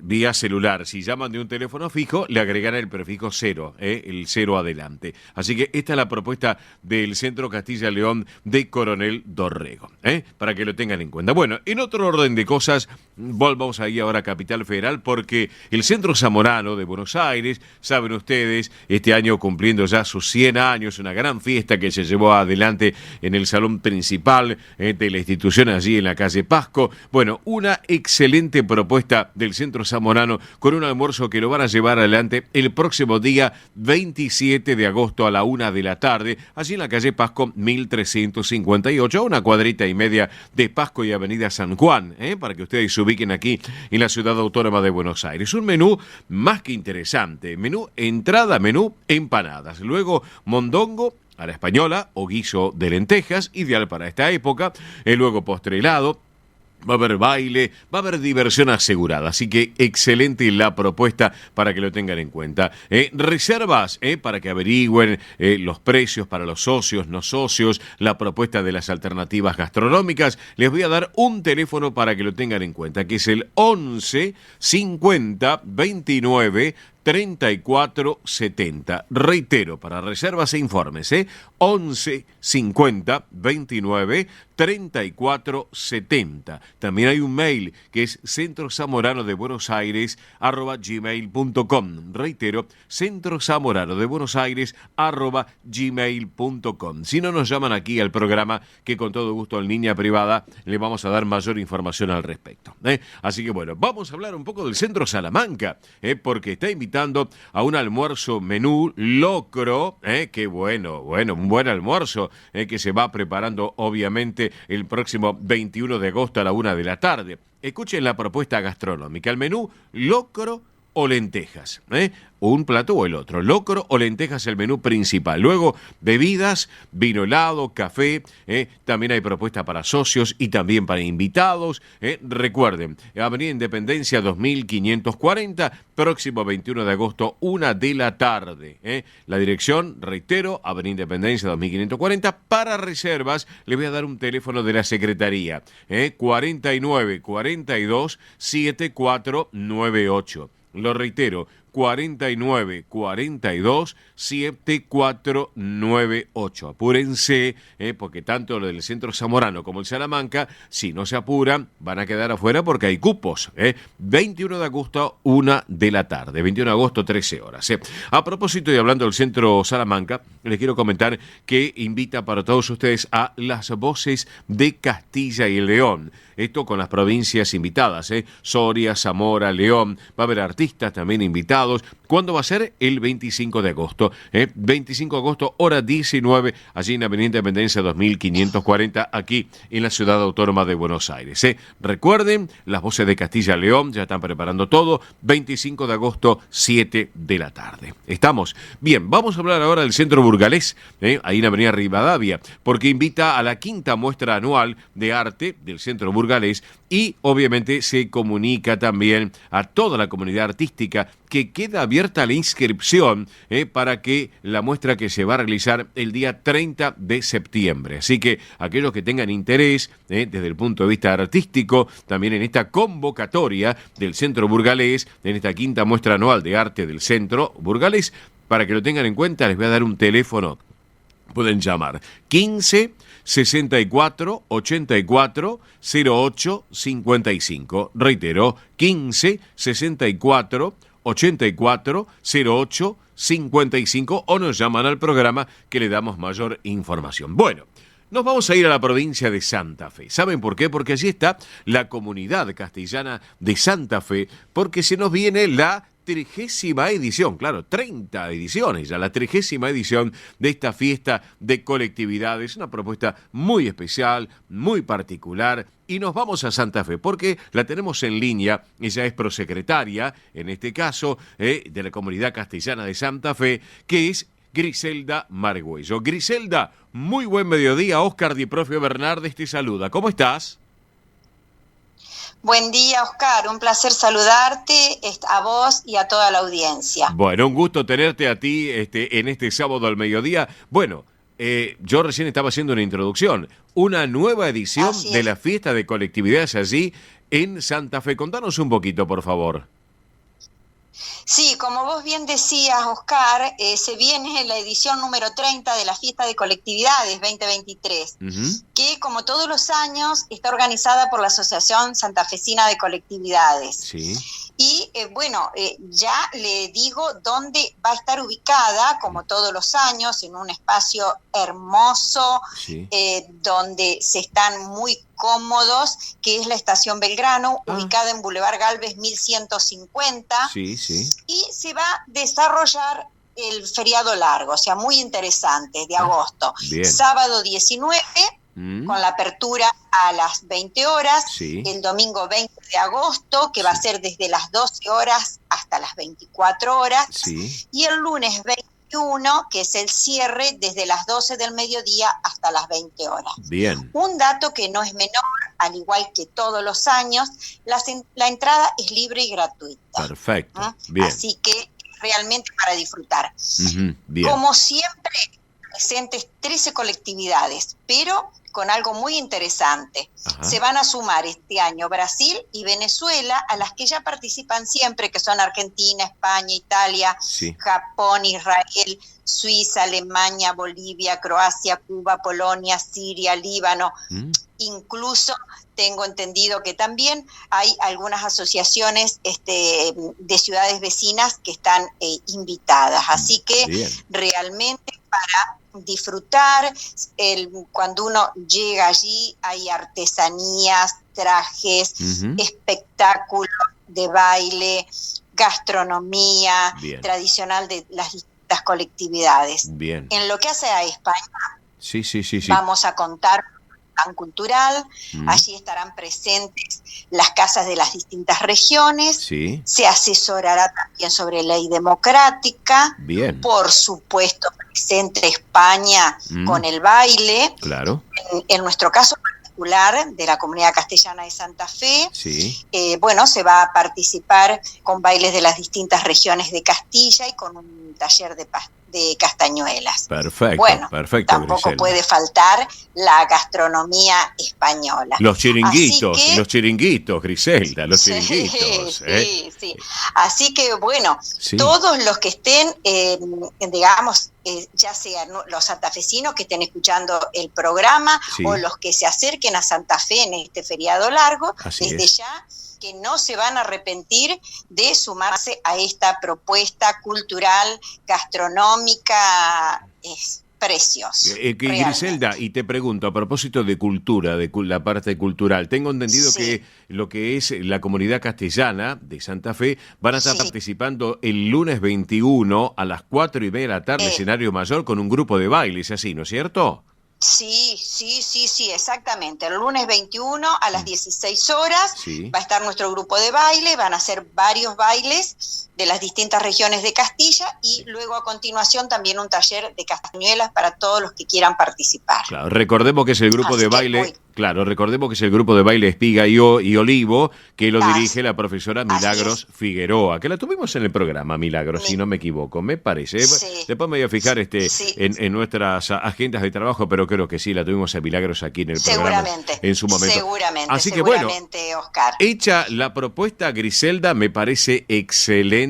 Vía celular. Si llaman de un teléfono fijo, le agregan el prefijo 0, el 0 adelante. Así que esta es la propuesta del Centro Castilla y León de Coronel Dorrego, para que lo tengan en cuenta. Bueno, en otro orden de cosas, volvamos ahí ahora a Capital Federal, porque el Centro Zamorano de Buenos Aires, saben ustedes, este año cumpliendo ya sus 100 años, una gran fiesta que se llevó adelante en el salón principal de la institución allí en la calle Pasco. Bueno, una excelente propuesta del Centro Zamorano con un almuerzo que lo van a llevar adelante el próximo día 27 de agosto a la 1 de la tarde, allí en la calle Pasco 1358, a una cuadrita y media de Pasco y Avenida San Juan, para que ustedes se ubiquen aquí en la ciudad autónoma de Buenos Aires. Un menú más que interesante, menú entrada, menú empanadas, luego mondongo a la española o guiso de lentejas, ideal para esta época, luego postre helado, Va a haber baile, va a haber diversión asegurada, así que excelente la propuesta para que lo tengan en cuenta. Reservas para que averigüen los precios para los socios, no socios, la propuesta de las alternativas gastronómicas. Les voy a dar un teléfono para que lo tengan en cuenta, que es el 11 50 29 34 70. Reitero, para reservas e informes, 11 50 29 34 70. También hay un mail que es centrozamoranodebuenosaires@gmail.com. Reitero, centrozamoranodebuenosaires@gmail.com. Si no, nos llaman aquí al programa, que con todo gusto en línea privada le vamos a dar mayor información al respecto. Así que bueno, vamos a hablar un poco del Centro Salamanca, porque está invitando a un almuerzo menú locro, que bueno, un buen almuerzo que se va preparando obviamente el próximo 21 de agosto a la 1 de la tarde. Escuchen la propuesta gastronómica, el menú locro o lentejas, un plato o el otro, locro o lentejas el menú principal. Luego bebidas, vino helado, café, también hay propuesta para socios y también para invitados. Recuerden, Avenida Independencia 2540, próximo 21 de agosto, 1 de la tarde. La dirección, reitero, Avenida Independencia 2540. Para reservas, les voy a dar un teléfono de la Secretaría, 49 42 7498. Lo reitero, 49 42 7498. Apúrense, porque tanto lo del Centro Zamorano como el Salamanca, si no se apuran, van a quedar afuera porque hay cupos. 21 de agosto, 1 de la tarde. 21 de agosto, 13 horas. A propósito, y hablando del Centro Salamanca, les quiero comentar que invita para todos ustedes a las voces de Castilla y León. Esto con las provincias invitadas, Soria, Zamora, León. Va a haber artistas también invitados. ¿Cuándo va a ser? El 25 de agosto. 25 de agosto, hora 19, allí en Avenida Independencia 2540, aquí en la Ciudad Autónoma de Buenos Aires. Recuerden, las voces de Castilla y León ya están preparando todo. 25 de agosto, 7 de la tarde. ¿Estamos? Bien, vamos a hablar ahora del Centro Burgalés, ahí en Avenida Rivadavia, porque invita a la 5ª muestra anual de arte del Centro Burgalés y obviamente se comunica también a toda la comunidad artística que queda abierta la inscripción para que la muestra que se va a realizar el día 30 de septiembre. Así que aquellos que tengan interés desde el punto de vista artístico, también en esta convocatoria del Centro Burgalés, en esta 5ª muestra anual de arte del Centro Burgalés, para que lo tengan en cuenta, les voy a dar un teléfono. Pueden llamar 15 64 84 08 55. Reitero, 15 64 84 08 55, o nos llaman al programa que le damos mayor información. Bueno, nos vamos a ir a la provincia de Santa Fe. ¿Saben por qué? Porque allí está la comunidad castellana de Santa Fe, porque se nos viene la 30ª edición, claro, 30 ediciones, ya la 30ª edición de esta fiesta de colectividades, una propuesta muy especial, muy particular, y nos vamos a Santa Fe, porque la tenemos en línea. Ella es prosecretaria, en este caso, de la comunidad castellana de Santa Fe, que es Griselda Margüello. Griselda, muy buen mediodía. Oscar Di Profio Bernardes te saluda. ¿Cómo estás? Buen día, Oscar. Un placer saludarte a vos y a toda la audiencia. Bueno, un gusto tenerte a ti en este sábado al mediodía. Bueno, yo recién estaba haciendo una introducción. Una nueva edición de la fiesta de colectividades allí en Santa Fe. Contanos un poquito, por favor. Sí, como vos bien decías, Oscar, se viene la edición número 30 de la Fiesta de Colectividades 2023, que como todos los años está organizada por la Asociación Santafesina de Colectividades. Sí. Y ya le digo dónde va a estar ubicada, como todos los años, en un espacio hermoso, sí, donde se están muy cómodos, que es la Estación Belgrano, ubicada en Boulevard Galvez 1150. Sí, sí. Y se va a desarrollar el feriado largo, o sea, muy interesante, de agosto. Bien. Sábado 19, con la apertura a las 20 horas, sí, el domingo 20 de agosto, que va a ser desde las 12 horas hasta las 24 horas, sí, y el lunes 20 de 21, que es el cierre desde las 12 del mediodía hasta las 20 horas. Bien. Un dato que no es menor, al igual que todos los años, la entrada es libre y gratuita. Perfecto. Bien. Así que realmente para disfrutar. Bien. Como siempre, presentes 13 colectividades, pero con algo muy interesante. Ajá. Se van a sumar este año Brasil y Venezuela, a las que ya participan siempre, que son Argentina, España, Italia, Sí. Japón, Israel, Suiza, Alemania, Bolivia, Croacia, Cuba, Polonia, Siria, Líbano. Incluso tengo entendido que también hay algunas asociaciones de ciudades vecinas que están invitadas. Así que Bien. realmente para disfrutar, cuando uno llega allí hay artesanías, trajes, espectáculos de baile, gastronomía Bien. tradicional de las distintas colectividades. Bien. En lo que hace a España, Sí. vamos a contar plan cultural, allí estarán presentes las casas de las distintas regiones, Sí. se asesorará también sobre ley democrática, Bien. por supuesto presente España con el baile, Claro. en nuestro caso particular de la Comunidad Castellana de Santa Fe, Sí. se va a participar con bailes de las distintas regiones de Castilla y con un taller de castañuelas. Perfecto. Bueno, Perfecto, tampoco Griselda. puede faltar la gastronomía española. Los chiringuitos, Así que- los chiringuitos, Griselda, los Sí, chiringuitos. sí. Así que bueno, Sí. todos los que estén, digamos, ya sean los santafesinos que estén escuchando el programa Sí. o los que se acerquen a Santa Fe en este feriado largo, Así desde es. ya que no se van a arrepentir de sumarse a esta propuesta cultural, gastronómica, es precioso. Griselda, y te pregunto, a propósito de cultura, la parte cultural, tengo entendido Sí. que lo que es la comunidad castellana de Santa Fe van a estar Sí. participando el lunes 21 a las 4:30 de la tarde, escenario mayor, con un grupo de bailes, así, ¿no es cierto? Sí, exactamente. El lunes 21 a las 16 horas Sí. va a estar nuestro grupo de baile, van a ser varios bailes de las distintas regiones de Castilla y luego a continuación también un taller de castañuelas para todos los que quieran participar. Claro, recordemos que es el grupo Así de que baile, muy- recordemos que es el grupo de baile Espiga y Olivo, que lo Así- dirige la profesora Milagros Figueroa, que la tuvimos en el programa, Milagros, si no me equivoco, me parece. Sí. Después me voy a fijar Sí. en nuestras agendas de trabajo, pero creo que sí, la tuvimos a Milagros aquí en el programa Seguramente. en su momento. Seguramente, Así que bueno, Oscar. hecha la propuesta, Griselda, me parece excelente.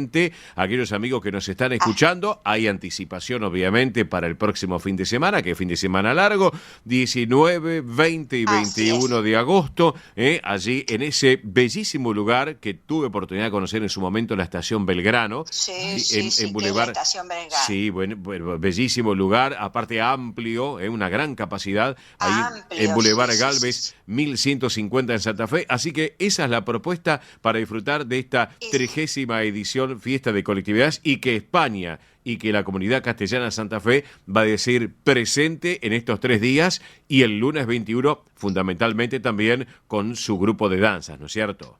Aquellos amigos que nos están escuchando, hay anticipación obviamente para el próximo fin de semana, que es fin de semana largo, 19, 20 y 21 de agosto, allí en ese bellísimo lugar que tuve oportunidad de conocer en su momento, la estación Belgrano. Sí, en que es la Boulevard. estación Belgrano. Sí, bueno, bellísimo lugar, aparte amplio, una gran capacidad, ahí Amplio, en Boulevard sí, Galvez, 1150 en Santa Fe. Así que esa es la propuesta para disfrutar de esta 30ª edición Fiesta de Colectividades, y que España y que la comunidad castellana de Santa Fe va a decir presente en estos 3 días, y el lunes 21 fundamentalmente también con su grupo de danzas, ¿no es cierto?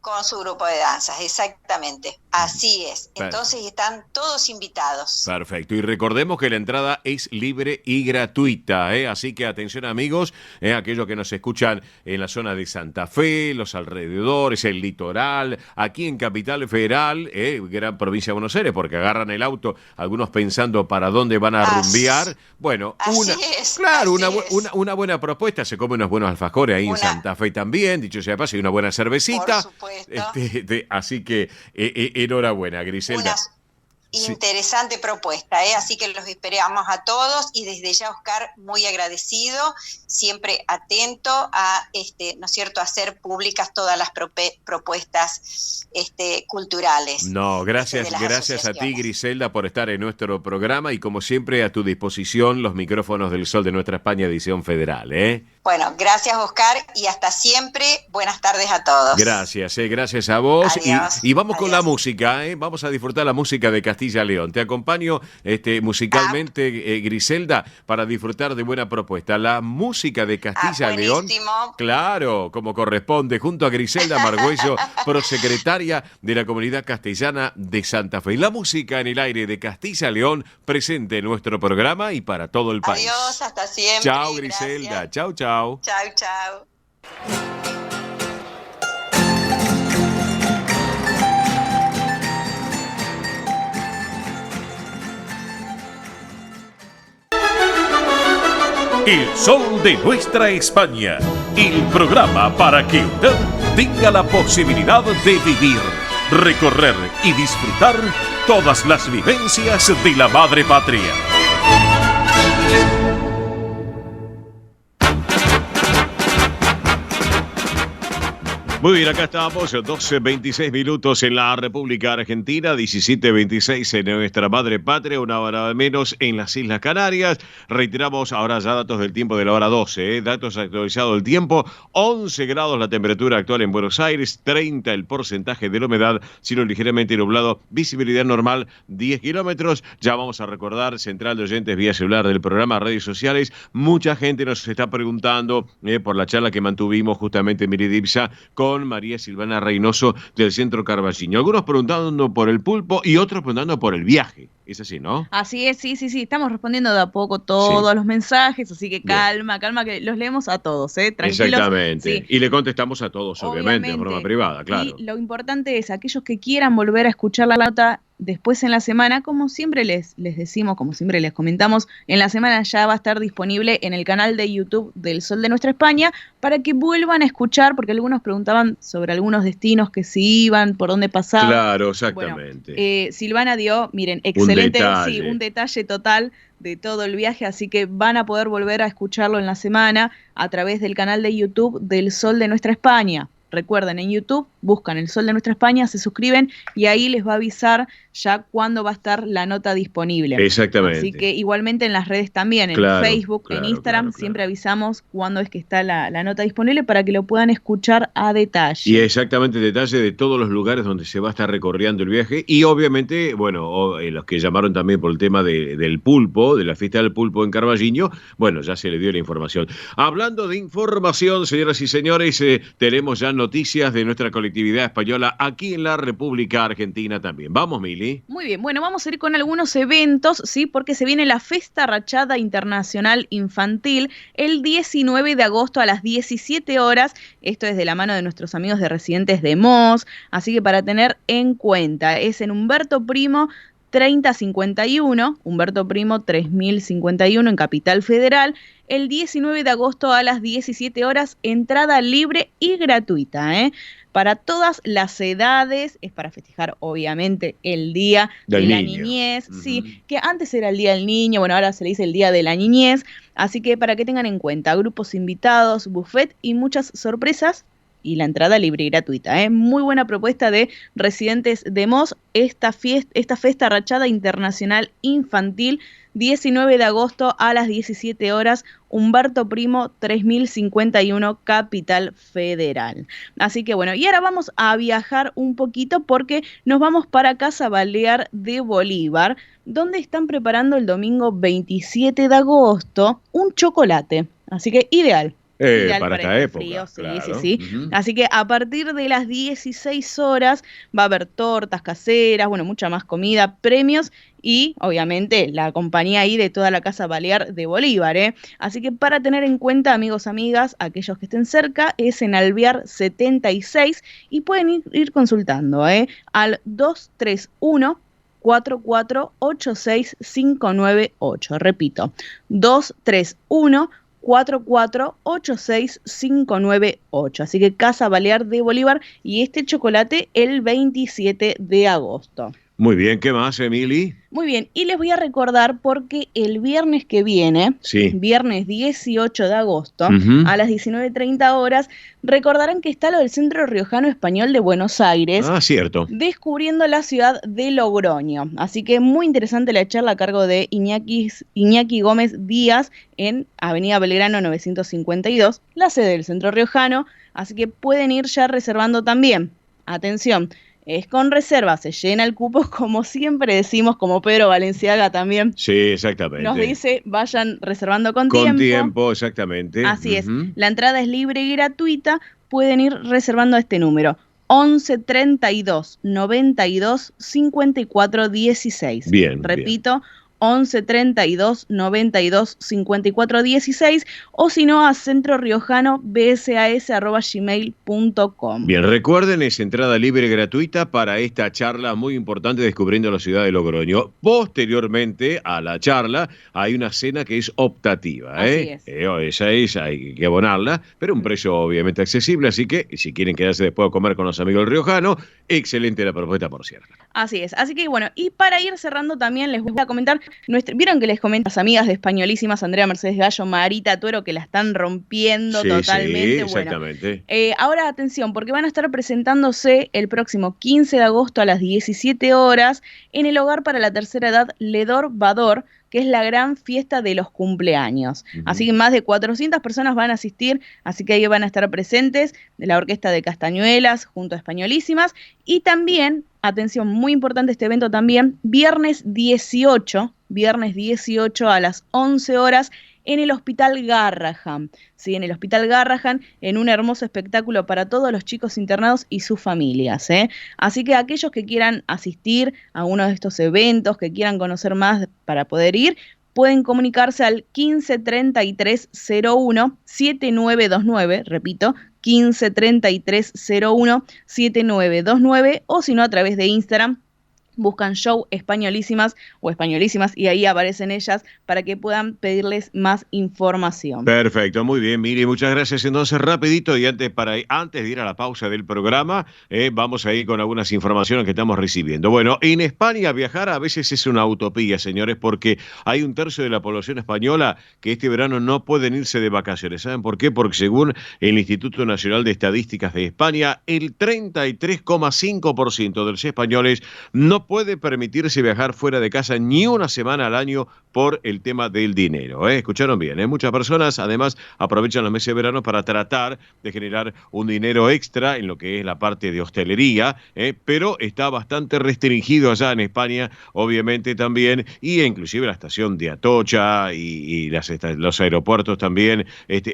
Con su grupo de danzas, exactamente. Así es. Entonces están todos invitados. Perfecto. Y recordemos que la entrada es libre y gratuita, Así que atención, amigos, aquellos que nos escuchan en la zona de Santa Fe, los alrededores, el litoral, aquí en Capital Federal, gran provincia de Buenos Aires, porque agarran el auto, algunos pensando para dónde van a rumbear. Bueno, una buena propuesta, se come unos buenos alfajores ahí en Santa Fe también, dicho sea de paso, y una buena cervecita. Por supuesto. Así que enhorabuena, Griselda. Interesante propuesta, así que los esperamos a todos, y desde ya, Oscar, muy agradecido, siempre atento a, ¿no es cierto?, hacer públicas todas las propuestas culturales. No, gracias a ti, Griselda, por estar en nuestro programa, y como siempre a tu disposición los micrófonos del Sol de Nuestra España, edición federal, Bueno, gracias Oscar y hasta siempre. Buenas tardes a todos. Gracias, gracias a vos. Adiós, y vamos con la adiós. música, vamos a disfrutar la música de Castilla y León. Te acompaño musicalmente, Griselda, para disfrutar de buena propuesta. La música de Castilla y León. Claro, como corresponde, junto a Griselda Margüello, prosecretaria de la Comunidad Castellana de Santa Fe. La música en el aire de Castilla y León, presente en nuestro programa y para todo el país. Adiós, hasta siempre. Chao, Griselda. Gracias. Chao, chao. Chao, chao. El sol de nuestra España, el programa para que usted tenga la posibilidad de vivir, recorrer y disfrutar todas las vivencias de la madre patria. Muy bien, acá estamos, 12:26 minutos en la República Argentina, 17:26 en nuestra madre patria, una hora menos en las Islas Canarias. Reiteramos ahora ya datos del tiempo de la hora 12, datos actualizados del tiempo, 11 grados la temperatura actual en Buenos Aires, 30 el porcentaje de la humedad, cielo ligeramente nublado, visibilidad normal 10 kilómetros. Ya vamos a recordar, central de oyentes vía celular del programa, redes sociales. Mucha gente nos está preguntando por la charla que mantuvimos justamente en Miridipsa con María Silvana Reynoso del Centro Carballiño. Algunos preguntando por el pulpo y otros preguntando por el viaje. Es así, ¿no? Así es, sí. Estamos respondiendo de a poco todos los mensajes, así que calma, que los leemos a todos, tranquilos. Exactamente. Sí. Y le contestamos a todos, obviamente, de forma privada, claro. Y lo importante es, aquellos que quieran volver a escuchar la nota después en la semana, como siempre les decimos, como siempre les comentamos, en la semana ya va a estar disponible en el canal de YouTube del Sol de Nuestra España, para que vuelvan a escuchar, porque algunos preguntaban sobre algunos destinos que se iban, por dónde pasaban. Claro, exactamente. Bueno, Silvana dio, miren, excelente, un detalle total de todo el viaje, así que van a poder volver a escucharlo en la semana a través del canal de YouTube del Sol de Nuestra España. Recuerden, en YouTube buscan El Sol de Nuestra España, se suscriben y ahí les va a avisar ya cuándo va a estar la nota disponible. Exactamente. Así que igualmente en las redes también, en Facebook, en Instagram, siempre avisamos cuándo es que está la nota disponible para que lo puedan escuchar a detalle. Y exactamente detalle de todos los lugares donde se va a estar recorriendo el viaje y obviamente, bueno, los que llamaron también por el tema del pulpo, de la fiesta del pulpo en Carballiño, bueno, ya se le dio la información. Hablando de información, señoras y señores, tenemos ya noticias de nuestra colectividad española aquí en la República Argentina también. Vamos, Mili. Muy bien, bueno, vamos a ir con algunos eventos, ¿sí? Porque se viene la Festa Rachada Internacional Infantil el 19 de agosto a las 17 horas. Esto es de la mano de nuestros amigos de Residentes de Mos, así que para tener en cuenta, es en Humberto Primo 3051, Humberto Primo 3051 en Capital Federal, el 19 de agosto a las 17 horas, entrada libre y gratuita, para todas las edades, es para festejar obviamente el Día de la Niñez, sí, que antes era el Día del Niño, bueno, ahora se le dice el Día de la Niñez, así que para que tengan en cuenta, grupos invitados, buffet y muchas sorpresas, y la entrada libre y gratuita, Muy buena propuesta de Residentes de Mos, esta Festa Rachada Internacional Infantil, 19 de agosto a las 17 horas, Humberto Primo 3051, Capital Federal. Así que bueno, y ahora vamos a viajar un poquito porque nos vamos para Casa Balear de Bolívar, donde están preparando el domingo 27 de agosto un chocolate, así que ideal. Para esta época. Frío, sí, claro. sí. Así que a partir de las 16 horas va a haber tortas caseras, bueno, mucha más comida, premios y obviamente la compañía ahí de toda la Casa Balear de Bolívar, Así que para tener en cuenta, amigos, amigas, aquellos que estén cerca, es en Alvear 76 y pueden ir consultando, al 231 4486598. Repito, 231 4486598. Así que Casa Balear de Bolívar y este chocolate el 27 de agosto. Muy bien, ¿qué más, Emily? Muy bien, y les voy a recordar porque el viernes que viene, Sí. viernes 18 de agosto, Ujú. a las 19:30 horas, recordarán que está lo del Centro Riojano Español de Buenos Aires, Ah, cierto. descubriendo la ciudad de Logroño. Así que muy interesante la charla a cargo de Iñaki Gómez Díaz en Avenida Belgrano 952, la sede del Centro Riojano, así que pueden ir ya reservando también. Atención, es con reserva, se llena el cupo, como siempre decimos, como Pedro Valenciaga también Sí, exactamente. nos dice, vayan reservando con Con tiempo. tiempo, exactamente. Así es, Ujú. la entrada es libre y gratuita, pueden ir reservando este número, 11 32 92 54 16. Bien, Repito, 11 32 92 54 16, o si no, a centroriojano@gmail.com. Bien, recuerden, es entrada libre y gratuita para esta charla muy importante descubriendo la ciudad de Logroño. Posteriormente a la charla hay una cena que es optativa. Así es. Esa es, hay que abonarla, pero un precio obviamente accesible, así que si quieren quedarse después a comer con los amigos del Riojano, excelente la propuesta, por cierto. Así es, así que bueno, y para ir cerrando también les voy a comentar, vieron que les comento las amigas de Españolísimas, Andrea Mercedes Gallo, Marita Tuero, que la están rompiendo Sí, totalmente. sí, Bueno, exactamente. ahora atención, porque van a estar presentándose el próximo 15 de agosto a las 17 horas en el Hogar para la Tercera Edad Ledor Vador, que es la gran fiesta de los cumpleaños. Así que más de 400 personas van a asistir, así que ahí van a estar presentes de la Orquesta de Castañuelas junto a Españolísimas. Y también, atención, muy importante este evento también, viernes 18 a las 11 horas en el Hospital Garrahan. Sí, en el Hospital Garrahan, en un hermoso espectáculo para todos los chicos internados y sus familias. Así que aquellos que quieran asistir a uno de estos eventos, que quieran conocer más para poder ir, pueden comunicarse al 15 33 01 7929, repito, 15 33 01 7929, o si no a través de Instagram, buscan Show Españolísimas o Españolísimas y ahí aparecen ellas para que puedan pedirles más información. Perfecto, muy bien, Miri, muchas gracias. Entonces, rapidito, y antes de ir a la pausa del programa, vamos a ir con algunas informaciones que estamos recibiendo. Bueno, en España viajar a veces es una utopía, señores, porque hay un tercio de la población española que este verano no pueden irse de vacaciones. ¿Saben por qué? Porque según el Instituto Nacional de Estadísticas de España, el 33,5% de los españoles no puede permitirse viajar fuera de casa ni una semana al año por el tema del dinero. Escucharon bien, muchas personas además aprovechan los meses de verano para tratar de generar un dinero extra en lo que es la parte de hostelería, pero está bastante restringido allá en España, obviamente también, y inclusive la estación de Atocha y los aeropuertos también,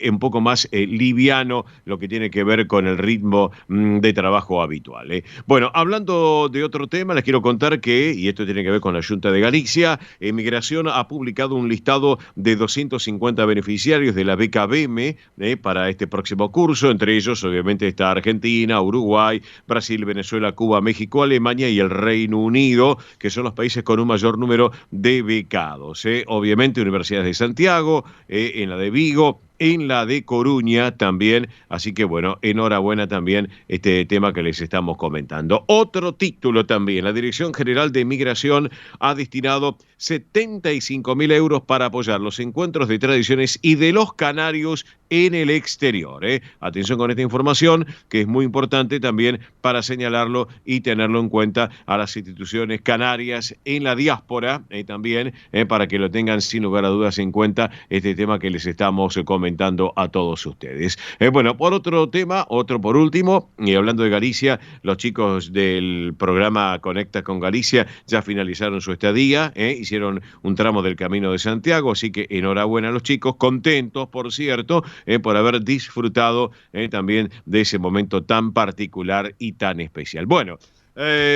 un poco más liviano lo que tiene que ver con el ritmo de trabajo habitual. Bueno, hablando de otro tema, les quiero contar que, y esto tiene que ver con la Junta de Galicia, Migración ha publicado un listado de 250 beneficiarios de la beca BEME para este próximo curso. Entre ellos, obviamente, está Argentina, Uruguay, Brasil, Venezuela, Cuba, México, Alemania y el Reino Unido, que son los países con un mayor número de becados. Obviamente, universidades de Santiago, en la de Vigo, en la de Coruña también, así que bueno, enhorabuena también este tema que les estamos comentando. Otro título también, la Dirección General de Migración ha destinado 75.000 euros para apoyar los encuentros de tradiciones y de los canarios en el exterior. Atención con esta información, que es muy importante también para señalarlo y tenerlo en cuenta a las instituciones canarias en la diáspora, también para que lo tengan sin lugar a dudas en cuenta este tema que les estamos comentando a todos ustedes. Bueno, por otro tema, por último, y hablando de Galicia, los chicos del programa Conecta con Galicia ya finalizaron su estadía, hicieron un tramo del Camino de Santiago, así que enhorabuena a los chicos, contentos, por cierto, por haber disfrutado también de ese momento tan particular y tan especial. Bueno,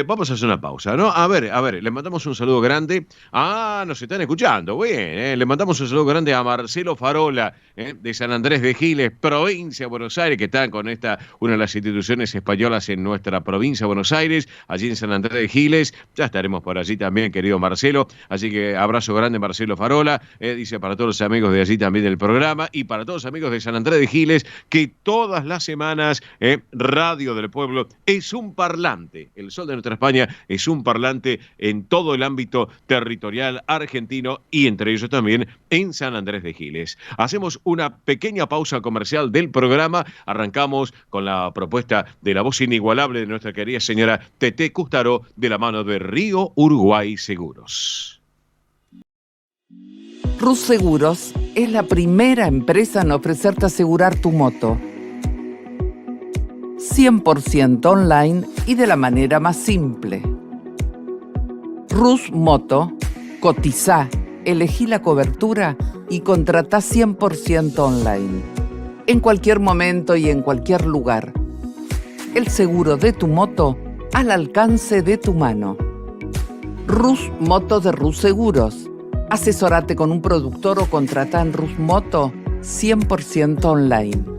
vamos a hacer una pausa, ¿no? A ver, le mandamos un saludo grande. Nos están escuchando, bien, le mandamos un saludo grande a Marcelo Farola, de San Andrés de Giles, provincia de Buenos Aires, que está con una de las instituciones españolas en nuestra provincia de Buenos Aires, allí en San Andrés de Giles. Ya estaremos por allí también, querido Marcelo, así que abrazo grande, Marcelo Farola, dice para todos los amigos de allí también del programa y para todos los amigos de San Andrés de Giles, que todas las semanas Radio del Pueblo es un parlante en El Sol de Nuestra España es un parlante en todo el ámbito territorial argentino y entre ellos también en San Andrés de Giles. Hacemos una pequeña pausa comercial del programa. Arrancamos con la propuesta de la voz inigualable de nuestra querida señora Teté Custaró de la mano de Río Uruguay Seguros. Rus Seguros es la primera empresa en ofrecerte asegurar tu moto 100% online y de la manera más simple. Rus Moto, cotizá, elegí la cobertura y contratá 100% online. En cualquier momento y en cualquier lugar. El seguro de tu moto al alcance de tu mano. Rus Moto de Rus Seguros. Asesorate con un productor o contratá en Rus Moto 100% online.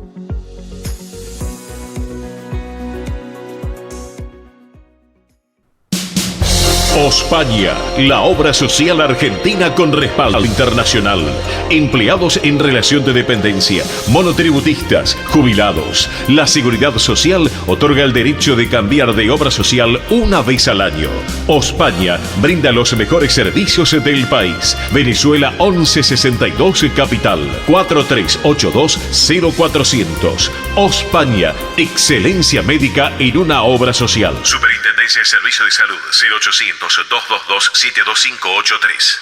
Ospaña, la obra social argentina con respaldo internacional. Empleados en relación de dependencia, monotributistas, jubilados. La Seguridad Social otorga el derecho de cambiar de obra social una vez al año. Ospaña brinda los mejores servicios del país. Venezuela 1162 Capital, 4382-0400. Ospaña, excelencia médica en una obra social. Superintendencia de Servicio de Salud, 0800-222-72583.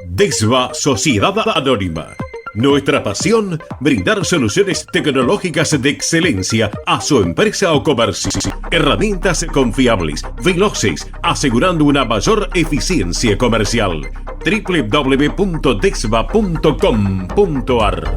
DESVA Sociedad Anónima. Nuestra pasión, brindar soluciones tecnológicas de excelencia a su empresa o comercio. Herramientas confiables, veloces, asegurando una mayor eficiencia comercial. www.desva.com.ar.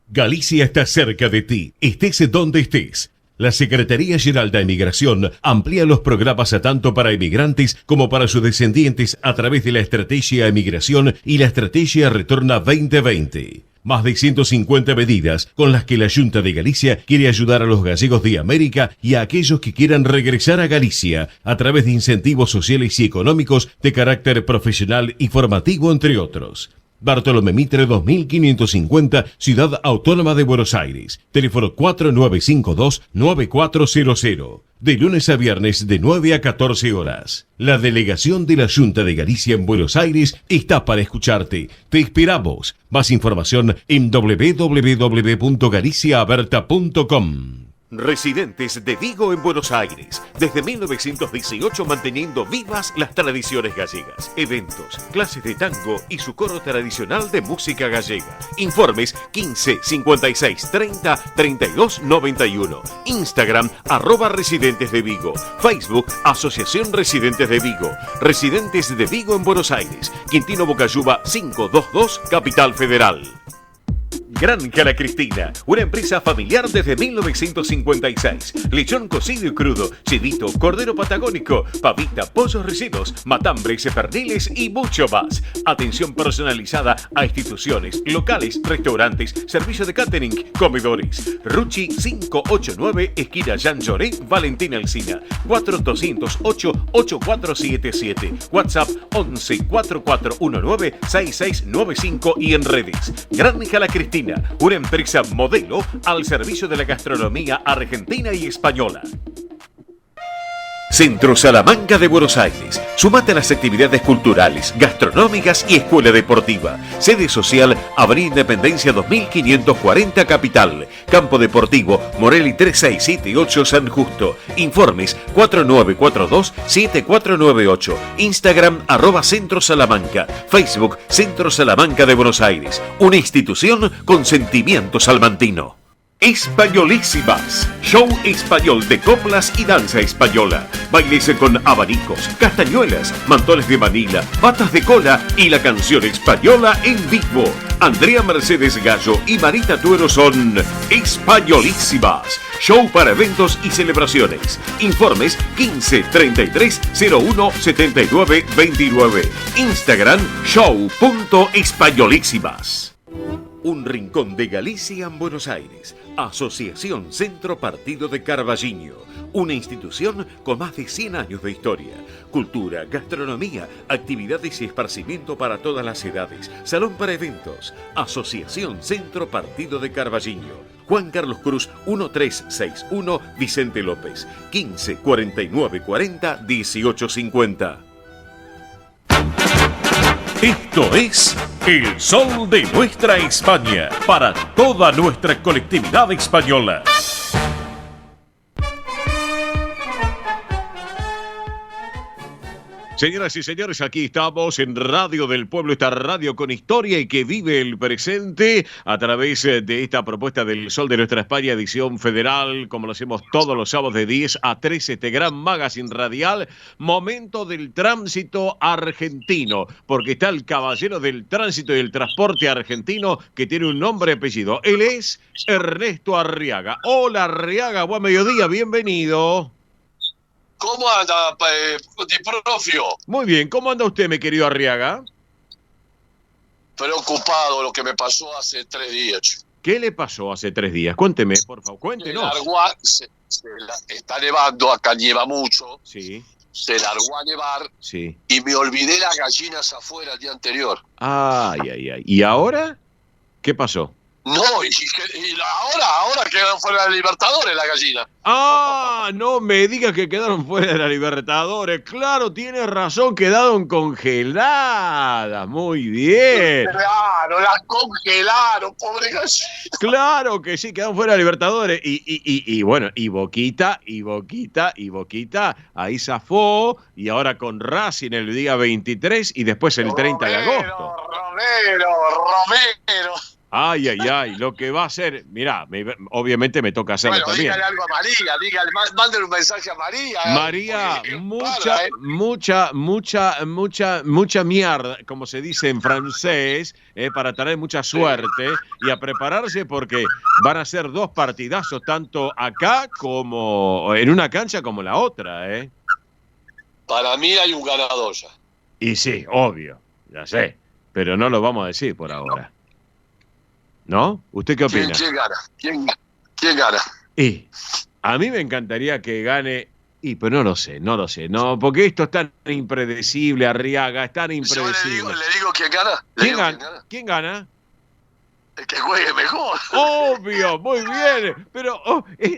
Galicia está cerca de ti, estés donde estés. La Secretaría General de Emigración amplía los programas tanto para emigrantes como para sus descendientes a través de la Estrategia Emigración y la Estrategia Retorna 2020. Más de 150 medidas con las que la Junta de Galicia quiere ayudar a los gallegos de América y a aquellos que quieran regresar a Galicia a través de incentivos sociales y económicos de carácter profesional y formativo, entre otros. Bartolomé Mitre 2550, Ciudad Autónoma de Buenos Aires. Teléfono 4952-9400. De lunes a viernes de 9 a 14 horas. La delegación de la Junta de Galicia en Buenos Aires está para escucharte. Te esperamos. Más información en www.galiciaaberta.com. Residentes de Vigo en Buenos Aires, desde 1918 manteniendo vivas las tradiciones gallegas, eventos, clases de tango y su coro tradicional de música gallega. Informes 15 56 30 32 91. Instagram @Residentes de Vigo. Facebook Asociación Residentes de Vigo. Residentes de Vigo en Buenos Aires. Quintino Bocayuba 522, Capital Federal. Granja La Cristina, una empresa familiar desde 1956. Lechón cocido y crudo, chivito, cordero patagónico, pavita, pollos rellenos, matambres, perniles y mucho más. Atención personalizada a instituciones, locales, restaurantes, servicio de catering, comedores. Ruchi 589, esquina Jean Lloré, Valentina Alsina. 4208-8477. WhatsApp 11 4419 6695 y en redes. Granja La Cristina, una empresa modelo al servicio de la gastronomía argentina y española. Centro Salamanca de Buenos Aires. Sumate a las actividades culturales, gastronómicas y escuela deportiva. Sede social, Avenida Independencia 2540 Capital. Campo Deportivo, Morelli 3678 San Justo. Informes 4942-7498. Instagram @Centro Salamanca. Facebook Centro Salamanca de Buenos Aires. Una institución con sentimiento salmantino. Españolísimas, show español de coplas y danza española, bailes con abanicos, castañuelas, mantones de Manila, patas de cola y la canción española en vivo. Andrea Mercedes Gallo y Marita Tuero son Españolísimas, show para eventos y celebraciones. Informes 15 33 01 79 29. Instagram show.españolísimas. un rincón de Galicia en Buenos Aires. Asociación Centro Partido de Carballiño, una institución con más de 100 años de historia. Cultura, gastronomía, actividades y esparcimiento para todas las edades. Salón para eventos. Asociación Centro Partido de Carballiño. Juan Carlos Cruz 1361, Vicente López, 15 49 40 18 50. Esto es El Sol de Nuestra España, para toda nuestra colectividad española. Señoras y señores, aquí estamos en Radio del Pueblo, esta radio con historia y que vive el presente a través de esta propuesta del Sol de Nuestra España, edición federal, como lo hacemos todos los sábados de 10 a 13, este gran magazine radial, momento del tránsito argentino, porque está el caballero del tránsito y el transporte argentino que tiene un nombre y apellido. Él es Ernesto Arriaga. Hola Arriaga, buen mediodía, bienvenido. ¿Cómo anda, Diprofio? Muy bien, ¿cómo anda usted, mi querido Arriaga? Preocupado lo que me pasó hace 3 días. ¿Qué le pasó hace 3 días? Cuénteme, por favor, cuéntenos. Está nevando, acá nieva mucho. Sí. Se largó a nevar. Sí. Y me olvidé las gallinas afuera el día anterior. Ay, ay, ay. ¿Y ahora? ¿Qué pasó? No, ahora quedan fuera de Libertadores las gallinas. Ah, no me digas que quedaron fuera de la Libertadores. Claro, tienes razón, quedaron congeladas. Muy bien. Claro, las congelaron, pobre gallina. Claro que sí, quedaron fuera de la Libertadores. Y bueno, y Boquita, ahí zafó. Y ahora con Racing el día 23 y después el 30 de agosto. Romero. Ay, ay, ay, lo que va a hacer, mirá, obviamente me toca hacerlo también. Dígale algo a María, mándale un mensaje a María. María, mucha mierda, como se dice en francés, para traer mucha suerte y a prepararse porque van a ser 2 partidazos, tanto acá como en una cancha como en la otra, Para mí hay un ganador ya. Y sí, obvio, ya sé, pero no lo vamos a decir por ahora. ¿No? ¿Usted qué opina? ¿Quién gana? ¿Quién gana? Y a mí me encantaría que gane, pero no lo sé, no, porque esto es tan impredecible, Arriaga, es tan impredecible. Yo le digo quién gana. ¿Quién gana? El que juegue mejor. Obvio, muy bien. Pero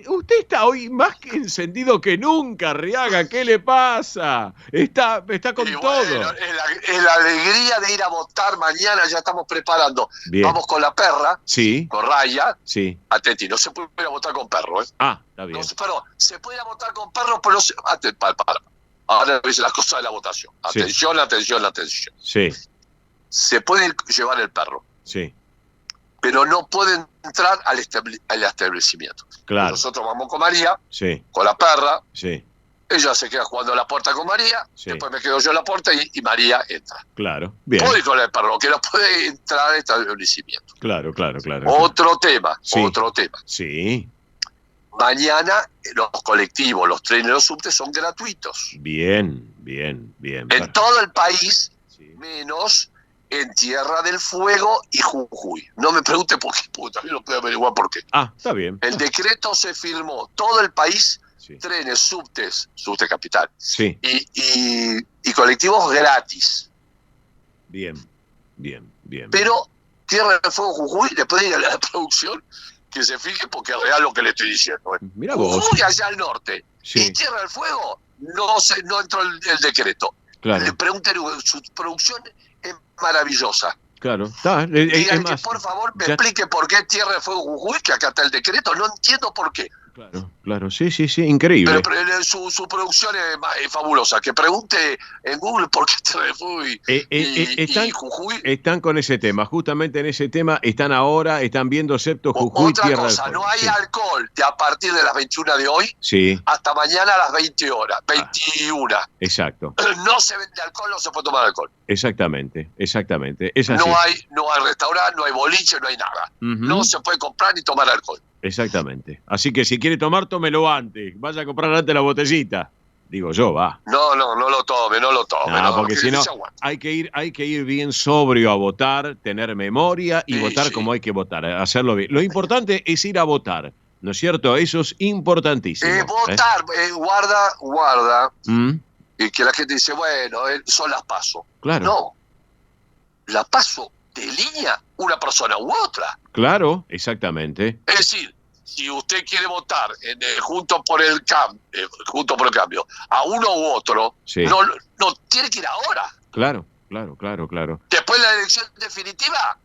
usted está hoy más que encendido que nunca, Arriaga. ¿Qué le pasa? Está con todo. Es la alegría de ir a votar mañana, ya estamos preparando. Bien. Vamos con la perra, sí, con Raya. Sí. Atenti, no se puede ir a votar con perro, Ah, está bien. No, pero se puede ir a votar con perro, pero no se... Para. Ahora dice las cosas de la votación. Atención, sí. atención. Sí. Se puede llevar el perro. Sí. Pero no pueden entrar al establecimiento. Claro. Nosotros vamos con María, sí, con la perra. Sí. Ella se queda jugando a la puerta con María, sí, después me quedo yo en la puerta y María entra. Claro, bien. Puede ir con el perro, que no puede entrar al establecimiento. Claro. Otro tema. Sí. Mañana los colectivos, los trenes, los subtes son gratuitos. Bien. En todo el país, sí, menos en Tierra del Fuego y Jujuy. No me pregunte por qué, porque también lo puedo averiguar por qué. Ah, está bien. El decreto se firmó, todo el país, sí, trenes, subte capital, sí, y colectivos gratis. Bien. Pero Tierra del Fuego, Jujuy, le puede ir a la producción que se fije porque es real lo que le estoy diciendo. Mirá vos. Jujuy allá al norte, sí, y Tierra del Fuego no entró el decreto. Claro. Le pregunté, su producción es maravillosa. Claro, está. Digan que por favor me explique por qué Tierra del Fuego Jujuy, que acá está el decreto, no entiendo por qué. Claro, sí, increíble. Pero su producción es fabulosa. Que pregunte en Google por qué Tierra del Fuego y Jujuy. Están con ese tema, justamente en ese tema están viendo Septo, Jujuy, Otra Tierra cosa, del Fuego. no hay sí, alcohol a partir de las 21 de hoy, sí, hasta mañana a las 20 horas, 21. Exacto. No se vende alcohol, no se puede tomar alcohol. Exactamente. Es así. No hay restaurante, no hay boliche, no hay nada. No se puede comprar ni tomar alcohol. Exactamente. Así que si quiere tomar, tómelo antes. Vaya a comprar antes la botellita. Digo yo, va. No lo tome. No, porque si no, hay que ir bien sobrio a votar, tener memoria y votar como hay que votar, hacerlo bien. Lo importante es ir a votar, ¿no es cierto? Eso es importantísimo. Votar, guarda. Y que la gente dice, bueno, son las PASO. Claro. No, la PASO delinea una persona u otra. Claro, exactamente. Es decir, si usted quiere votar junto por el cambio a uno u otro, sí, no tiene que ir ahora. Claro. Después de la elección definitiva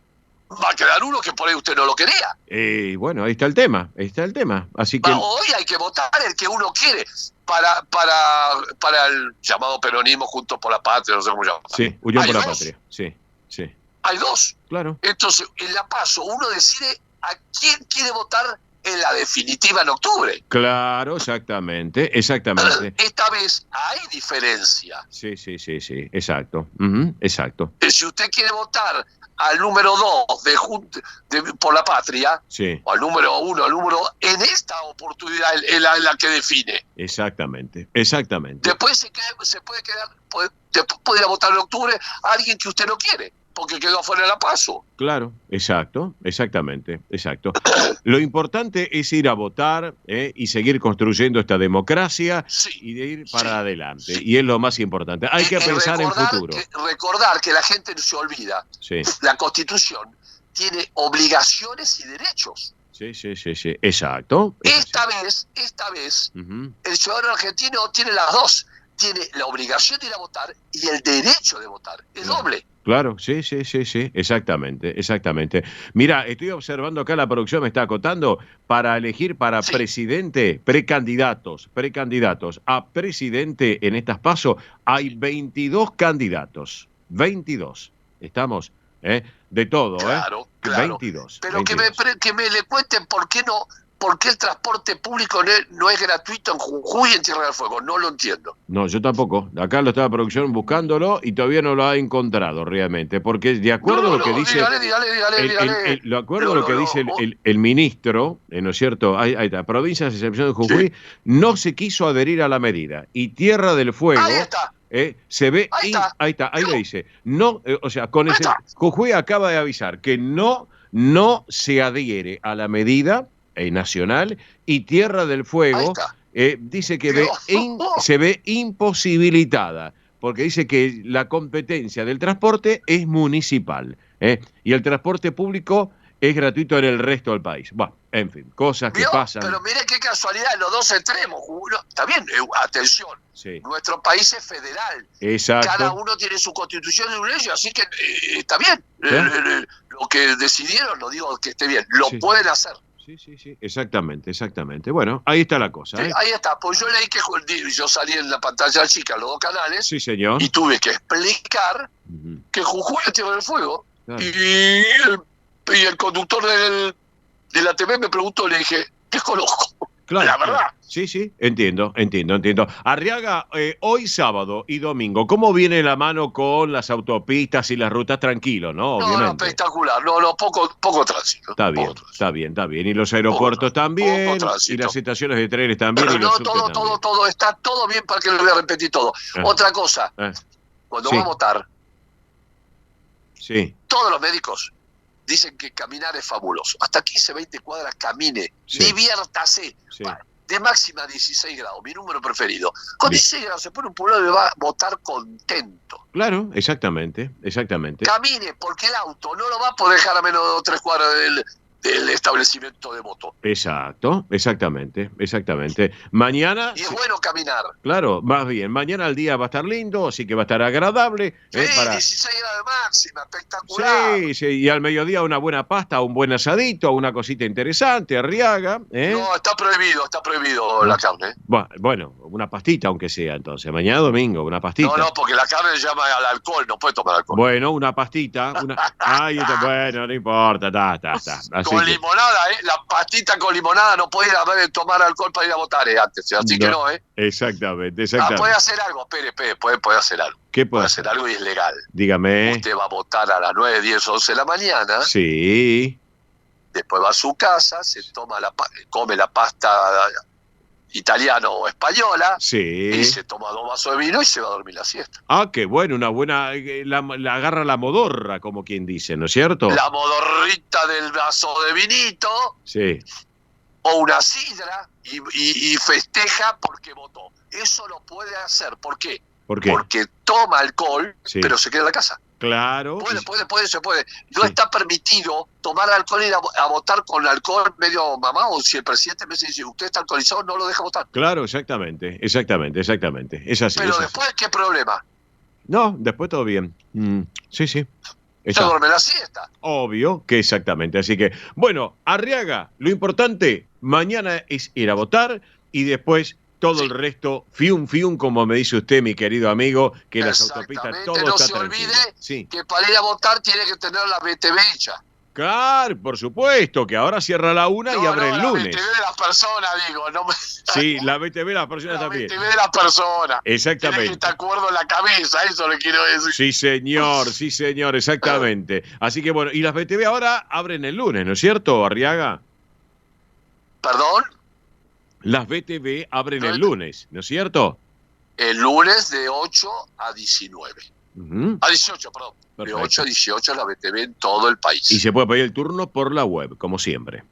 va a quedar uno que por ahí usted no lo quería. Bueno, ahí está el tema. Así que hoy hay que votar el que uno quiere para el llamado peronismo junto por la patria, no sé cómo llaman. Sí, Unión por la Patria. Sí. Hay dos. Claro. Entonces, en la PASO uno decide a quién quiere votar en la definitiva en octubre. Claro, exactamente. Esta vez hay diferencia. Sí, exacto. Exacto. Si usted quiere votar al número 2 por la patria, sí, o al número 1, en esta oportunidad es la que define. Exactamente. Después puede ir a votar en octubre a alguien que usted no quiere, porque quedó afuera de la PASO. Claro, exactamente. Lo importante es ir a votar y seguir construyendo esta democracia, y de ir para adelante. Y es lo más importante. Hay que pensar en futuro. Recordar que la gente no se olvida. Sí. La Constitución tiene obligaciones y derechos. Sí, exacto. Esta vez, el ciudadano argentino tiene las dos. Tiene la obligación de ir a votar y el derecho de votar. Es doble. Claro, sí, exactamente. Mira, estoy observando acá, la producción me está acotando, para elegir para presidente, precandidatos a presidente en estas PASO, hay 22 candidatos. 22. Estamos, de todo, Claro. 22. Pero 22. Que me le cuenten por qué el transporte público no es gratuito en Jujuy y en Tierra del Fuego. No lo entiendo. No, yo tampoco. Acá lo está la producción buscándolo y todavía no lo ha encontrado realmente. Porque de acuerdo a lo que dice... Dígale. De acuerdo a lo que dice el ministro, ¿no es cierto? Ahí está. Provincia de excepción de Jujuy, no se quiso adherir a la medida. Y Tierra del Fuego... Ahí está. Se ve... Ahí está. Ahí le dice. No, con ese... Jujuy acaba de avisar que no se adhiere a la medida nacional, y Tierra del Fuego dice que se ve imposibilitada, porque dice que la competencia del transporte es municipal, y el transporte público es gratuito en el resto del país. Bueno, en fin, cosas que pasan. Pero mire qué casualidad, los dos extremos. Está bien, atención. Sí. Nuestro país es federal. Exacto. Cada uno tiene su constitución y un ley, así que está bien. Lo que decidieron, no digo que esté bien, lo pueden hacer. Sí, exactamente. Bueno, ahí está la cosa. Ahí está, pues yo leí que yo salí en la pantalla chica, los dos canales, sí, señor, y tuve que explicar que Jujuy es Tierra del Fuego. Claro. Y el conductor de la TV me preguntó, le dije, desconozco. Claro, la verdad. Sí, entiendo. Arriaga, hoy sábado y domingo, ¿cómo viene la mano con las autopistas y las rutas? Tranquilo, ¿no? Obviamente. No, espectacular. No, poco tránsito. Está bien. Y los aeropuertos también, y las estaciones de trenes también. Pero todo está todo bien, para que lo voy a repetir todo. Otra cosa, cuando va a votar, todos los médicos dicen que caminar es fabuloso. Hasta 15, 20 cuadras camine, diviértase. Sí. De máxima 16 grados, mi número preferido. Con 16 grados se pone un pueblo y va a votar contento. Claro, exactamente. Camine, porque el auto no lo va a poder dejar a menos de 3 cuadras del establecimiento de voto. Exacto, exactamente. Mañana... Y es bueno caminar. Claro, más bien. Mañana el día va a estar lindo, así que va a estar agradable. Sí, 16 grados de máxima, espectacular. Sí, y al mediodía una buena pasta, un buen asadito, una cosita interesante, Arriaga. No, está prohibido la carne. Bueno, una pastita aunque sea entonces. Mañana domingo, una pastita. No, porque la carne llama al alcohol, no puede tomar alcohol. Bueno, una pastita. Bueno, no importa, está. Con limonada, la pastita con limonada, no puede tomar alcohol para ir a votar antes, así que no, Exactamente. Puede hacer algo, espere, puede hacer algo. ¿Qué puede hacer? Algo y es legal. Dígame. Usted va a votar a las 9, 10, 11 de la mañana. Sí. Después va a su casa, come la pasta italiano o española, Sí. y se toma 2 vasos de vino y se va a dormir la siesta. Ah, qué bueno, una buena... La agarra la modorra, como quien dice, ¿no es cierto? La modorrita del vaso de vinito Sí. o una sidra y festeja porque votó. Eso lo puede hacer. ¿Por qué? ¿Por qué? Porque toma alcohol, Sí. pero se queda en la casa. Claro. Se puede. No está permitido tomar alcohol y ir a votar con alcohol medio mamado. Si el presidente me dice, usted está alcoholizado, no lo deja votar. Claro, exactamente. Es así. Pero es así. después, ¿qué problema? No, después todo bien. Sí. Se Está. duerme la siesta. Obvio que exactamente. Así que, bueno, Arriaga, lo importante mañana es ir a votar y después todo el resto, fium, como me dice usted, mi querido amigo, que las autopistas todo no está se tranquilo. olvide Sí. que para ir a votar tiene que tener la BTV hecha. Claro, por supuesto, que ahora cierra a la 1 y abre el lunes. La BTV de las personas, digo. No me... Sí, la BTV de las personas también. La BTV de las personas. Exactamente. Tiene que estar acuerdo en la cabeza, eso le quiero decir. Sí, señor, exactamente. Así que bueno, y las BTV ahora abren el lunes, ¿no es cierto, Arriaga? ¿Perdón? Las BTV abren el lunes, ¿no es cierto? El lunes de 8 a 19. A 18, perdón. Perfecto. De 8 a 18 la BTV en todo el país. Y se puede pedir el turno por la web, como siempre.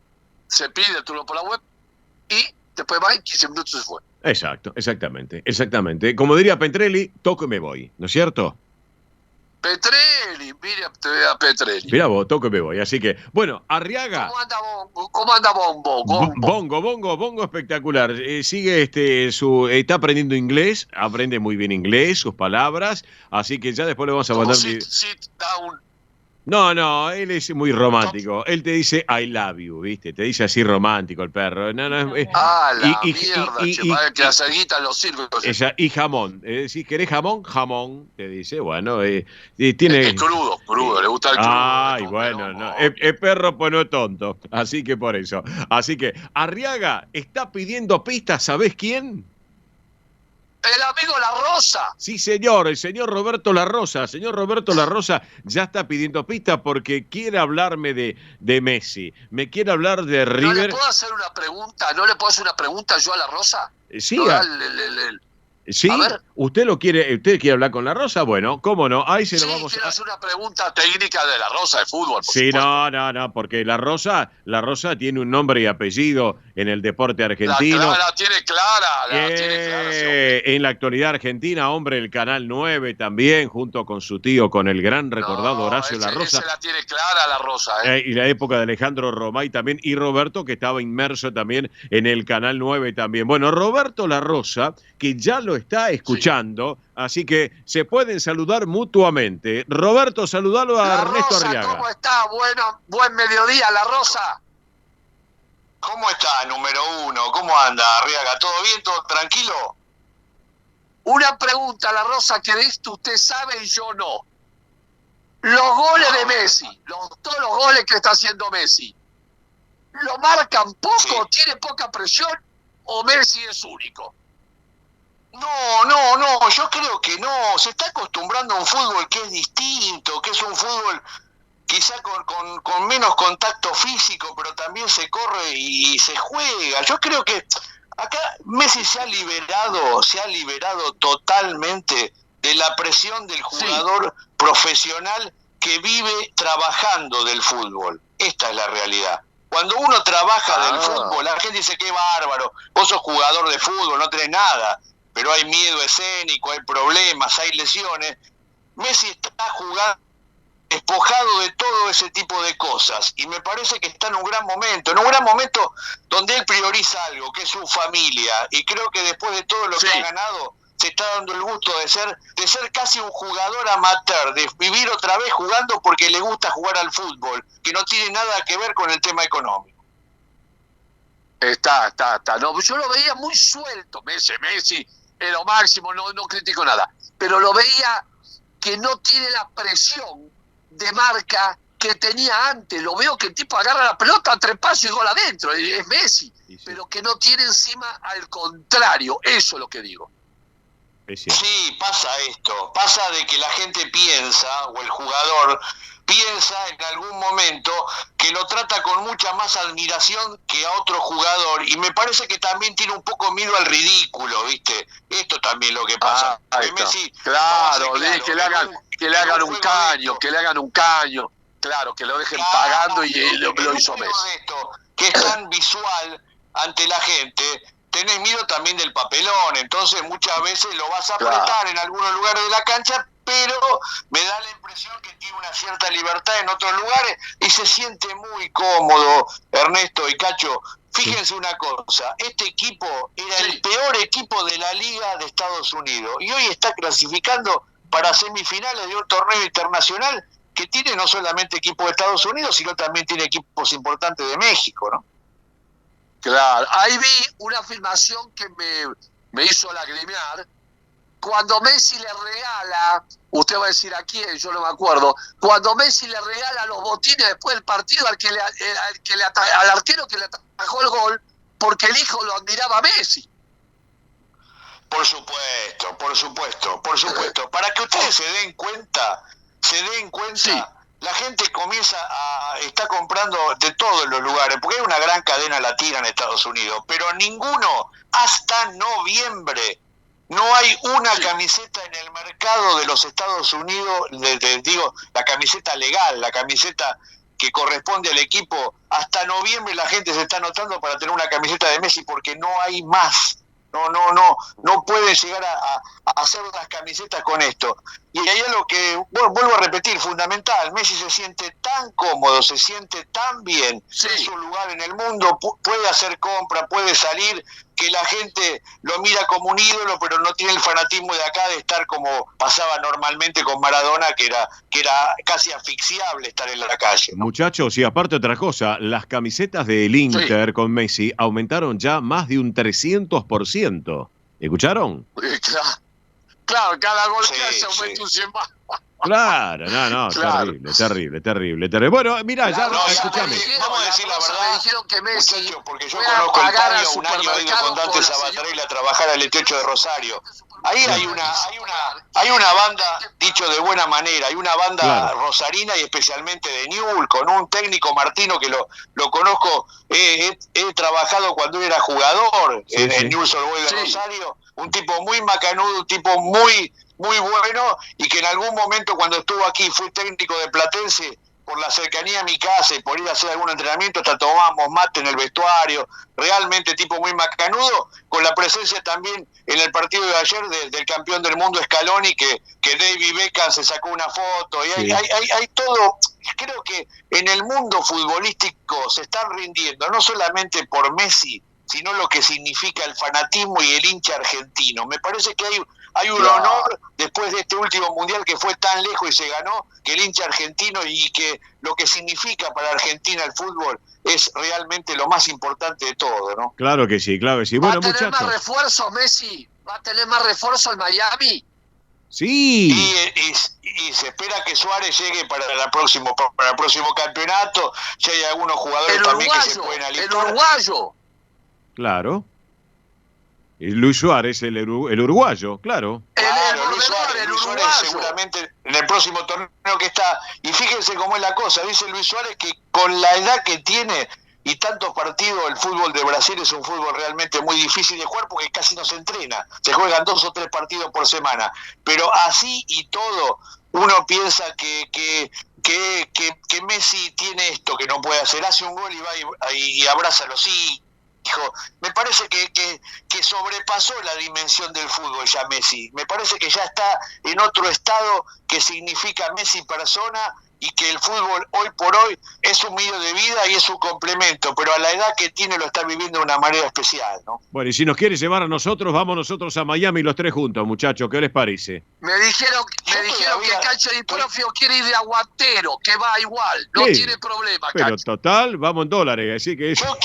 Se pide el turno por la web y después va y 15 minutos se fue. Exacto, exactamente. Como diría Petrelli, toco y me voy, ¿no es cierto? Petrelli, mire a Petrelli. Mira vos, toco y me voy. Así que, bueno, Arriaga. ¿Cómo anda Bombo? Bongo espectacular. Sigue está aprendiendo inglés, aprende muy bien inglés, sus palabras, así que ya después le vamos a mandar... Sit down. No, él es muy romántico. Él te dice I love you, ¿viste? Te dice así romántico el perro. No, La mierda, que la salguita lo sirve. Y jamón. Si querés jamón, te dice. Bueno, tiene... Es crudo, le gusta el crudo. Ay, bueno, no. El perro pues no es tonto. Así que por eso. Así que Arriaga está pidiendo pistas, ¿sabés quién? El amigo La Rosa. Sí, señor, el señor Roberto La Rosa. Señor Roberto La Rosa ya está pidiendo pistas porque quiere hablarme de Messi. Me quiere hablar de River. ¿No le puedo hacer una pregunta? Yo a La Rosa? Sí, Sí, a ver. ¿Usted quiere hablar con La Rosa? Bueno, cómo no, ahí se lo vamos quiero hacer una pregunta técnica de La Rosa de fútbol. Sí, no, porque La Rosa tiene un nombre y apellido en el deporte argentino. La tiene clara. En la actualidad argentina, hombre, el Canal 9 también, junto con su tío, con el gran recordado Horacio La Rosa. Ese la tiene clara La Rosa. Y la época de Alejandro Romay también, y Roberto, que estaba inmerso también en el Canal 9 también. Bueno, Roberto La Rosa, que ya lo está escuchando, así que se pueden saludar mutuamente. Roberto, saludalo a Ernesto Arriaga. ¿Cómo está? Buen mediodía, La Rosa. ¿Cómo está, número 1? ¿Cómo anda, Arriaga? ¿Todo bien? ¿Todo tranquilo? Una pregunta, La Rosa, que de esto usted sabe y yo no. Los goles de Messi, todos los goles que está haciendo Messi, ¿lo marcan poco? ¿Tiene poca presión o Messi es único? No, yo creo que no. Se está acostumbrando a un fútbol que es distinto, que es un fútbol quizá con menos contacto físico, pero también se corre y se juega. Yo creo que acá Messi se ha liberado totalmente de la presión del jugador profesional que vive trabajando del fútbol. Esta es la realidad. Cuando uno trabaja del fútbol, la gente dice que bárbaro, vos sos jugador de fútbol, no tenés nada, pero hay miedo escénico, hay problemas, hay lesiones. Messi está jugando despojado de todo ese tipo de cosas y me parece que está en un gran momento donde él prioriza algo, que es su familia, y creo que después de todo lo que ha ganado, se está dando el gusto de ser casi un jugador amateur, de vivir otra vez jugando porque le gusta jugar al fútbol, que no tiene nada que ver con el tema económico. Está. No, yo lo veía muy suelto, Messi, es lo máximo, no critico nada, pero lo veía que no tiene la presión de marca que tenía antes. Lo veo que el tipo agarra la pelota, 3 pasos y gol adentro, es Messi, pero que no tiene encima, al contrario, eso es lo que digo. Sí, pasa esto, pasa de que la gente piensa, o el jugador piensa en algún momento que lo trata con mucha más admiración que a otro jugador, y me parece que también tiene un poco miedo al ridículo, ¿viste? Esto también es lo que pasa. Messi, claro, que le hagan un caño, que le hagan un caño, claro, que lo dejen pagando, y lo hizo Messi. Esto, que es tan visual ante la gente, tenés miedo también del papelón, entonces muchas veces lo vas a apretar en algunos lugares de la cancha, pero me da la impresión que tiene una cierta libertad en otros lugares y se siente muy cómodo, Ernesto y Cacho. Fíjense una cosa, este equipo era el peor equipo de la Liga de Estados Unidos y hoy está clasificando para semifinales de un torneo internacional que tiene no solamente equipos de Estados Unidos, sino también tiene equipos importantes de México, ¿no? Claro, ahí vi una filmación que me hizo lagrimear. Cuando Messi le regala, usted va a decir a quién, yo no me acuerdo, cuando Messi le regala los botines después del partido al arquero que le atajó el gol, porque el hijo lo admiraba a Messi. Por supuesto. Para que ustedes se den cuenta, la gente está comprando de todos los lugares, porque hay una gran cadena latina en Estados Unidos, pero ninguno, hasta noviembre, no hay una camiseta en el mercado de los Estados Unidos, digo, la camiseta legal, la camiseta que corresponde al equipo. Hasta noviembre la gente se está anotando para tener una camiseta de Messi porque no hay más. No pueden llegar a hacer las camisetas con esto. Y ahí es lo que, vuelvo a repetir, fundamental, Messi se siente tan cómodo, se siente tan bien en su lugar en el mundo, puede hacer compra, puede salir, que la gente lo mira como un ídolo, pero no tiene el fanatismo de acá de estar como pasaba normalmente con Maradona, que era casi asfixiable estar en la calle, ¿no? Muchachos, y aparte otra cosa, las camisetas del Inter con Messi aumentaron ya más de un 300%. ¿Escucharon? Claro, cada gol que hace aumenta un 100 más. Claro, claro. Terrible. Bueno, mirá, escuchame. Vamos a decir la verdad, me dijeron que Messi, muchachos, porque yo conozco el Pario, un año he ido con Dante Sabatarelli a trabajar al L8 de Rosario. Ahí hay una banda, dicho de buena manera, hay una banda rosarina y especialmente de Newell's, con un técnico Martino que lo conozco, he trabajado cuando él era jugador en Newell's Old Boys de Rosario, un tipo muy macanudo, un tipo muy bueno, y que en algún momento cuando estuvo aquí fue técnico de Platense, por la cercanía a mi casa y por ir a hacer algún entrenamiento, hasta tomamos mate en el vestuario, realmente tipo muy macanudo, con la presencia también en el partido de ayer del campeón del mundo Scaloni, que David Beckham se sacó una foto, y hay todo. Creo que en el mundo futbolístico se están rindiendo, no solamente por Messi, sino lo que significa el fanatismo y el hincha argentino. Me parece que hay un honor después de este último mundial que fue tan lejos y se ganó, que el hincha argentino y que lo que significa para Argentina el fútbol es realmente lo más importante de todo, ¿no? Claro que sí. Bueno, ¿Va a tener más refuerzos Messi? ¿Va a tener más refuerzos en Miami? Sí. Y se espera que Suárez llegue para el próximo campeonato. Ya hay algunos jugadores también que se pueden alistar. El uruguayo. Claro. Luis Suárez, el uruguayo, claro. Luis Suárez seguramente en el próximo torneo que está. Y fíjense cómo es la cosa, dice Luis Suárez que con la edad que tiene y tantos partidos, el fútbol de Brasil es un fútbol realmente muy difícil de jugar porque casi no se entrena, se juegan 2 o 3 partidos por semana, pero así y todo uno piensa que Messi tiene esto que no puede hacer, hace un gol y va y abraza a los hijos. Me parece que sobrepasó la dimensión del fútbol ya Messi, me parece que ya está en otro estado que significa Messi persona, y que el fútbol hoy por hoy es un medio de vida y es un complemento, pero a la edad que tiene lo está viviendo de una manera especial, ¿no? Bueno, y si nos quiere llevar a nosotros, vamos nosotros a Miami los 3 juntos, muchachos, ¿qué les parece? Me dijeron que Cacho Di Profio quiere ir de aguatero, que va igual, no tiene problema, Pero Cacho. total, vamos en dólares, así que... Yo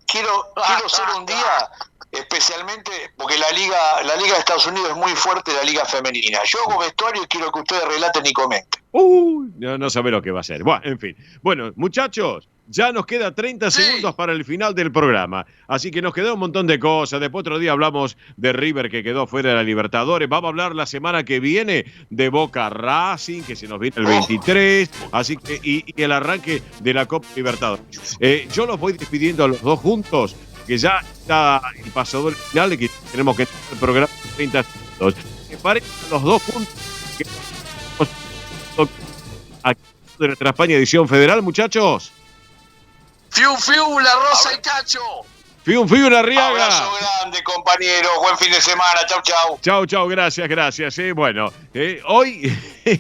quiero ser un día, especialmente porque la liga de Estados Unidos es muy fuerte, la liga femenina. Yo hago vestuario y quiero que ustedes relaten y comenten. No sabe lo que va a ser. Bueno, en fin. Bueno, muchachos, Ya nos queda 30 segundos para el final del programa. Así que nos queda un montón de cosas. Después otro día hablamos de River, que quedó fuera de la Libertadores. Vamos a hablar la semana que viene de Boca Racing, que se nos viene el 23. Así que, y el arranque de la Copa Libertadores. Yo los voy despidiendo a los dos juntos, que ya está el pasador final y que tenemos que tener el programa de 30 segundos. ¿Te parece los dos juntos? Aquí de nuestra España edición federal, muchachos. Fiu, fiu, la Rosa y Cacho. Fiu, fiu, la Arriaga. Abrazo grande, compañero. Buen fin de semana. Chau, chau. Chau, chau, gracias. Bueno, hoy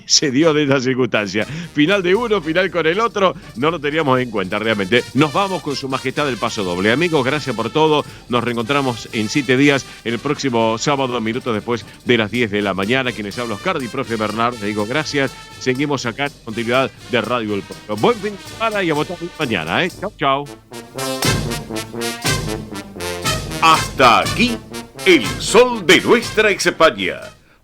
se dio de esa circunstancia. Final de uno, final con el otro. No lo teníamos en cuenta realmente. Nos vamos con su majestad el paso doble. Amigos, gracias por todo. Nos reencontramos en 7 días, el próximo sábado, minutos después de las 10 de la mañana. Quienes habla Oscar y profe Bernardo. Le digo gracias. Seguimos acá en continuidad de Radio El Pueblo. Buen fin de semana y a votar mañana. Chau, chau. Hasta aquí, El Sol de Nuestra España,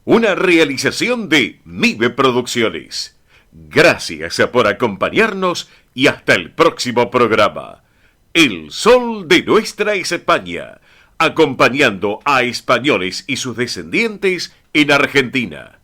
una realización de MIBE Producciones. Gracias por acompañarnos y hasta el próximo programa. El Sol de Nuestra España, acompañando a españoles y sus descendientes en Argentina.